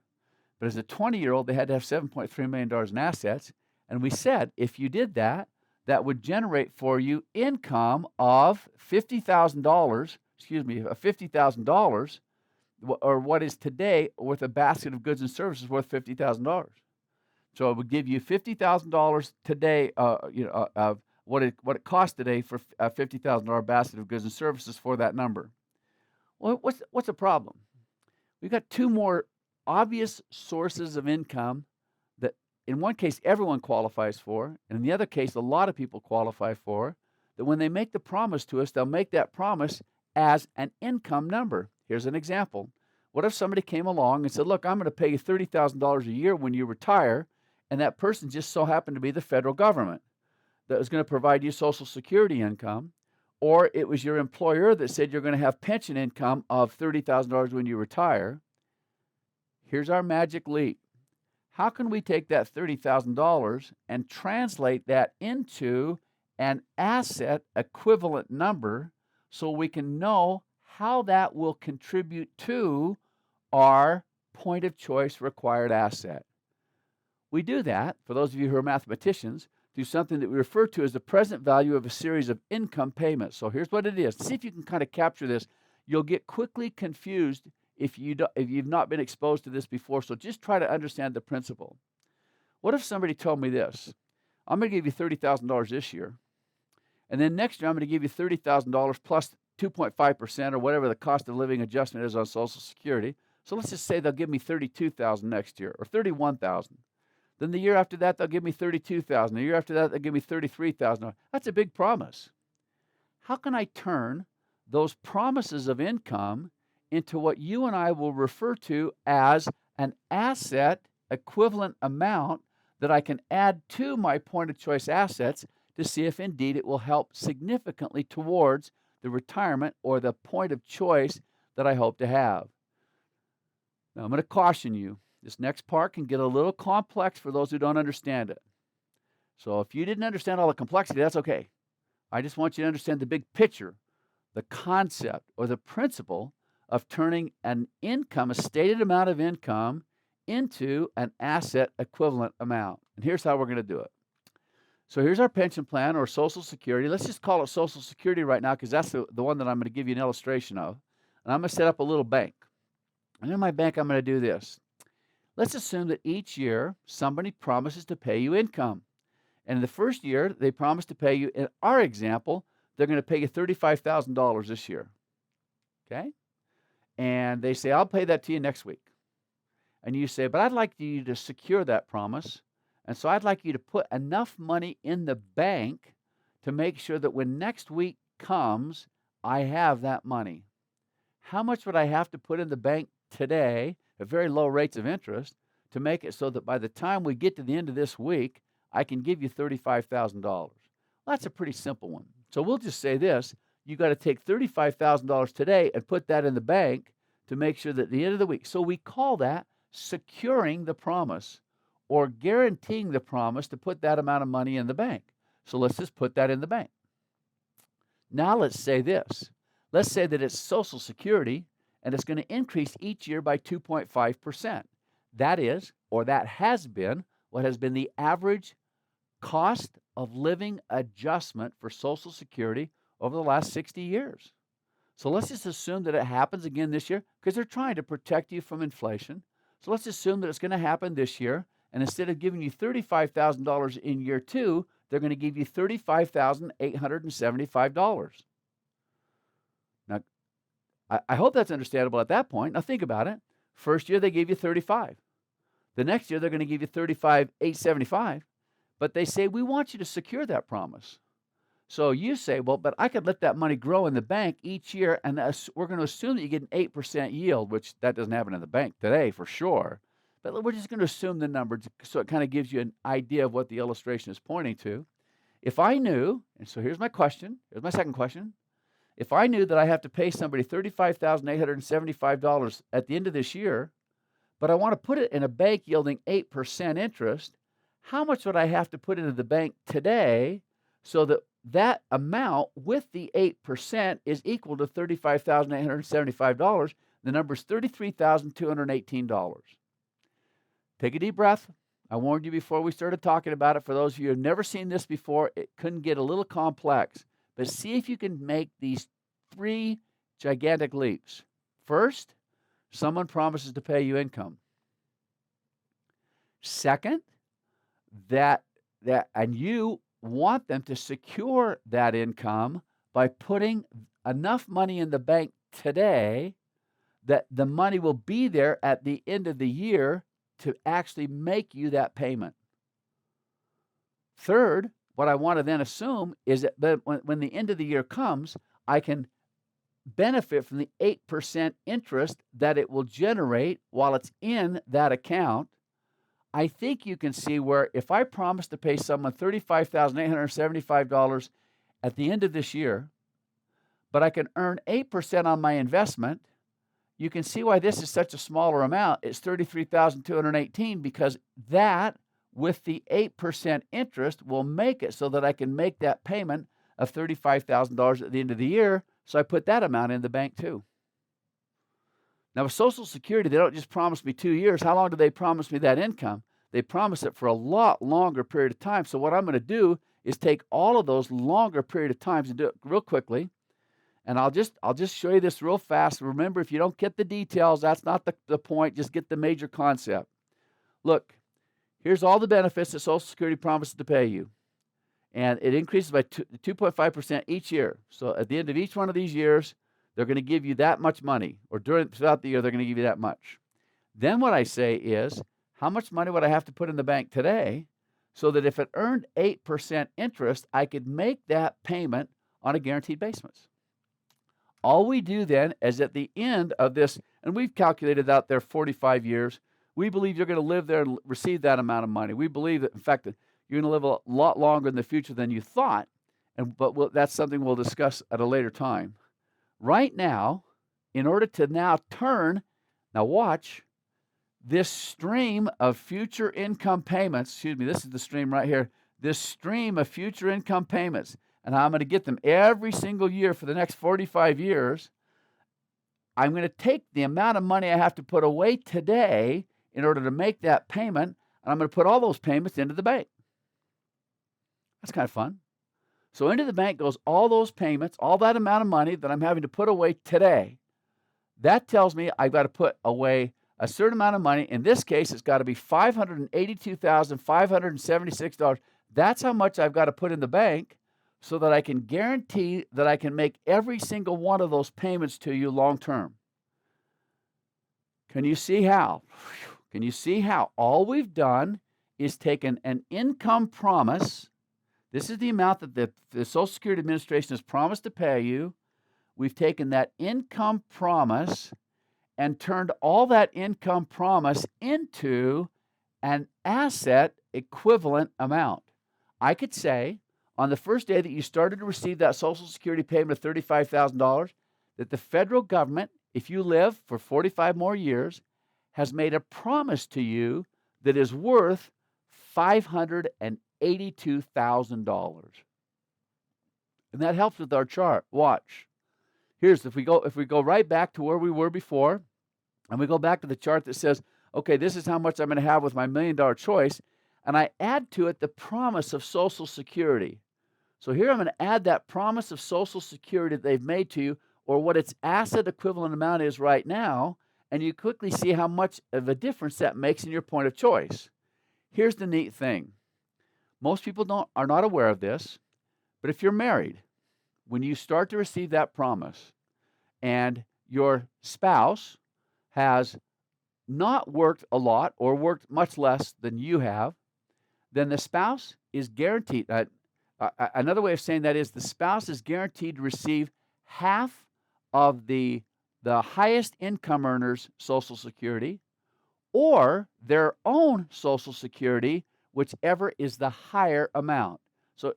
but as a 20-year-old, they had to have $7.3 million in assets. And we said if you did that, that would generate for you income of $50,000, or what is today worth a basket of goods and services worth $50,000. So it would give you $50,000 today, of what it costs today for a $50,000 basket of goods and services for that number. Well, what's the problem? We've got two more obvious sources of income that in one case everyone qualifies for, and in the other case a lot of people qualify for, that when they make the promise to us, they'll make that promise as an income number. Here's an example. What if somebody came along and said, look, I'm going to pay you $30,000 a year when you retire, and that person just so happened to be the federal government that was going to provide you Social Security income, or it was your employer that said you're going to have pension income of $30,000 when you retire. Here's our magic leap. How can we take that $30,000 and translate that into an asset equivalent number so we can know how that will contribute to our point of choice required asset? We do that, for those of you who are mathematicians, through something that we refer to as the present value of a series of income payments. So here's what it is. See if you can kind of capture this. You'll get quickly confused if you've not been exposed to this before, so just try to understand the principle. What if somebody told me this? I'm going to give you $30,000 this year, and then next year I'm going to give you $30,000 plus 2.5% or whatever the cost of living adjustment is on Social Security. So let's just say they'll give me $32,000 next year, or $31,000. Then the year after that, they'll give me $32,000. The year after that, they'll give me $33,000. That's a big promise. How can I turn those promises of income into what you and I will refer to as an asset equivalent amount that I can add to my point of choice assets to see if indeed it will help significantly towards the retirement or the point of choice that I hope to have? Now, I'm going to caution you. This next part can get a little complex for those who don't understand it. So if you didn't understand all the complexity, that's okay. I just want you to understand the big picture, the concept or the principle of turning an income, a stated amount of income, into an asset equivalent amount. And here's how we're going to do it. So here's our pension plan or Social Security. Let's just call it Social Security right now because that's the one that I'm going to give you an illustration of. And I'm going to set up a little bank. And in my bank, I'm going to do this. Let's assume that each year somebody promises to pay you income. And in the first year, they promise to pay you, in our example, they're going to pay you $35,000 this year. Okay? And they say, I'll pay that to you next week. And you say, but I'd like you to secure that promise. And so I'd like you to put enough money in the bank to make sure that when next week comes, I have that money. How much would I have to put in the bank today at very low rates of interest to make it so that by the time we get to the end of this week, I can give you $35,000? Well, that's a pretty simple one. So we'll just say this. You got to take $35,000 today and put that in the bank to make sure that at the end of the week. So we call that securing the promise or guaranteeing the promise to put that amount of money in the bank. So let's just put that in the bank. Now let's say this. Let's say that it's Social Security and it's going to increase each year by 2.5%. That is, or that has been, what has been the average cost of living adjustment for Social Security over the last 60 years. So let's just assume that it happens again this year because they're trying to protect you from inflation. So let's assume that it's going to happen this year, and instead of giving you $35,000 in year 2, they're going to give you $35,875. Now, I hope that's understandable at that point. Now think about it. First year they gave you $35,000. The next year they're going to give you $35,875, but they say we want you to secure that promise. So you say, well, but I could let that money grow in the bank each year, and we're going to assume that you get an 8% yield, which that doesn't happen in the bank today for sure. But we're just going to assume the number so it kind of gives you an idea of what the illustration is pointing to. If I knew, and so here's my question, here's my second question. If I knew that I have to pay somebody $35,875 at the end of this year, but I want to put it in a bank yielding 8% interest, how much would I have to put into the bank today so that that amount with the 8% is equal to $35,875? The number is $33,218. Take a deep breath. I warned you before we started talking about it. For those of you who have never seen this before, it couldn't get a little complex. But see if you can make these 3 gigantic leaps. First, someone promises to pay you income. Second, and you want them to secure that income by putting enough money in the bank today that the money will be there at the end of the year to actually make you that payment. Third, what I want to then assume is that when the end of the year comes, I can benefit from the 8% interest that it will generate while it's in that account. I think you can see where if I promise to pay someone $35,875 at the end of this year, but I can earn 8% on my investment, you can see why this is such a smaller amount. It's $33,218 because that, with the 8% interest, will make it so that I can make that payment of $35,000 at the end of the year. So I put that amount in the bank too. Now with Social Security, they don't just promise me 2 years. How long do they promise me that income? They promise it for a lot longer period of time. So what I'm going to do is take all of those longer period of times and do it real quickly. And I'll just show you this real fast. Remember, if you don't get the details, that's not the point. Just get the major concept. Look, here's all the benefits that Social Security promises to pay you. And it increases by 2.5% each year. So at the end of each one of these years, they're going to give you that much money. Or throughout the year, they're going to give you that much. Then what I say is, how much money would I have to put in the bank today so that if it earned 8% interest, I could make that payment on a guaranteed basis? All we do then is at the end of this, and we've calculated out there 45 years, we believe you're going to live there and receive that amount of money. We believe that, in fact, that you're going to live a lot longer in the future than you thought, but that's something we'll discuss at a later time. Right now, in order to now watch, this stream of future income payments, this is the stream right here, this stream of future income payments, and I'm going to get them every single year for the next 45 years. I'm going to take the amount of money I have to put away today in order to make that payment, and I'm going to put all those payments into the bank. That's kind of fun. So into the bank goes all those payments, all that amount of money that I'm having to put away today. That tells me I've got to put away a certain amount of money. In this case, it's got to be $582,576. That's how much I've got to put in the bank so that I can guarantee that I can make every single one of those payments to you long term. Can you see how? Can you see how all we've done is taken an income promise? This is the amount that the Social Security Administration has promised to pay you. We've taken that income promise and turned all that income promise into an asset equivalent amount. I could say on the first day that you started to receive that Social Security payment of $35,000 that the federal government, if you live for 45 more years, has made a promise to you that is worth $582,000. And that helps with our chart. Watch. Here's if we go right back to where we were before, and we go back to the chart that says, okay, this is how much I'm going to have with my $1 million choice, and I add to it the promise of Social Security. So here I'm going to add that promise of Social Security that they've made to you, or what its asset equivalent amount is right now, and you quickly see how much of a difference that makes in your point of choice. Here's the neat thing. Most people are not aware of this, but if you're married, when you start to receive that promise and your spouse has not worked a lot or worked much less than you have, then the spouse is guaranteed. Another way of saying that is the spouse is guaranteed to receive half of the highest income earners' Social Security, or their own Social Security, whichever is the higher amount. So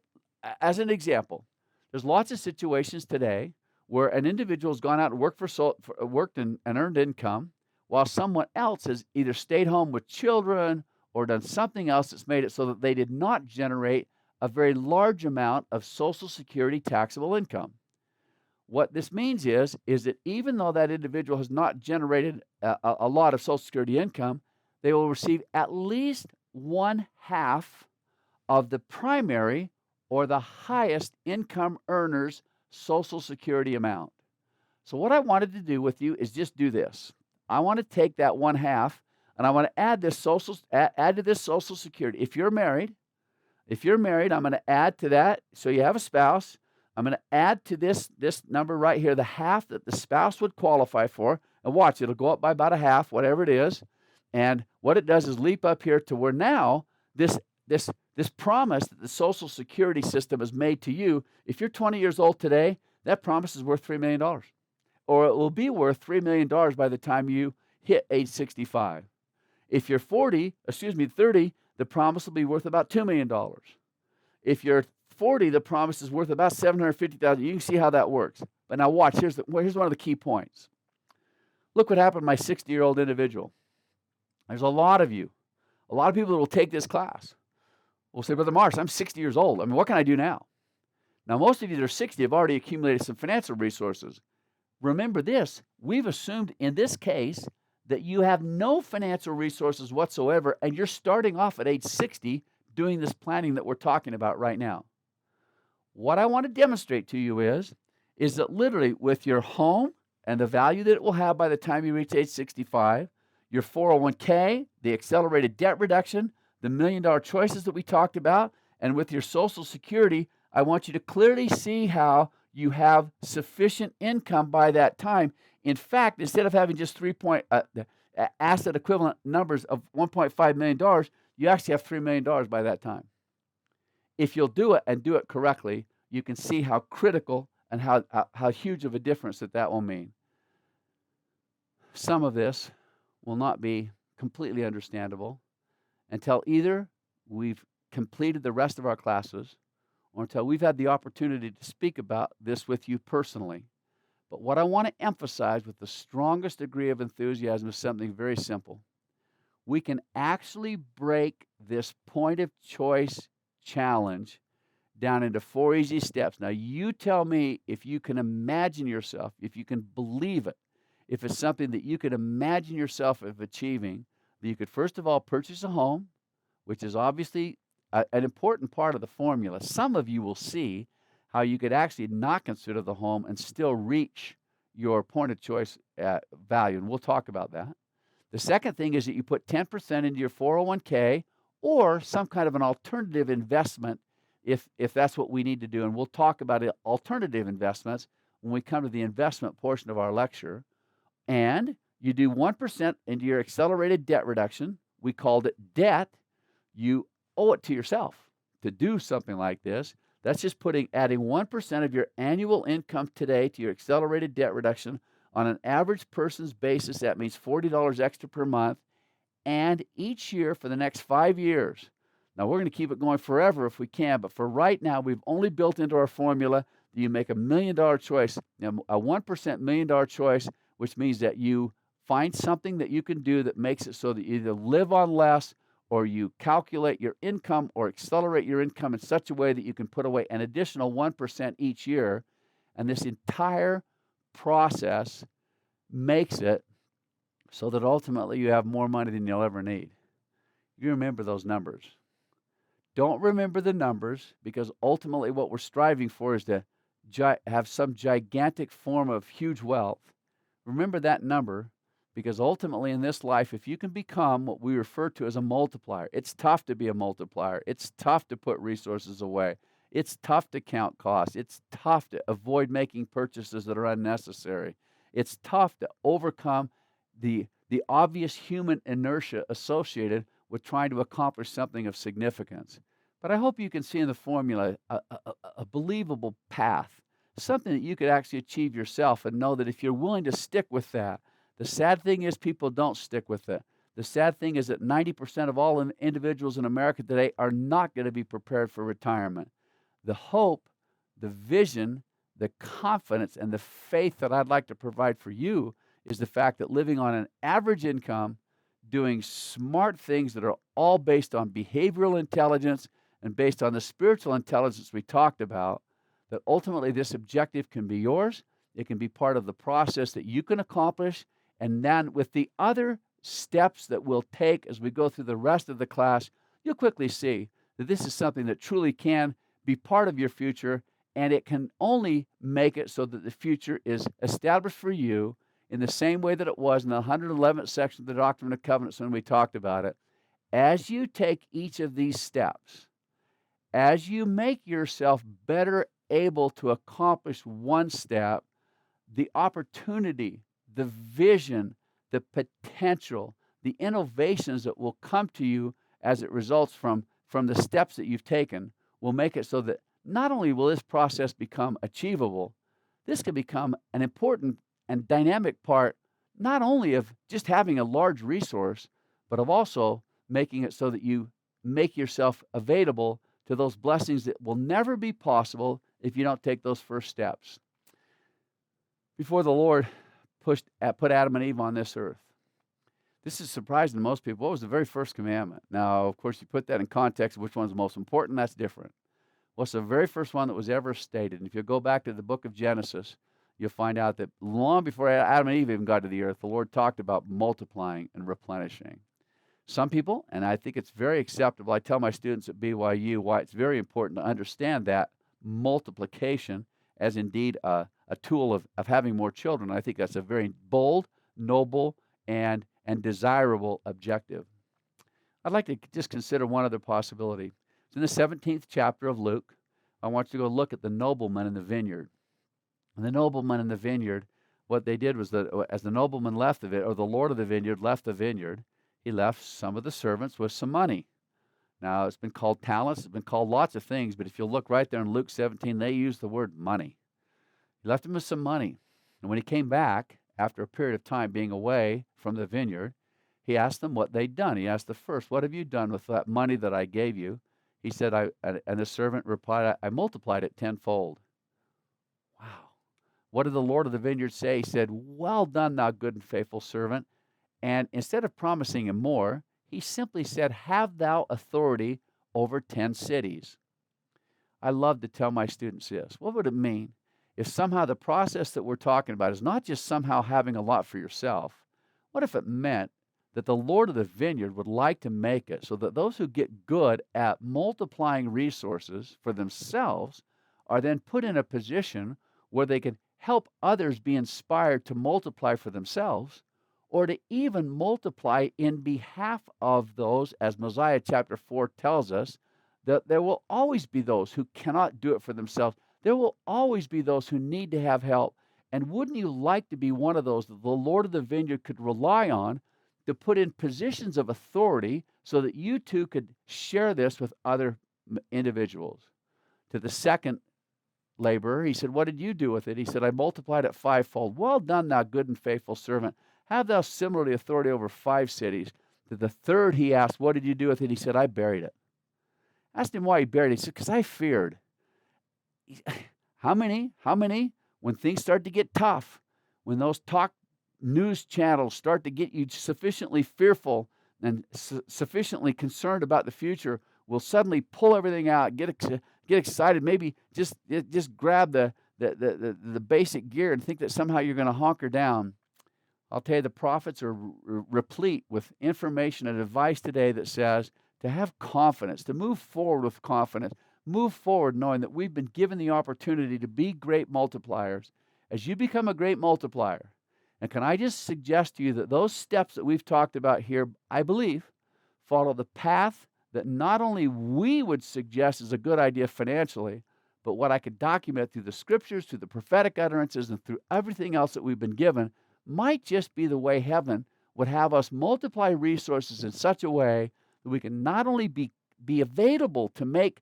as an example, there's lots of situations today where an individual has gone out and worked and earned income, while someone else has either stayed home with children or done something else that's made it so that they did not generate a very large amount of Social Security taxable income. What this means is that even though that individual has not generated a lot of Social Security income, they will receive at least 1/2 of the primary or the highest income earner's Social Security amount. So what I wanted to do with you is just do this. I want to take that 1/2 and I want to add to this Social Security. If you're married, I'm going to add to that. So you have a spouse. I'm going to add to this number right here, the half that the spouse would qualify for. And watch, it'll go up by about 1/2, whatever it is. And what it does is leap up here to where now this promise that the Social Security system has made to you, if you're 20 years old today, that promise is worth $3 million. Or it will be worth $3 million by the time you hit age 65. If you're 30, the promise will be worth about $2 million. If you're 40, the promise is worth about $750,000. You can see how that works. But now watch, here's one of the key points. Look what happened to my 60-year-old individual. There's a lot of people that will take this class. Will say, Brother Marsh, I'm 60 years old. I mean, what can I do now? Now, most of you that are 60 have already accumulated some financial resources. Remember this, we've assumed in this case that you have no financial resources whatsoever, and you're starting off at age 60 doing this planning that we're talking about right now. What I want to demonstrate to you is that literally with your home and the value that it will have by the time you reach age 65, your 401k, the accelerated debt reduction, the $1 million choices that we talked about, and with your Social Security, I want you to clearly see how you have sufficient income by that time. In fact, instead of having just asset equivalent numbers of $1.5 million, you actually have $3 million by that time. If you'll do it and do it correctly, you can see how critical and how huge of a difference that will mean. Some of this will not be completely understandable until either we've completed the rest of our classes or until we've had the opportunity to speak about this with you personally. But what I want to emphasize with the strongest degree of enthusiasm is something very simple. We can actually break this point of choice challenge down into 4 easy steps. Now, you tell me if you can imagine yourself, if you can believe it, if it's something that you can imagine yourself of achieving, You could first of all purchase a home, which is obviously an important part of the formula. Some of you will see how you could actually not consider the home and still reach your point of choice value, and we'll talk about that. The second thing is that you put 10% into your 401k or some kind of an alternative investment if that's what we need to do. And we'll talk about alternative investments when we come to the investment portion of our lecture. And you do 1% into your accelerated debt reduction. We called it debt. You owe it to yourself to do something like this. That's just adding 1% of your annual income today to your accelerated debt reduction. On an average person's basis, that means $40 extra per month, and each year for the next 5 years. Now, we're going to keep it going forever if we can, but for right now, we've only built into our formula that you make $1 million choice, a 1% $1 million choice, which means that you find something that you can do that makes it so that you either live on less or you calculate your income or accelerate your income in such a way that you can put away an additional 1% each year. And this entire process makes it so that ultimately you have more money than you'll ever need. You remember those numbers. Don't remember the numbers, because ultimately what we're striving for is to have some gigantic form of huge wealth. Remember that number, because ultimately in this life, if you can become what we refer to as a multiplier, it's tough to be a multiplier. It's tough to put resources away. It's tough to count costs. It's tough to avoid making purchases that are unnecessary. It's tough to overcome the obvious human inertia associated with trying to accomplish something of significance. But I hope you can see in the formula a believable path, something that you could actually achieve yourself, and know that if you're willing to stick with that. The sad thing is people don't stick with it. The sad thing is that 90% of all individuals in America today are not going to be prepared for retirement. The hope, the vision, the confidence, and the faith that I'd like to provide for you is the fact that living on an average income, doing smart things that are all based on behavioral intelligence and based on the spiritual intelligence we talked about, that ultimately this objective can be yours. It can be part of the process that you can accomplish. And then with the other steps that we'll take as we go through the rest of the class, you'll quickly see that this is something that truly can be part of your future, and it can only make it so that the future is established for you in the same way that it was in the 111th section of the Doctrine and Covenants when we talked about it. As you take each of these steps, as you make yourself better able to accomplish one step, the opportunity, the vision, the potential, the innovations that will come to you as it results from the steps that you've taken will make it so that not only will this process become achievable, this can become an important and dynamic part not only of just having a large resource, but of also making it so that you make yourself available to those blessings that will never be possible if you don't take those first steps. Before the Lord put Adam and Eve on this earth, this is surprising to most people. What was the very first commandment? Now, of course, you put that in context of which one's the most important, that's different. What's the very first one that was ever stated? And if you go back to the book of Genesis, you'll find out that long before Adam and Eve even got to the earth, the Lord talked about multiplying and replenishing. Some people, and I think it's very acceptable, I tell my students at BYU why it's very important to understand that multiplication as indeed a tool of having more children. I think that's a very bold, noble, and desirable objective. I'd like to just consider one other possibility. It's in the 17th chapter of Luke. I want you to go look at the nobleman in the vineyard. And the nobleman in the vineyard, what they did was that as the nobleman left the vineyard, or the lord of the vineyard left the vineyard, he left some of the servants with some money. Now, it's been called talents, it's been called lots of things, but if you look right there in Luke 17, they use the word money. He left them with some money. And when he came back, after a period of time being away from the vineyard, he asked them what they'd done. He asked the first, "What have you done with that money that I gave you?" He said, and the servant replied, "I multiplied it tenfold." Wow. What did the Lord of the vineyard say? He said, "Well done, thou good and faithful servant." And instead of promising him more, he simply said, "Have thou authority over 10 cities." I love to tell my students this. What would it mean if somehow the process that we're talking about is not just somehow having a lot for yourself? What if it meant that the Lord of the vineyard would like to make it so that those who get good at multiplying resources for themselves are then put in a position where they can help others be inspired to multiply for themselves or to even multiply in behalf of those, as Mosiah chapter 4 tells us, that there will always be those who cannot do it for themselves. There will always be those who need to have help. And wouldn't you like to be one of those that the Lord of the vineyard could rely on to put in positions of authority so that you too could share this with other individuals? To the second laborer, he said, "What did you do with it?" He said, "I multiplied it fivefold." "Well done, thou good and faithful servant. Have thou similarly authority over 5 cities." To the third, he asked, "What did you do with it?" He said, "I buried it." Asked him why he buried it. He said, "Because I feared." How many? When things start to get tough, when those talk news channels start to get you sufficiently fearful and sufficiently concerned about the future, will suddenly pull everything out, get excited, maybe just grab the basic gear and think that somehow you're going to hunker down. I'll tell you, the prophets are replete with information and advice today that says to have confidence, to move forward with confidence, move forward knowing that we've been given the opportunity to be great multipliers. As you become a great multiplier, and can I just suggest to you that those steps that we've talked about here, I believe, follow the path that not only we would suggest is a good idea financially, but what I could document through the scriptures, through the prophetic utterances, and through everything else that we've been given, might just be the way heaven would have us multiply resources in such a way that we can not only be available to make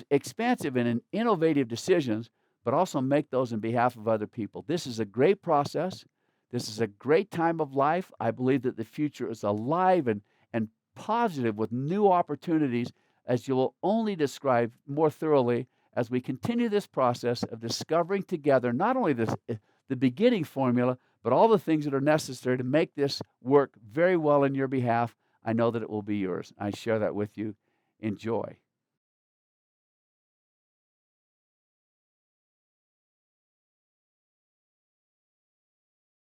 expansive and innovative decisions, but also make those in behalf of other people. This is a great process. This is a great time of life. I believe that the future is alive and positive with new opportunities, as you will only describe more thoroughly as we continue this process of discovering together not only the beginning formula, but all the things that are necessary to make this work very well in your behalf. I know that it will be yours. I share that with you. Enjoy.